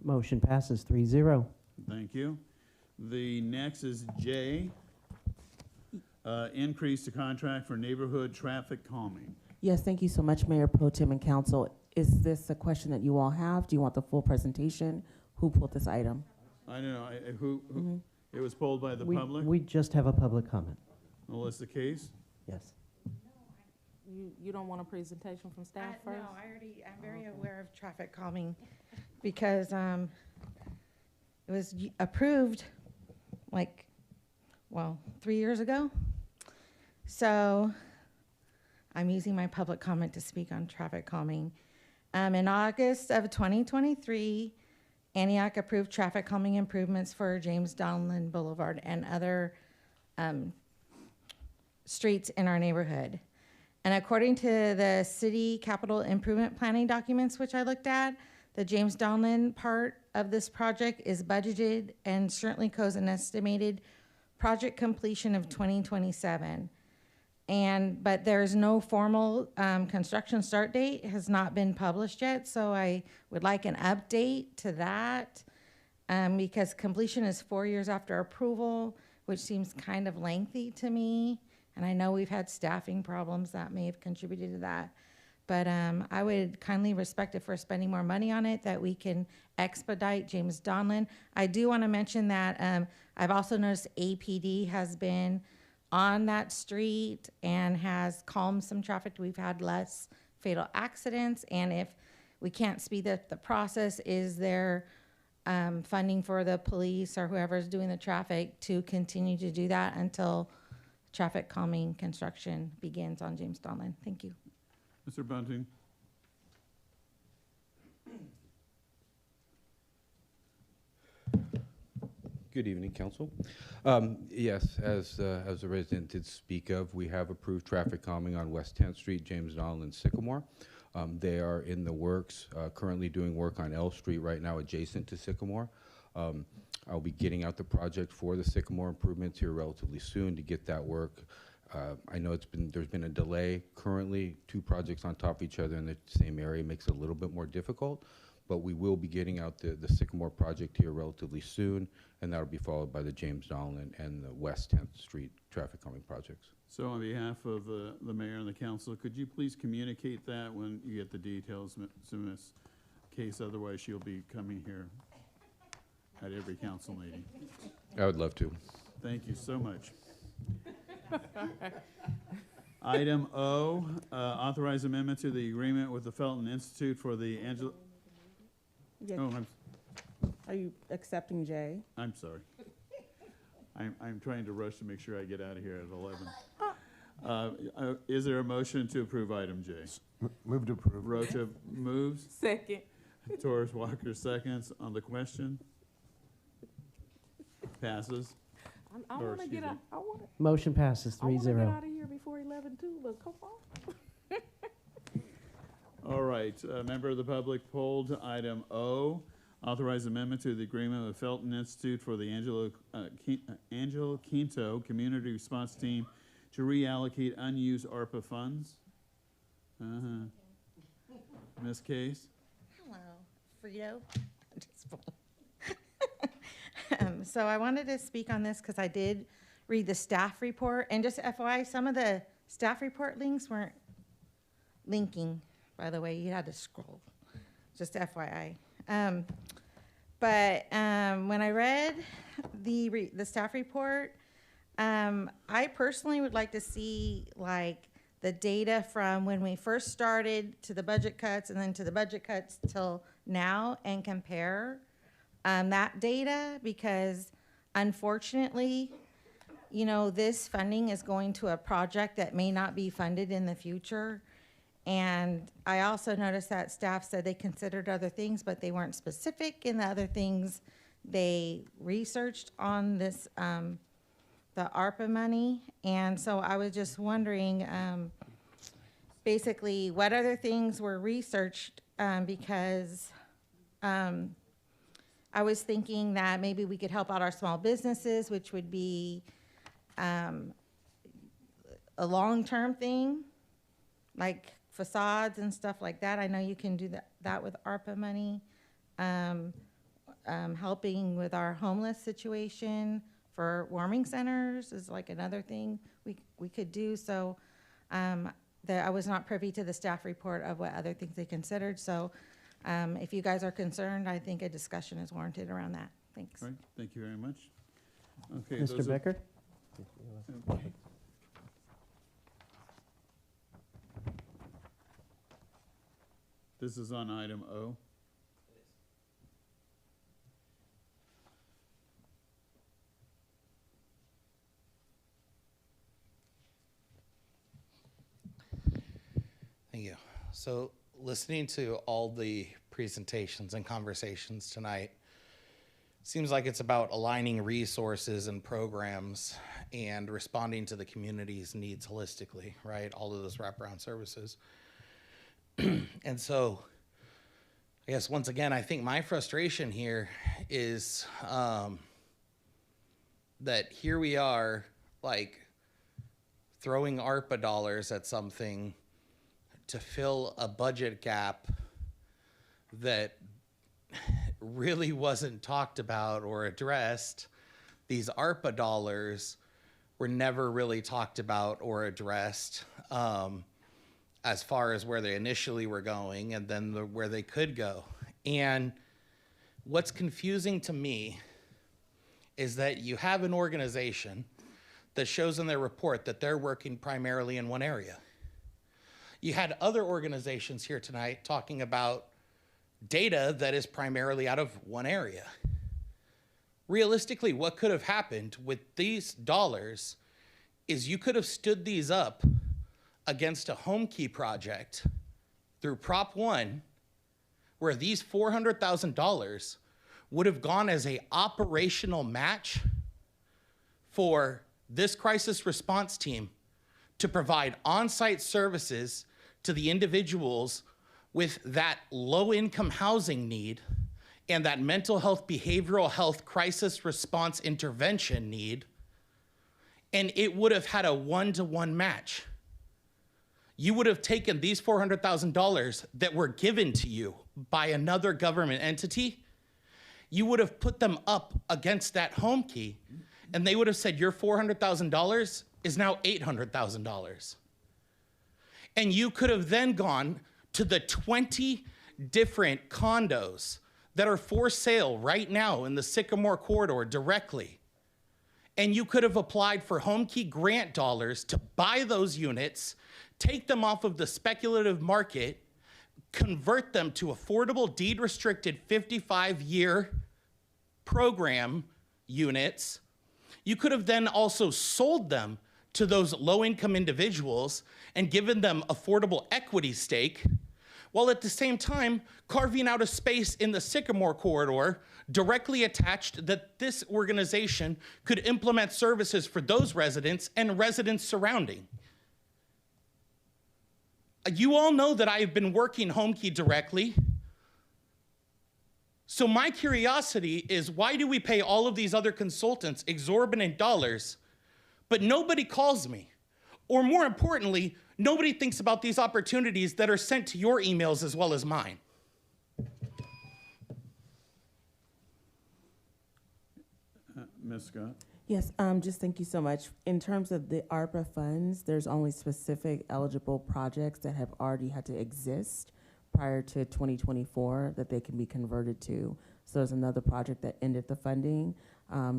Motion passes 3-0. Thank you. The next is J, increase the contract for neighborhood traffic calming. Yes, thank you so much, Mayor Pro Tem and Council. Is this a question that you all have? Do you want the full presentation? Who pulled this item? I don't know, who it was pulled by the public? We just have a public comment. Well, is the case? Yes. You don't want a presentation from staff first? No, I'm very aware of traffic calming because it was approved 3 years ago. So I'm using my public comment to speak on traffic calming. In August of 2023, Antioch approved traffic calming improvements for James Donlin Boulevard and other streets in our neighborhood. And according to the city capital improvement planning documents, which I looked at, the James Donlin part of this project is budgeted and certainly shows an estimated project completion of 2027. But there's no formal construction start date, has not been published yet, so I would like an update to that because completion is 4 years after approval, which seems kind of lengthy to me. And I know we've had staffing problems that may have contributed to that. But I would kindly respect if we're spending more money on it, that we can expedite James Donlin. I do want to mention that I've also noticed APD has been on that street and has calmed some traffic. We've had less fatal accidents. And if we can't speed up the process, is there funding for the police or whoever's doing the traffic to continue to do that until traffic calming construction begins on James Donlin? Thank you. Mr. Bunting. Good evening, Council. Yes, as the resident did speak of, we have approved traffic calming on West 10th Street, James Donlin, Sycamore. They are in the works, currently doing work on L Street right now adjacent to Sycamore. I'll be getting out the project for the Sycamore improvements here relatively soon to get that work. I know there's been a delay currently. 2 projects on top of each other in the same area makes it a little bit more difficult, but we will be getting out the Sycamore project here relatively soon, and that'll be followed by the James Donlin and the West 10th Street traffic calming projects. So on behalf of the mayor and the council, could you please communicate that when you get the details, Ms. Case? Otherwise, she'll be coming here at every council meeting. I would love to. Thank you so much. Item O, authorize amendment to the agreement with the Felton Institute for the Angela. Yes. Oh, Are you accepting J? I'm sorry. I'm trying to rush to make sure I get out of here at 11. Is there a motion to approve item J? Move to approve. Rocha moves. Second. Torres Walker seconds on the question. Passes. I want to get out. Motion passes I want to 3-0. get out of here before 11 too, but come on. All right, a member of the public polled item O, authorize amendment to the agreement with Felton Institute for the Angelo Quinto Community Response Team to reallocate unused ARPA funds. Ms. Case? Hello, Frito. So I wanted to speak on this because I did read the staff report, and just FYI, some of the staff report links weren't linking, by the way. You had to scroll, just FYI. But when I read the staff report, I personally would like to see like the data from when we first started to the budget cuts and then to the budget cuts till now and compare that data, because unfortunately, you know, this funding is going to a project that may not be funded in the future. And I also noticed that staff said they considered other things, but they weren't specific in the other things they researched on this, the ARPA money. And so I was just wondering, basically, what other things were researched, because I was thinking that maybe we could help out our small businesses, which would be a long-term thing, like facades and stuff like that. I know you can do that with ARPA money. Helping with our homeless situation for warming centers is like another thing we could do. So I was not privy to the staff report of what other things they considered. So if you guys are concerned, I think a discussion is warranted around that. Thanks. All right, thank you very much. Okay, Mr. those are- Becker? Okay. This is on item O. Thank you. So listening to all the presentations and conversations tonight, seems like it's about aligning resources and programs and responding to the community's needs holistically, right? All of those wraparound services. And so, I guess once again, I think my frustration here is that here we are, like, throwing ARPA dollars at something to fill a budget gap that really wasn't talked about or addressed. These ARPA dollars were never really talked about or addressed as far as where they initially were going and then where they could go. And what's confusing to me is that you have an organization that shows in their report that they're working primarily in one area. You had other organizations here tonight talking about data that is primarily out of one area. Realistically, what could have happened with these dollars is you could have stood these up against a home key project through Prop 1, where these $400,000 would have gone as an operational match for this crisis response team to provide on-site services to the individuals with that low-income housing need and that mental health, behavioral health crisis response intervention need, and it would have had a one-to-one match. You would have taken these $400,000 that were given to you by another government entity, you would have put them up against that home key, and they would have said your $400,000 is now $800,000. And you could have then gone to the 20 different condos that are for sale right now in the Sycamore corridor directly. And you could have applied for home key grant dollars to buy those units, take them off of the speculative market, convert them to affordable deed restricted 55-year program units. You could have then also sold them to those low-income individuals and given them affordable equity stake, while at the same time carving out a space in the Sycamore corridor directly attached that this organization could implement services for those residents and residents surrounding. You all know that I have been working home key directly. So my curiosity is, why do we pay all of these other consultants exorbitant dollars, but nobody calls me? Or more importantly, nobody thinks about these opportunities that are sent to your emails as well as mine. Ms. Scott? Yes, just thank you so much. In terms of the ARPA funds, there's only specific eligible projects that have already had to exist prior to 2024 that they can be converted to. So there's another project that ended the funding.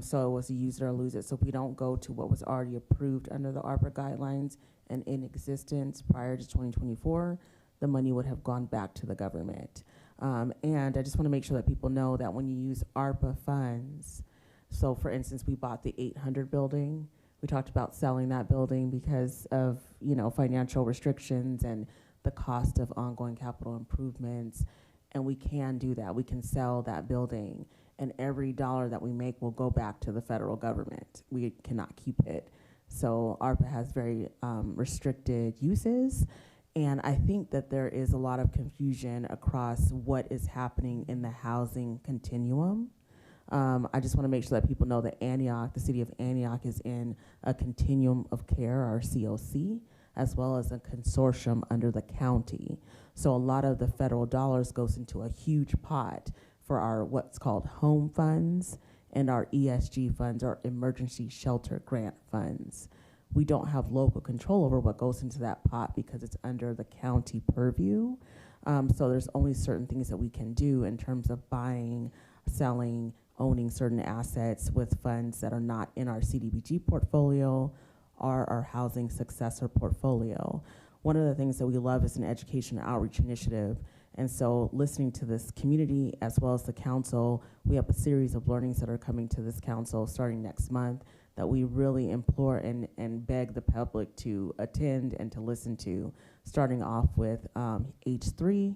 So it was a use it or lose it. So if we don't go to what was already approved under the ARPA guidelines and in existence prior to 2024, the money would have gone back to the government. And I just want to make sure that people know that when you use ARPA funds, so for instance, we bought the 800 building. We talked about selling that building because of, financial restrictions and the cost of ongoing capital improvements. And we can do that. We can sell that building, and every dollar that we make will go back to the federal government. We cannot keep it. So ARPA has very restricted uses. And I think that there is a lot of confusion across what is happening in the housing continuum. I just want to make sure that people know that Antioch, the city of Antioch, is in a continuum of care, or COC, as well as a consortium under the county. So a lot of the federal dollars goes into a huge pot for our what's called home funds and our ESG funds, or emergency shelter grant funds. We don't have local control over what goes into that pot because it's under the county purview. So there's only certain things that we can do in terms of buying, selling, owning certain assets with funds that are not in our CDBG portfolio or our housing successor portfolio. One of the things that we love is an education outreach initiative. And so listening to this community as well as the council, we have a series of learnings that are coming to this council starting next month that we really implore and beg the public to attend and to listen to, starting off with H3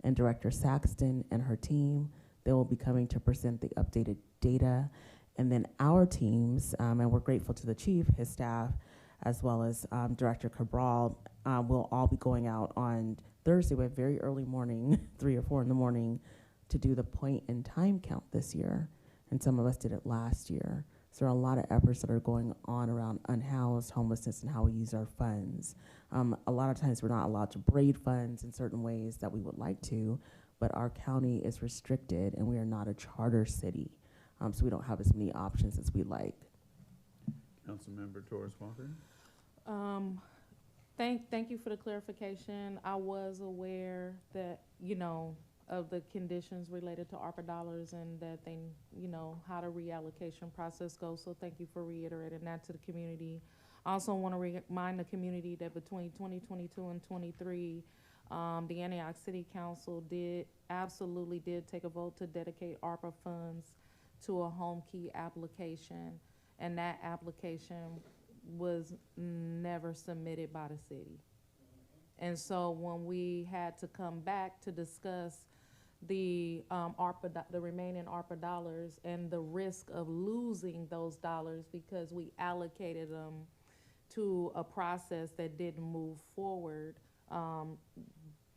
and Director Saxton and her team. They will be coming to present the updated data. And then our teams, and we're grateful to the chief, his staff, as well as Director Cabral, will all be going out on Thursday with very early morning, 3 or 4 in the morning, to do the point in time count this year. And some of us did it last year. So there are a lot of efforts that are going on around unhoused, homelessness, and how we use our funds. A lot of times we're not allowed to braid funds in certain ways that we would like to, but our county is restricted and we are not a charter city. So we don't have as many options as we'd like. Councilmember Torres Walker. Thank you for the clarification. I was aware that, of the conditions related to ARPA dollars and that they, how the reallocation process goes. So thank you for reiterating that to the community. I also want to remind the community that between 2022 and 23, the Antioch City Council absolutely did take a vote to dedicate ARPA funds to a home key application, and that application was never submitted by the city. And so when we had to come back to discuss the the remaining ARPA dollars and the risk of losing those dollars because we allocated them to a process that didn't move forward,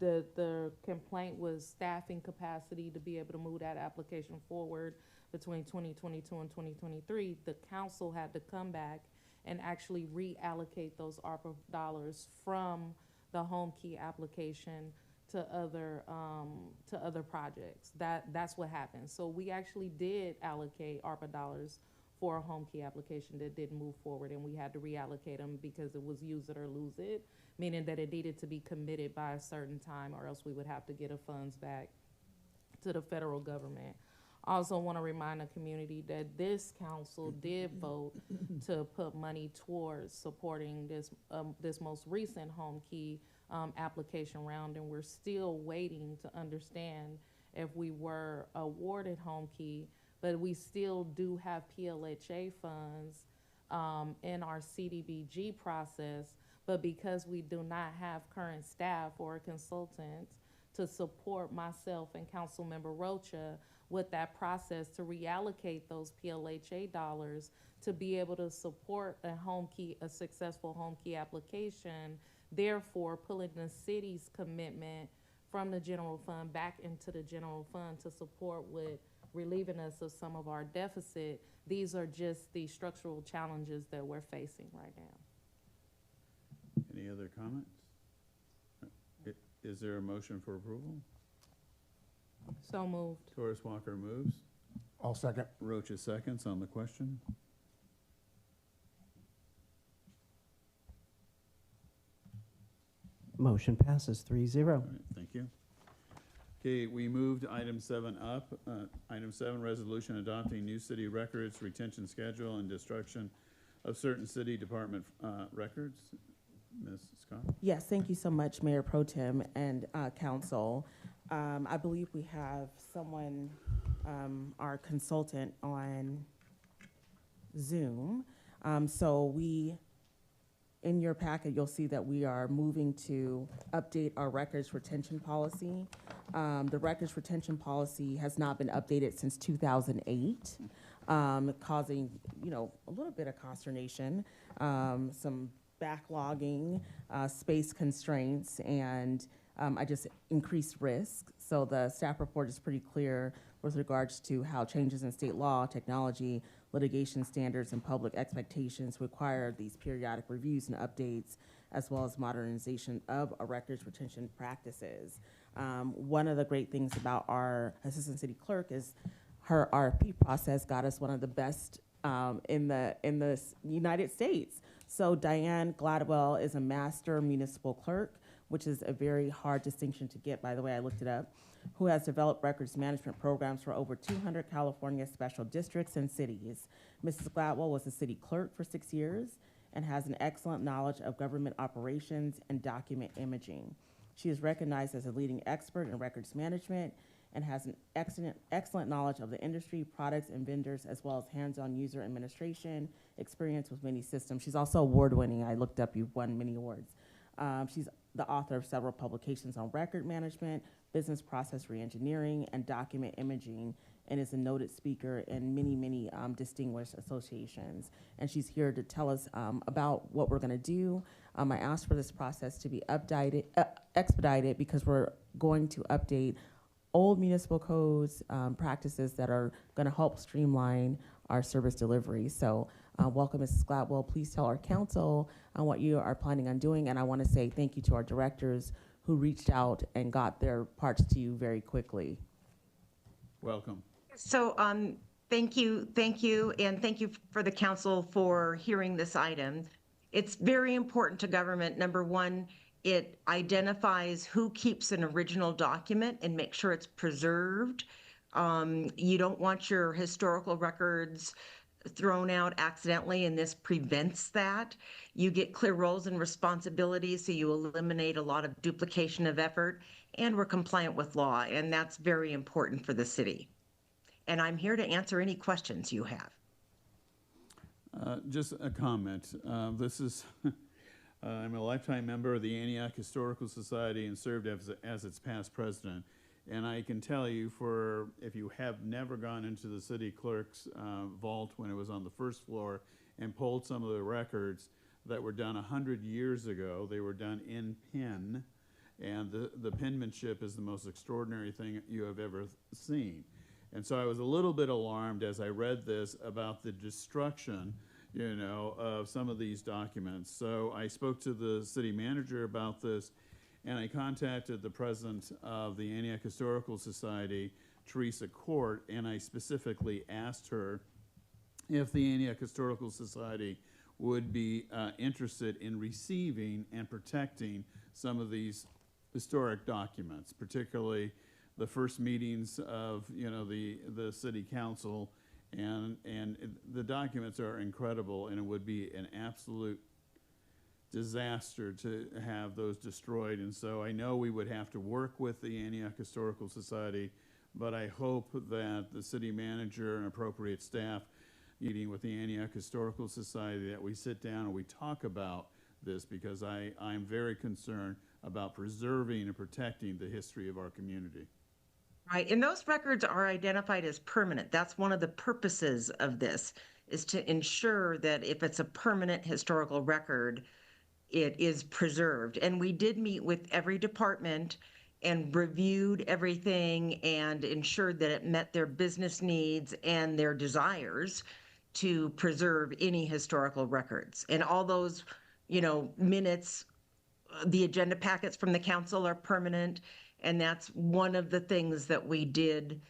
the complaint was staffing capacity to be able to move that application forward between 2022 and 2023. The council had to come back and actually reallocate those ARPA dollars from the home key application to other projects. That's what happened. So we actually did allocate ARPA dollars for a home key application that didn't move forward, and we had to reallocate them because it was use it or lose it, meaning that it needed to be committed by a certain time or else we would have to get the funds back to the federal government. I also want to remind the community that this council did vote to put money towards supporting this most recent home key application round, and we're still waiting to understand if we were awarded home key, but we still do have PLHA funds in our CDBG process, but because we do not have current staff or consultants to support myself and Councilmember Rocha with that process to reallocate those PLHA dollars to be able to support a successful home key application, therefore pulling the city's commitment from the general fund back into the general fund to support with relieving us of some of our deficit. These are just the structural challenges that we're facing right now. Any other comments? Is there a motion for approval? So moved. Torres Walker moves. I'll second. Rocha seconds on the question. Motion passes 3-0. All right, thank you. Okay, we moved item 7 up. Item 7, resolution adopting new city records, retention schedule, and destruction of certain city department records. Ms. Scott? Yes, thank you so much, Mayor Pro Tem and council. I believe we have someone, our consultant on Zoom. In your packet, you'll see that we are moving to update our records retention policy. The records retention policy has not been updated since 2008, causing, a little bit of consternation, some backlogging, space constraints, and increased risk. So the staff report is pretty clear with regards to how changes in state law, technology, litigation standards, and public expectations require these periodic reviews and updates, as well as modernization of our records retention practices. One of the great things about our assistant city clerk is her RFP process got us one of the best in the United States. So Diane Gladwell is a master municipal clerk, which is a very hard distinction to get, by the way, I looked it up, who has developed records management programs for over 200 California special districts and cities. Mrs. Gladwell was a city clerk for 6 years and has an excellent knowledge of government operations and document imaging. She is recognized as a leading expert in records management and has an excellent knowledge of the industry, products, and vendors, as well as hands-on user administration, experience with many systems. She's also award-winning. I looked up, you've won many awards. She's the author of several publications on record management, business process reengineering, and document imaging, and is a noted speaker in many distinguished associations. And she's here to tell us about what we're gonna do. I asked for this process to be expedited because we're going to update old municipal codes, practices that are gonna help streamline our service delivery. So welcome, Mrs. Gladwell. Please tell our council what you are planning on doing. And I wanna say thank you to our directors who reached out and got their parts to you very quickly. Welcome. So thank you, and thank you for the council for hearing this item. It's very important to government. Number one, it identifies who keeps an original document and make sure it's preserved. You don't want your historical records thrown out accidentally, and this prevents that. You get clear roles and responsibilities, so you eliminate a lot of duplication of effort, and we're compliant with law, and that's very important for the city. And I'm here to answer any questions you have. Just a comment. I'm a lifetime member of the Antioch Historical Society and served as its past president. And I can tell you, if you have never gone into the city clerk's vault when it was on the first floor and pulled some of the records that were done 100 years ago, they were done in pen, and the penmanship is the most extraordinary thing you have ever seen. And so I was a little bit alarmed as I read this about the destruction, of some of these documents. So I spoke to the city manager about this, and I contacted the president of the Antioch Historical Society, Teresa Court, and I specifically asked her if the Antioch Historical Society would be interested in receiving and protecting some of these historic documents, particularly the first meetings of the city council, and the documents are incredible, and it would be an absolute disaster to have those destroyed. And so I know we would have to work with the Antioch Historical Society, but I hope that the city manager and appropriate staff meeting with the Antioch Historical Society, that we sit down and we talk about this, because I'm very concerned about preserving and protecting the history of our community. Right, and those records are identified as permanent. That's one of the purposes of this, is to ensure that if it's a permanent historical record, it is preserved. And we did meet with every department and reviewed everything and ensured that it met their business needs and their desires to preserve any historical records. And all those, minutes, the agenda packets from the council are permanent. And that's one of the things that we did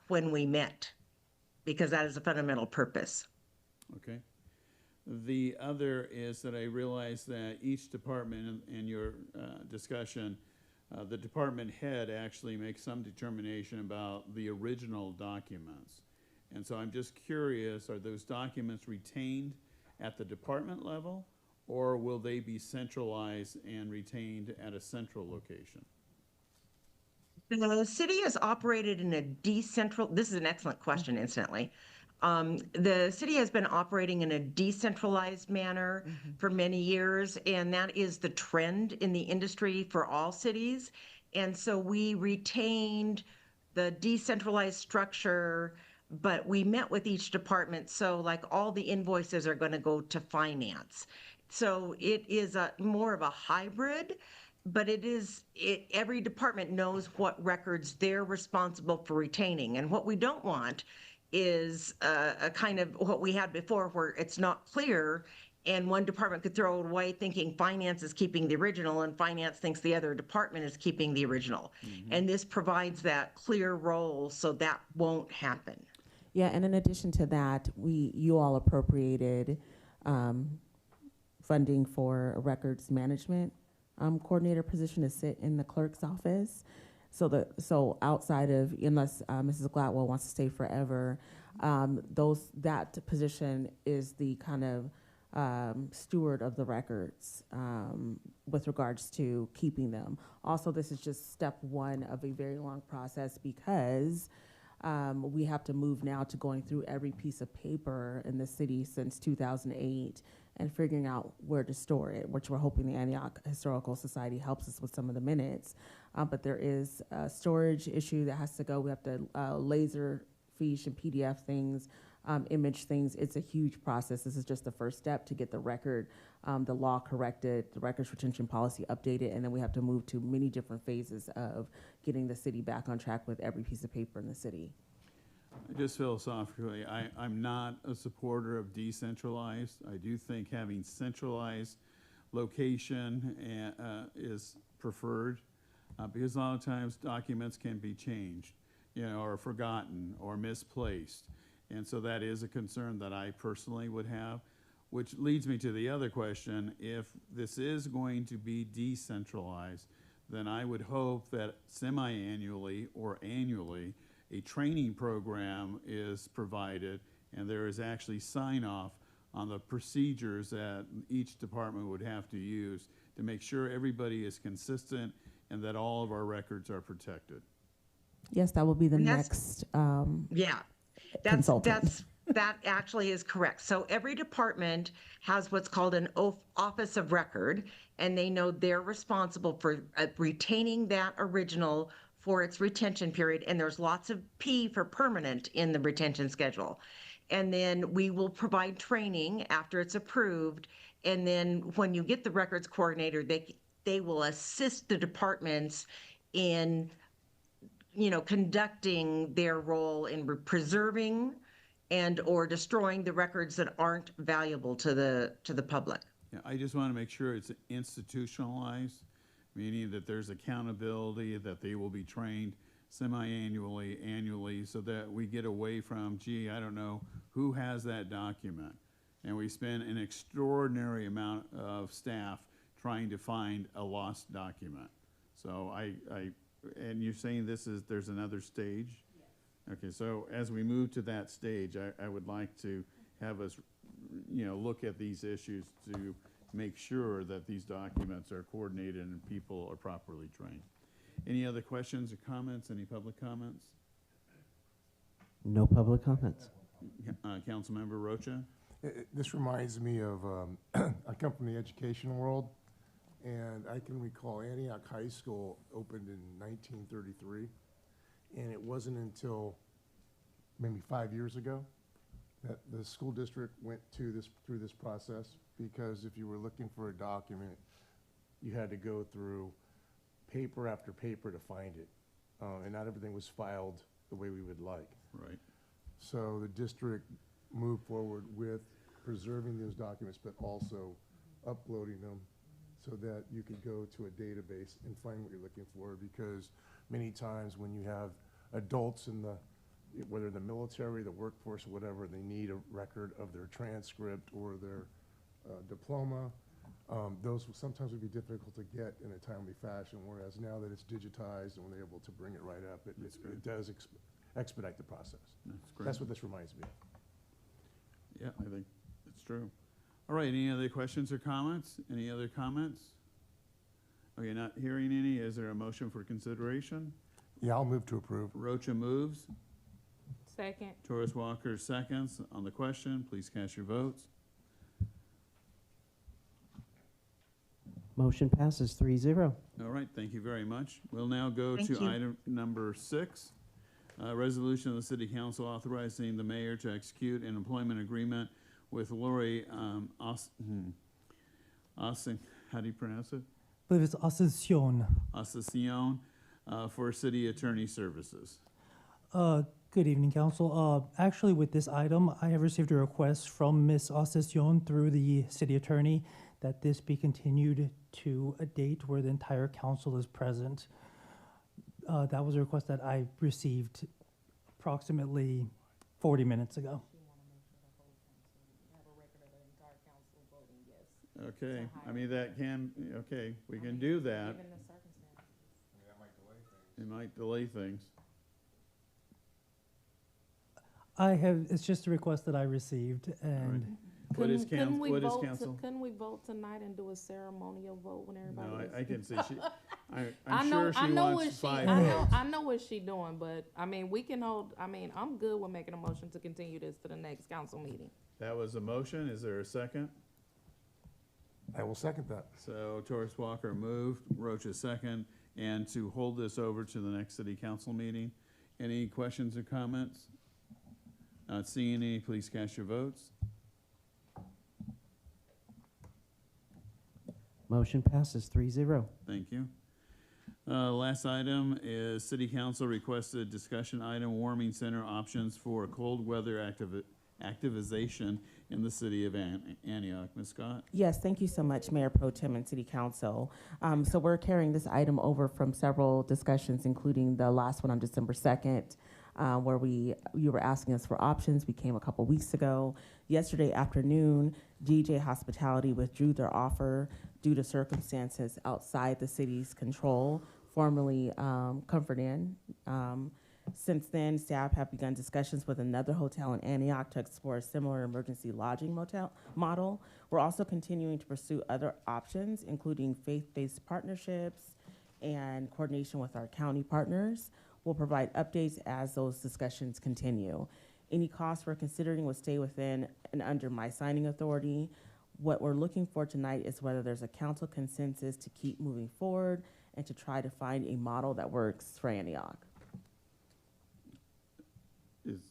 when we met, because that is a fundamental purpose. Okay. The other is that I realize that each department in your discussion the department head actually makes some determination about the original documents. And so I'm just curious, are those documents retained at the department level, or will they be centralized and retained at a central location? The city has operated in a this is an excellent question, incidentally. The city has been operating in a decentralized manner for many years, and that is the trend in the industry for all cities. And so we retained the decentralized structure, but we met with each department. So like all the invoices are going to go to finance. So it is more of a hybrid, but every department knows what records they're responsible for retaining. And what we don't want is a kind of what we had before, where it's not clear and one department could throw it away thinking finance is keeping the original and finance thinks the other department is keeping the original. And this provides that clear role so that won't happen. Yeah, and in addition to that, you all appropriated funding for a records management coordinator position to sit in the clerk's office. So outside of, unless Mrs. Gladwell wants to stay forever, that position is the kind of steward of the records with regards to keeping them. Also, this is just step one of a very long process because we have to move now to going through every piece of paper in the city since 2008 and figuring out where to store it, which we're hoping the Antioch Historical Society helps us with some of the minutes. But there is a storage issue that has to go. We have to laser fiche and PDF things, image things. It's a huge process. This is just the first step to get the record, the law corrected, the records retention policy updated, and then we have to move to many different phases of getting the city back on track with every piece of paper in the city. Just philosophically, I'm not a supporter of decentralized. I do think having centralized location is preferred because a lot of times documents can be changed, or forgotten or misplaced. And so that is a concern that I personally would have, which leads me to the other question. If this is going to be decentralized, then I would hope that semi-annually or annually a training program is provided and there is actually sign-off on the procedures that each department would have to use to make sure everybody is consistent and that all of our records are protected. Yes, that will be the next consultant. That actually is correct. So every department has what's called an office of record, and they know they're responsible for retaining that original for its retention period, and there's lots of P for permanent in the retention schedule. And then we will provide training after it's approved, and then when you get the records coordinator, they will assist the departments in conducting their role in preserving and or destroying the records that aren't valuable to the public. Yeah, I just want to make sure it's institutionalized, meaning that there's accountability, that they will be trained semi-annually, annually, so that we get away from, gee, I don't know who has that document. And we spend an extraordinary amount of staff trying to find a lost document. So and you're saying there's another stage? Yes. Okay, so as we move to that stage, I would like to have us, look at these issues to make sure that these documents are coordinated and people are properly trained. Any other questions or comments? Any public comments? No public comments. Councilmember Rocha? This reminds me of, I come from the education world, and I can recall Antioch High School opened in 1933, and it wasn't until maybe 5 years ago that the school district went through this process, because if you were looking for a document, you had to go through paper after paper to find it, and not everything was filed the way we would like. Right. So the district moved forward with preserving those documents, but also uploading them so that you could go to a database and find what you're looking for, because many times when you have adults in whether the military, the workforce, or whatever, they need a record of their transcript or their diploma, those sometimes would be difficult to get in a timely fashion, whereas now that it's digitized and we're able to bring it right up, it does expedite the process. That's great. That's what this reminds me of. Yeah, I think it's true. All right, any other questions or comments? Any other comments? Okay, not hearing any. Is there a motion for consideration? Yeah, I'll move to approve. Rocha moves. Second. Torres Walker seconds. On the question, please cast your votes. Motion passes 3-0. All right, thank you very much. We'll now go Thank to you. item number 6. Resolution of the City Council authorizing the mayor to execute an employment agreement with Lori Austin, how do you pronounce it? I believe it's Ascension. Ascension, for city attorney services. Good evening, Council. Actually, with this item, I have received a request from Ms. Ascension through the city attorney that this be continued to a date where the entire council is present. That was a request that I received approximately 40 minutes ago. Okay, I mean, that can, okay, we can do that. Given the circumstances. It might delay things. It's just a request that I received, and What is Couldn't we vote council? Couldn't we vote tonight and do a ceremonial vote when everybody? No, is- I can see she, I I'm know, sure I she know wants what she, 5 I know, votes. I know what she doing, but I mean, we can hold. I mean, I'm good with making a motion to continue this to the next council meeting. That was a motion. Is there a second? I will second that. So Torres Walker moved, Rocha second, and to hold this over to the next city council meeting. Any questions or comments? Not seeing any, please cast your votes. Motion passes 3-0. Thank you. Last item is city council requested discussion item, warming center options for cold weather activization in the city of Antioch. Ms. Scott? Yes, thank you so much, Mayor Pro Tem and City Council. So we're carrying this item over from several discussions, including the last one on December 2nd, where you were asking us for options. We came a couple weeks ago. Yesterday afternoon, DJ Hospitality withdrew their offer due to circumstances outside the city's control, formerly Comfort Inn. Since then, staff have begun discussions with another hotel in Antioch to explore a similar emergency lodging model. We're also continuing to pursue other options, including faith-based partnerships and coordination with our county partners. We'll provide updates as those discussions continue. Any costs we're considering will stay within and under my signing authority. What we're looking for tonight is whether there's a council consensus to keep moving forward and to try to find a model that works for Antioch. Is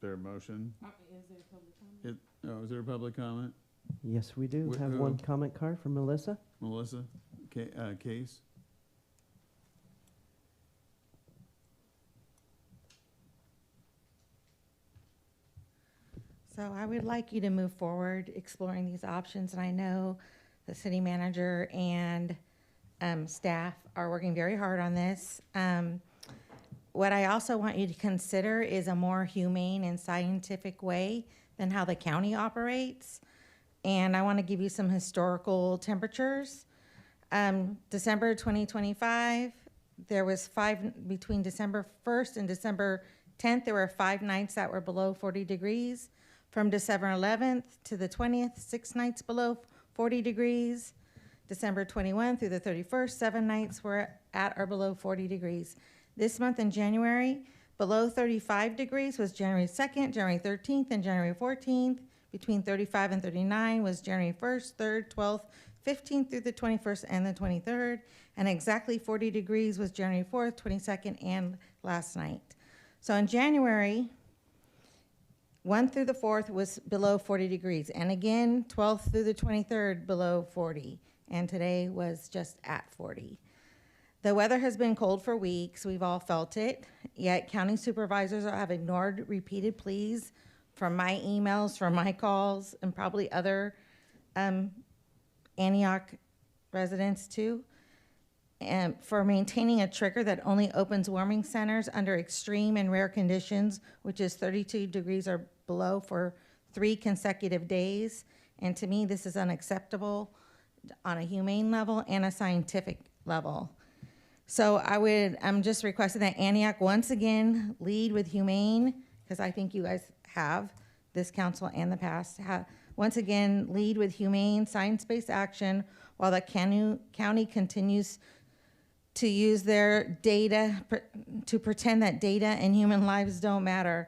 there a motion? Is there public comment? Is there a public comment? Yes, we do Wh- have who? one comment card from Melissa. Melissa? Case? So I would like you to move forward exploring these options, and I know the city manager and staff are working very hard on this. What I also want you to consider is a more humane and scientific way than how the county operates. And I want to give you some historical temperatures. December 2025, there was between December 1st and December 10th, there were 5 nights that were below 40 degrees. From December 11th to the 20th, 6 nights below 40 degrees. December 21 through the 31st, 7 nights were at or below 40 degrees. This month in January, below 35 degrees was January 2nd, January 13th, and January 14th. Between 35 and 39 was January 1st, 3rd, 12th, 15th through the 21st and the 23rd. And exactly 40 degrees was January 4th, 22nd, and last night. So in January, 1 through the 4th was below 40 degrees. And again, 12th through the 23rd below 40. And today was just at 40. The weather has been cold for weeks. We've all felt it. Yet county supervisors have ignored repeated pleas from my emails, from my calls, and probably other Antioch residents too, and for maintaining a trigger that only opens warming centers under extreme and rare conditions, which is 32 degrees or below for 3 consecutive days. And to me, this is unacceptable. on a humane level and a scientific level. So I'm just requesting that Antioch once again lead with humane, because I think you guys have, this council and the past, once again lead with humane science-based action while the county continues to use their data to pretend that data and human lives don't matter.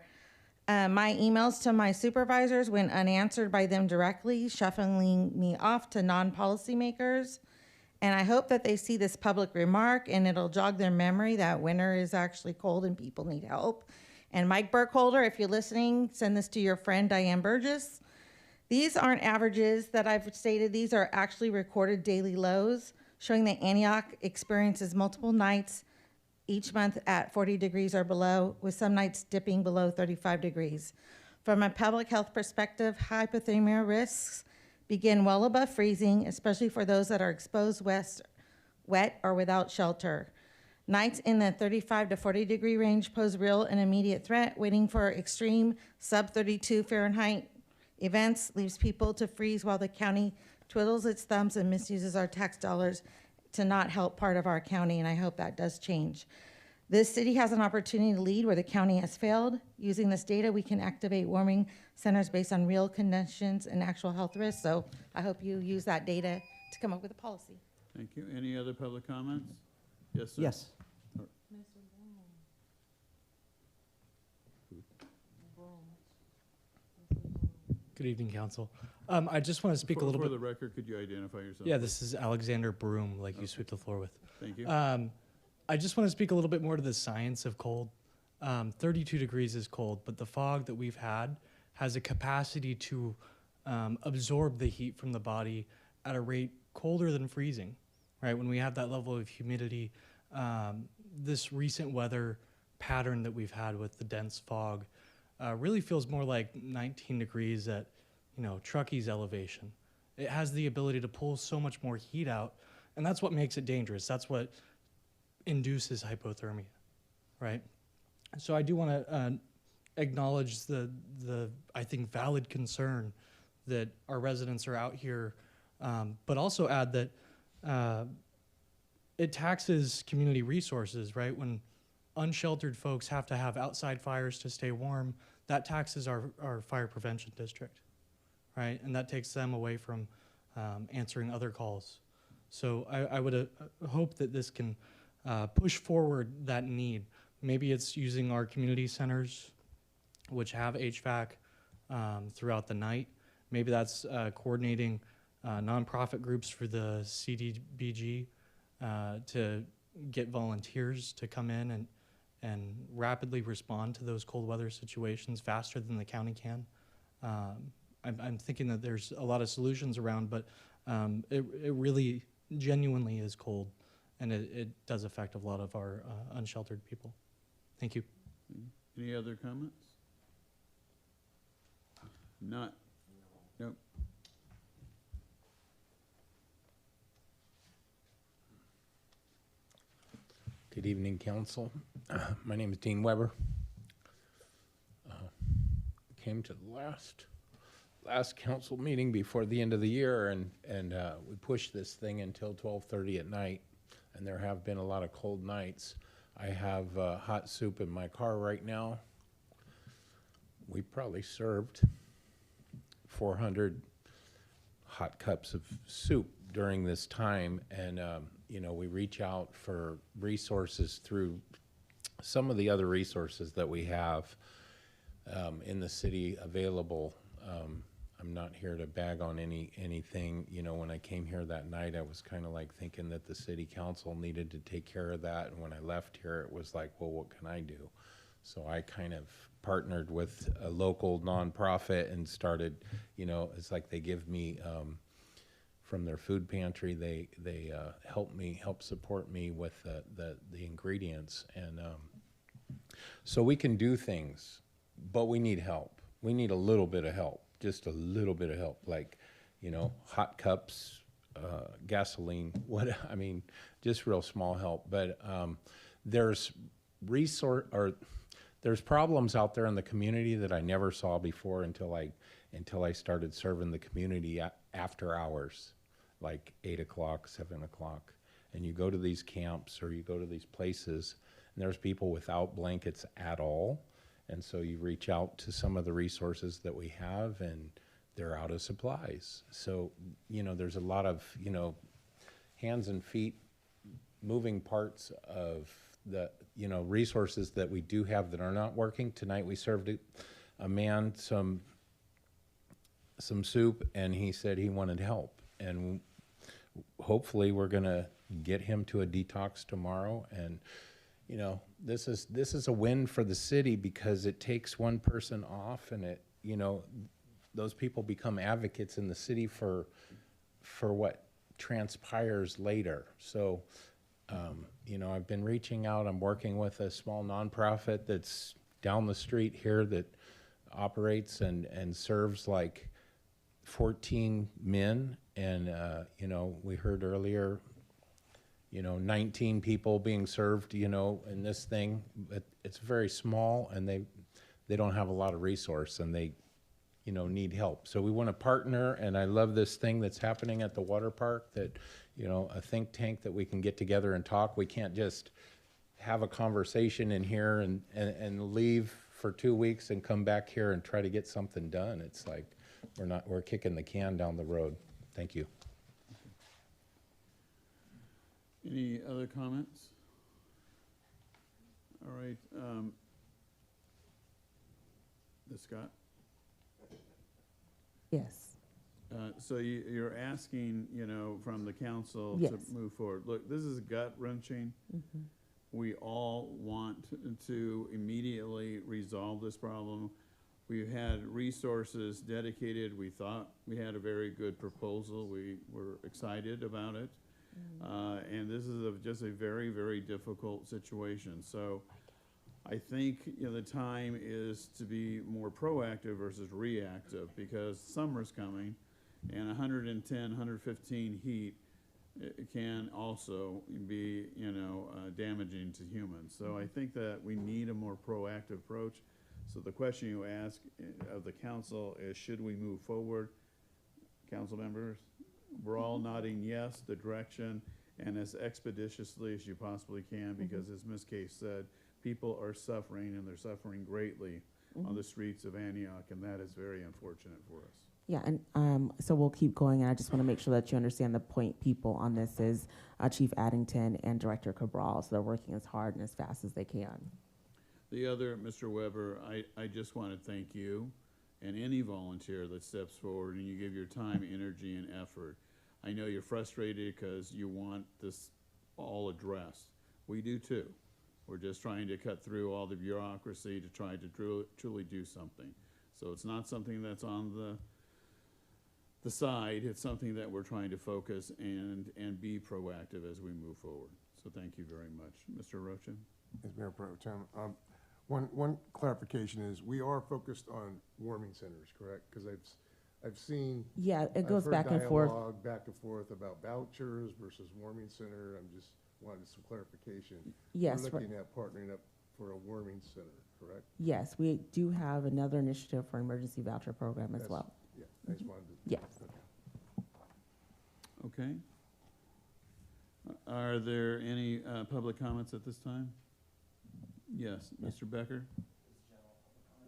My emails to my supervisors went unanswered by them directly, shuffling me off to non-policymakers. And I hope that they see this public remark and it'll jog their memory that winter is actually cold and people need help. And Mike Burkholder, if you're listening, send this to your friend Diane Burgess. These aren't averages that I've stated. These are actually recorded daily lows, showing that Antioch experiences multiple nights each month at 40 degrees or below, with some nights dipping below 35 degrees. From a public health perspective, hypothermia risks begin well above freezing, especially for those that are exposed wet or without shelter. Nights in the 35 to 40 degree range pose real and immediate threat. Waiting for extreme sub 32 Fahrenheit events leaves people to freeze while the county twiddles its thumbs and misuses our tax dollars to not help part of our county, and I hope that does change. This city has an opportunity to lead where the county has failed. Using this data, we can activate warming centers based on real conditions and actual health risks. So I hope you use that data to come up with a policy. Thank you. Any other public comments? Yes, sir. Yes. Good evening, Council. I just want to speak a little bit. For the record, could you identify yourself? Yeah, this is Alexander Broom, like you sweep the floor with. Thank you. I just want to speak a little bit more to the science of cold. 32 degrees is cold, but the fog that we've had has a capacity to absorb the heat from the body at a rate colder than freezing, right? When we have that level of humidity, this recent weather pattern that we've had with the dense fog really feels more like 19 degrees at, Truckey's elevation. It has the ability to pull so much more heat out, and that's what makes it dangerous. That's what induces hypothermia, right? So I do want to acknowledge the I think valid concern that our residents are out here, but also add that it taxes community resources, right? When unsheltered folks have to have outside fires to stay warm, that taxes our fire prevention district, right? And that takes them away from answering other calls. So I would hope that this can push forward that need. Maybe it's using our community centers, which have HVAC throughout the night. Maybe that's coordinating nonprofit groups for the CDBG to get volunteers to come in and rapidly respond to those cold weather situations faster than the county can. I'm thinking that there's a lot of solutions around, but it really genuinely is cold, and it does affect a lot of our unsheltered people. Thank you. Any other comments? Not. Nope. Good evening, Council. My name is Dean Weber. Came to the last council meeting before the end of the year, and we pushed this thing until 12:30 at night, and there have been a lot of cold nights. I have hot soup in my car right now. We probably served 400 hot cups of soup during this time, and we reach out for resources through some of the other resources that we have in the city available. I'm not here to bag on anything. When I came here that night, I was kind of like thinking that the city council needed to take care of that. And when I left here, it was like, well, what can I do? So I kind of partnered with a local nonprofit and started, it's like they give me, from their food pantry, they help support me with the ingredients. And so we can do things, but we need help. We need a little bit of help. Just a little bit of help, like, hot cups, gasoline, just real small help. But there's problems out there in the community that I never saw before until I started serving the community after hours. like 8 o'clock, 7 o'clock. And you go to these camps or you go to these places, and there's people without blankets at all. And so you reach out to some of the resources that we have, and they're out of supplies. So, you know, there's a lot of, you know, hands and feet moving parts of the, you know, resources that we do have that are not working. Tonight we served a man some soup, and he said he wanted help. And hopefully we're gonna get him to a detox tomorrow. And you know, this is a win for the city, because it takes one person off, and it, you know, those people become advocates in the city for what transpires later. So, you know, I've been reaching out. I'm working with a small nonprofit that's down the street here that operates and serves like 14 men. And, you know, we heard earlier, you know, 19 people being served, you know, in this thing. But it's very small, and they don't have a lot of resource, and they, you know, need help. So we want to partner, and I love this thing that's happening at the water park, that, you know, a think tank that we can get together and talk. We can't just have a conversation in here and leave for 2 weeks and come back here and try to get something done. It's like we're kicking the can down the road. Thank you. Any other comments? All right. Ms. Scott? Yes. So you're asking, you know, from the council Yes. to move forward. Look, this is gut-wrenching. Mhm. We all want to immediately resolve this problem. We've had resources dedicated. We thought we had a very good proposal. We were excited about it. And this is just a very, very difficult situation. So I think, you know, the time is to be more proactive versus reactive, because summer's coming, and 110, 115 heat can also be, you know, damaging to humans. So I think that we need a more proactive approach. So the question you ask of the council is, should we move forward? Council members, we're all nodding yes, the direction, and as expeditiously as you possibly can, because as Ms. Case said, people are suffering, and they're suffering greatly on the streets of Antioch, and that is very unfortunate for us. Yeah, and so we'll keep going, and I just want to make sure that you understand the point people on this is Chief Addington and Director Cabral, so they're working as hard and as fast as they can. The other, Mr. Weber, I just want to thank you and any volunteer that steps forward and you give your time, energy, and effort. I know you're frustrated because you want this all addressed. We do too. We're just trying to cut through all the bureaucracy to try to truly do something. So it's not something that's on the side. It's something that we're trying to focus and be proactive as we move forward. So thank you very much. Mr. Rocha? Yes, Mayor Pro Tem. One clarification is, we are focused on warming centers, correct? Because I've seen. Yeah, it goes I've heard back and forth. dialogue back and forth about vouchers versus warming center. I'm just wanted some clarification. Yes, We're looking at partnering up for a warming center, correct? Yes, we do have another initiative for emergency voucher program as That's- well. Yeah, I just wanted to. Yes. Okay. Are there any public comments at this time? Yes, Mr. Becker?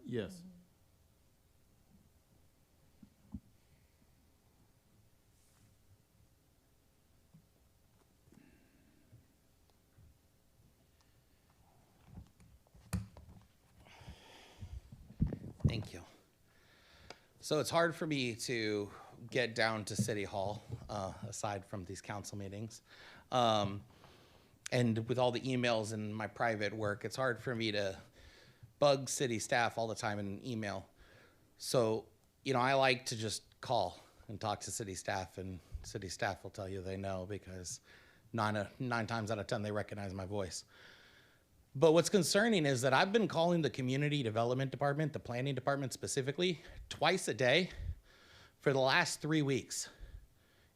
Yes. Thank you. So it's hard for me to get down to City Hall, aside from these council meetings. And with all the emails and my private work, it's hard for me to bug city staff all the time in email. So, you know, I like to just call and talk to city staff, and city staff will tell you they know, because nine times out of 10, they recognize my voice. But what's concerning is that I've been calling the community development department, the planning department specifically, twice a day for the last 3 weeks,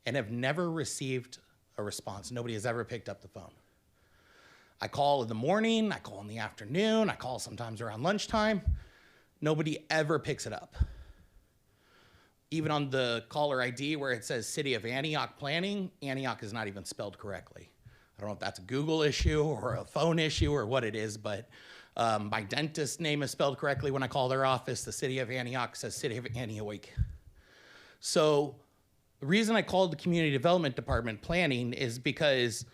and have never received a response. Nobody has ever picked up the phone. I call in the morning, I call in the afternoon, I call sometimes around lunchtime. Nobody ever picks it up. Even on the caller ID where it says City of Antioch Planning, Antioch is not even spelled correctly. I don't know if that's a Google issue or a phone issue or what it is, but my dentist name is spelled correctly when I call their office. The City of Antioch says City of Antioch. So the reason I called the Community Development Department Planning is because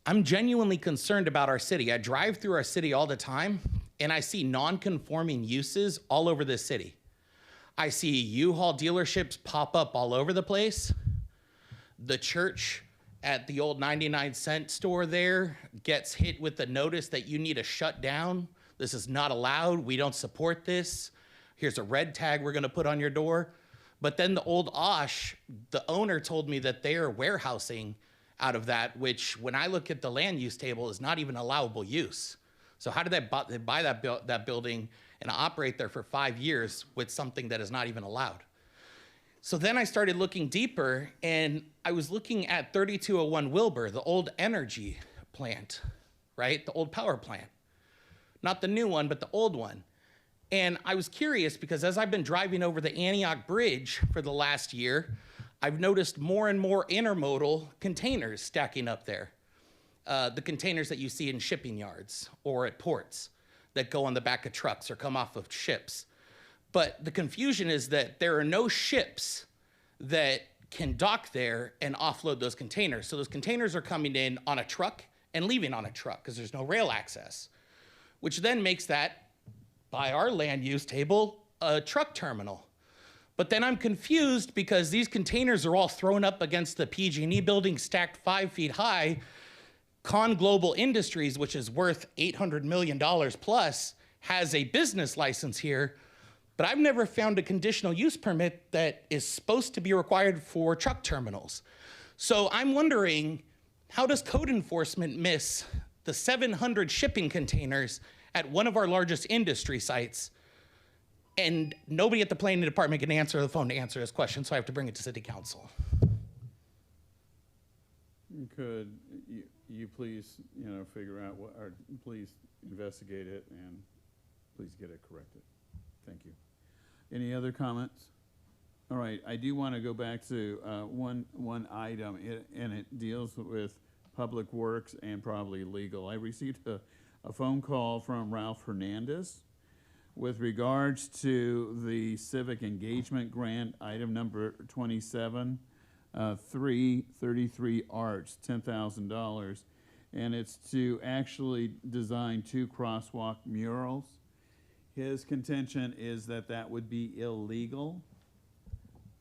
I'm genuinely concerned about our city. I drive through our city all the time, and I see non-conforming uses all over this city. I see U-Haul dealerships pop up all over the place. The church at the old 99-cent store there gets hit with the notice that you need to shut down. This is not allowed. We don't support this. Here's a red tag we're gonna put on your door. But then the old Osh, the owner told me that they are warehousing out of that, which when I look at the land use table is not even allowable use. So how did they buy that building and operate there for 5 years with something that is not even allowed? So then I started looking deeper, and I was looking at 3201 Wilbur, the old energy plant, right? The old power plant. Not the new one, but the old one. And I was curious because as I've been driving over the Antioch Bridge for the last year, I've noticed more and more intermodal containers stacking up there. The containers that you see in shipping yards or at ports that go on the back of trucks or come off of ships. But the confusion is that there are no ships that can dock there and offload those containers. So those containers are coming in on a truck and leaving on a truck because there's no rail access, which then makes that, by our land use table, a truck terminal. But then I'm confused because these containers are all thrown up against the PG&E building stacked 5 feet high. Con Global Industries, which is worth $800 million plus, has a business license here, but I've never found a conditional use permit that is supposed to be required for truck terminals. So I'm wondering, how does code enforcement miss the 700 shipping containers at one of our largest industry sites? And nobody at the planning department can answer the phone to answer this question, so I have to bring it to city council. Could you please, figure out what, or please investigate it and please get it corrected. Thank you. Any other comments? All right, I do want to go back to one item, and it deals with public works and probably legal. I received a phone call from Ralph Hernandez with regards to the civic engagement grant, item number 27, 333 Arts, $10,000, and it's to actually design 2 crosswalk murals. His contention is that that would be illegal.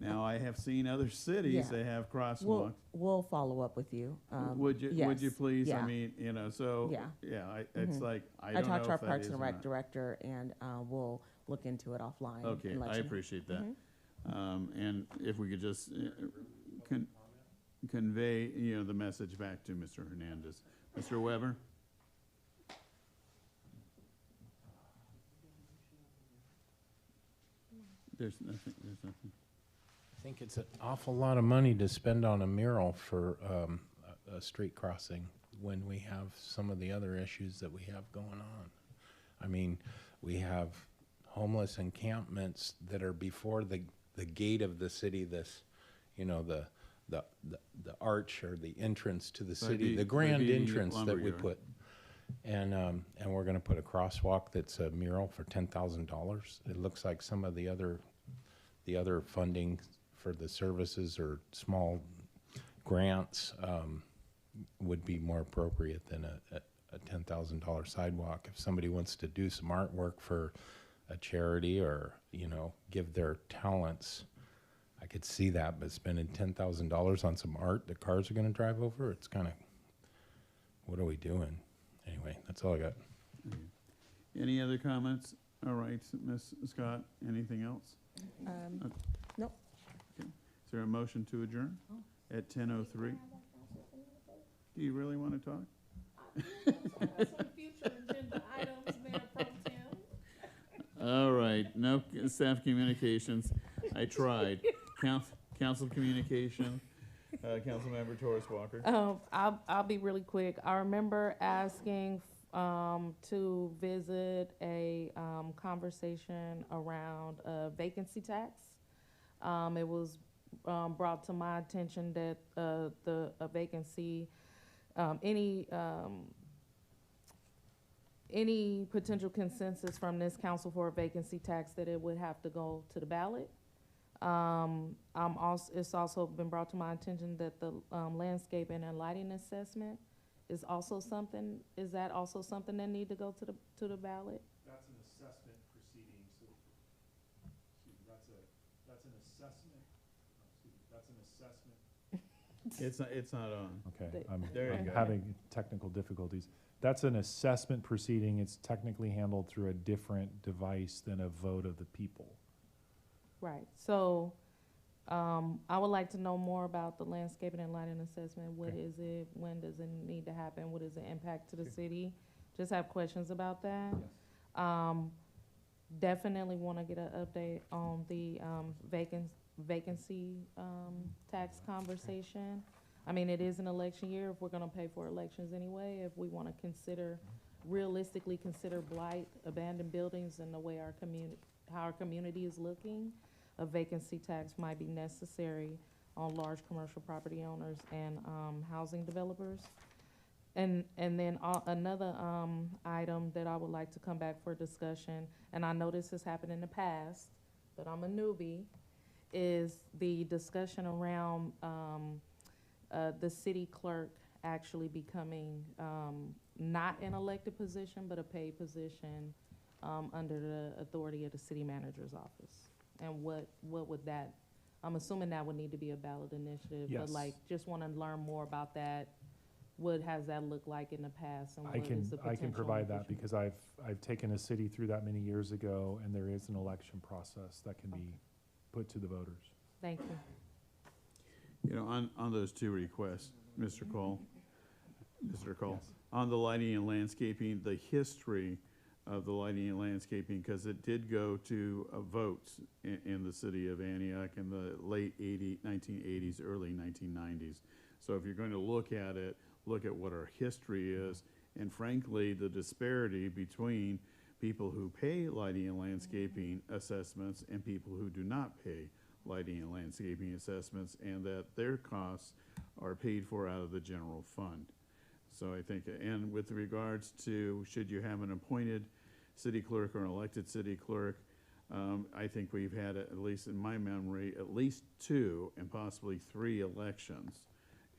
Now, I have seen other cities that have crosswalks. We'll follow up with you. Would you? Yes. Would you please? Yeah. I mean, so it's like I don't know. I talked to our if that Parks is and or Rec not. director, and we'll look into it offline. Okay, and let I you know. appreciate that. And if we could just convey, the message back to Mr. Hernandez. Mr. Weber? There's nothing. I think it's an awful lot of money to spend on a mural for a street crossing when we have some of the other issues that we have going on. I mean, we have homeless encampments that are before the gate of the city, this, the arch or the entrance to the city, the grand entrance that we put. And we're gonna put a crosswalk that's a mural for $10,000. It looks like some of the other funding for the services or small grants would be more appropriate than a $10,000 sidewalk. If somebody wants to do some artwork for a charity or, give their talents, I could see that, but spending $10,000 on some art that cars are gonna drive over, it's kind of, what are we doing? Anyway, that's all I got. Any other comments? All right, Ms. Scott, anything else? Nope. Okay. Is there a motion to adjourn at 10:03? Do you really want to talk? All right, no staff communications. I tried. Council communication. Councilmember Torres Walker. I'll be really quick. I remember asking to visit a conversation around a vacancy tax It was brought to my attention that a vacancy, any potential consensus from this council for a vacancy tax, that it would have to go to the ballot. It's also been brought to my attention that the landscaping and lighting assessment is also something. Is that also something that need to go to the ballot? That's an assessment proceeding. So, that's an assessment. That's an assessment. It's not on. Okay, There you I'm go. having technical difficulties. That's an assessment proceeding. It's technically handled through a different device than a vote of the people. Right. So, I would like to know more about the landscaping and lighting assessment. What is it? When does it need to happen? What is the impact to the city? Just have questions about that. Definitely want to get an update on the vacancy tax conversation. I mean, it is an election year. If we're going to pay for elections anyway, if we want to realistically consider blight, abandoned buildings, and the way how our community is looking, a vacancy tax might be necessary on large commercial property owners and housing developers. And then another item that I would like to come back for discussion, and I know this has happened in the past, but I'm a newbie, is the discussion around the city clerk actually becoming not an elected position, but a paid position under the authority of the city manager's office. And what would that, I'm assuming that would need to be a ballot initiative, but Yes. like, just want to learn more about that. What has that looked like in the past, and what is the potential? I can provide that in the future? because I've taken a city through that many years ago, and there is an election process that can be put to the voters. Thank you. You know, on those two requests, Mr. Cole, on the lighting and landscaping, the history of the lighting and landscaping, because it did go to votes in the city of Antioch in the late 1980s, early 1990s. So if you're going to look at what our history is, and frankly, the disparity between people who pay lighting and landscaping assessments and people who do not pay lighting and landscaping assessments, and that their costs are paid for out of the general fund. So I think, and with regards to should you have an appointed city clerk or an elected city clerk, I think we've had, at least in my memory, at least 2 and possibly 3 elections.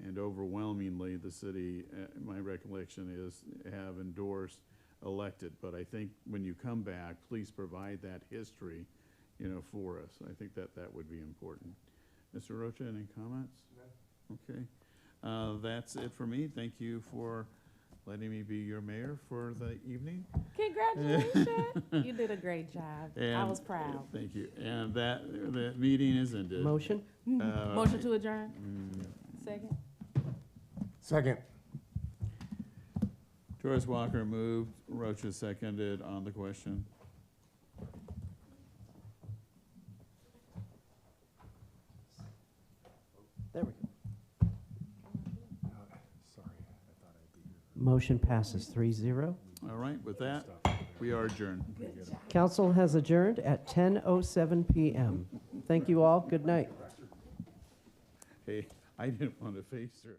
And overwhelmingly, the city, my recollection is, have endorsed elected. But I think when you come back, please provide that history, for us. I think that would be important. Mr. Rocha, any comments? No. Okay. That's it for me. Thank you for letting me be your mayor for the evening. Congratulations. You did a great job. I was proud. Thank you. And the meeting is ended. Motion? Motion to adjourn. Second. Second. Torres Walker moved, Rocha seconded on the question. There we go. Motion passes 3-0. All right, with that, we are adjourned. Council has adjourned at 10:07 p.m. Thank you all. Good night. Hey, I didn't want to face her.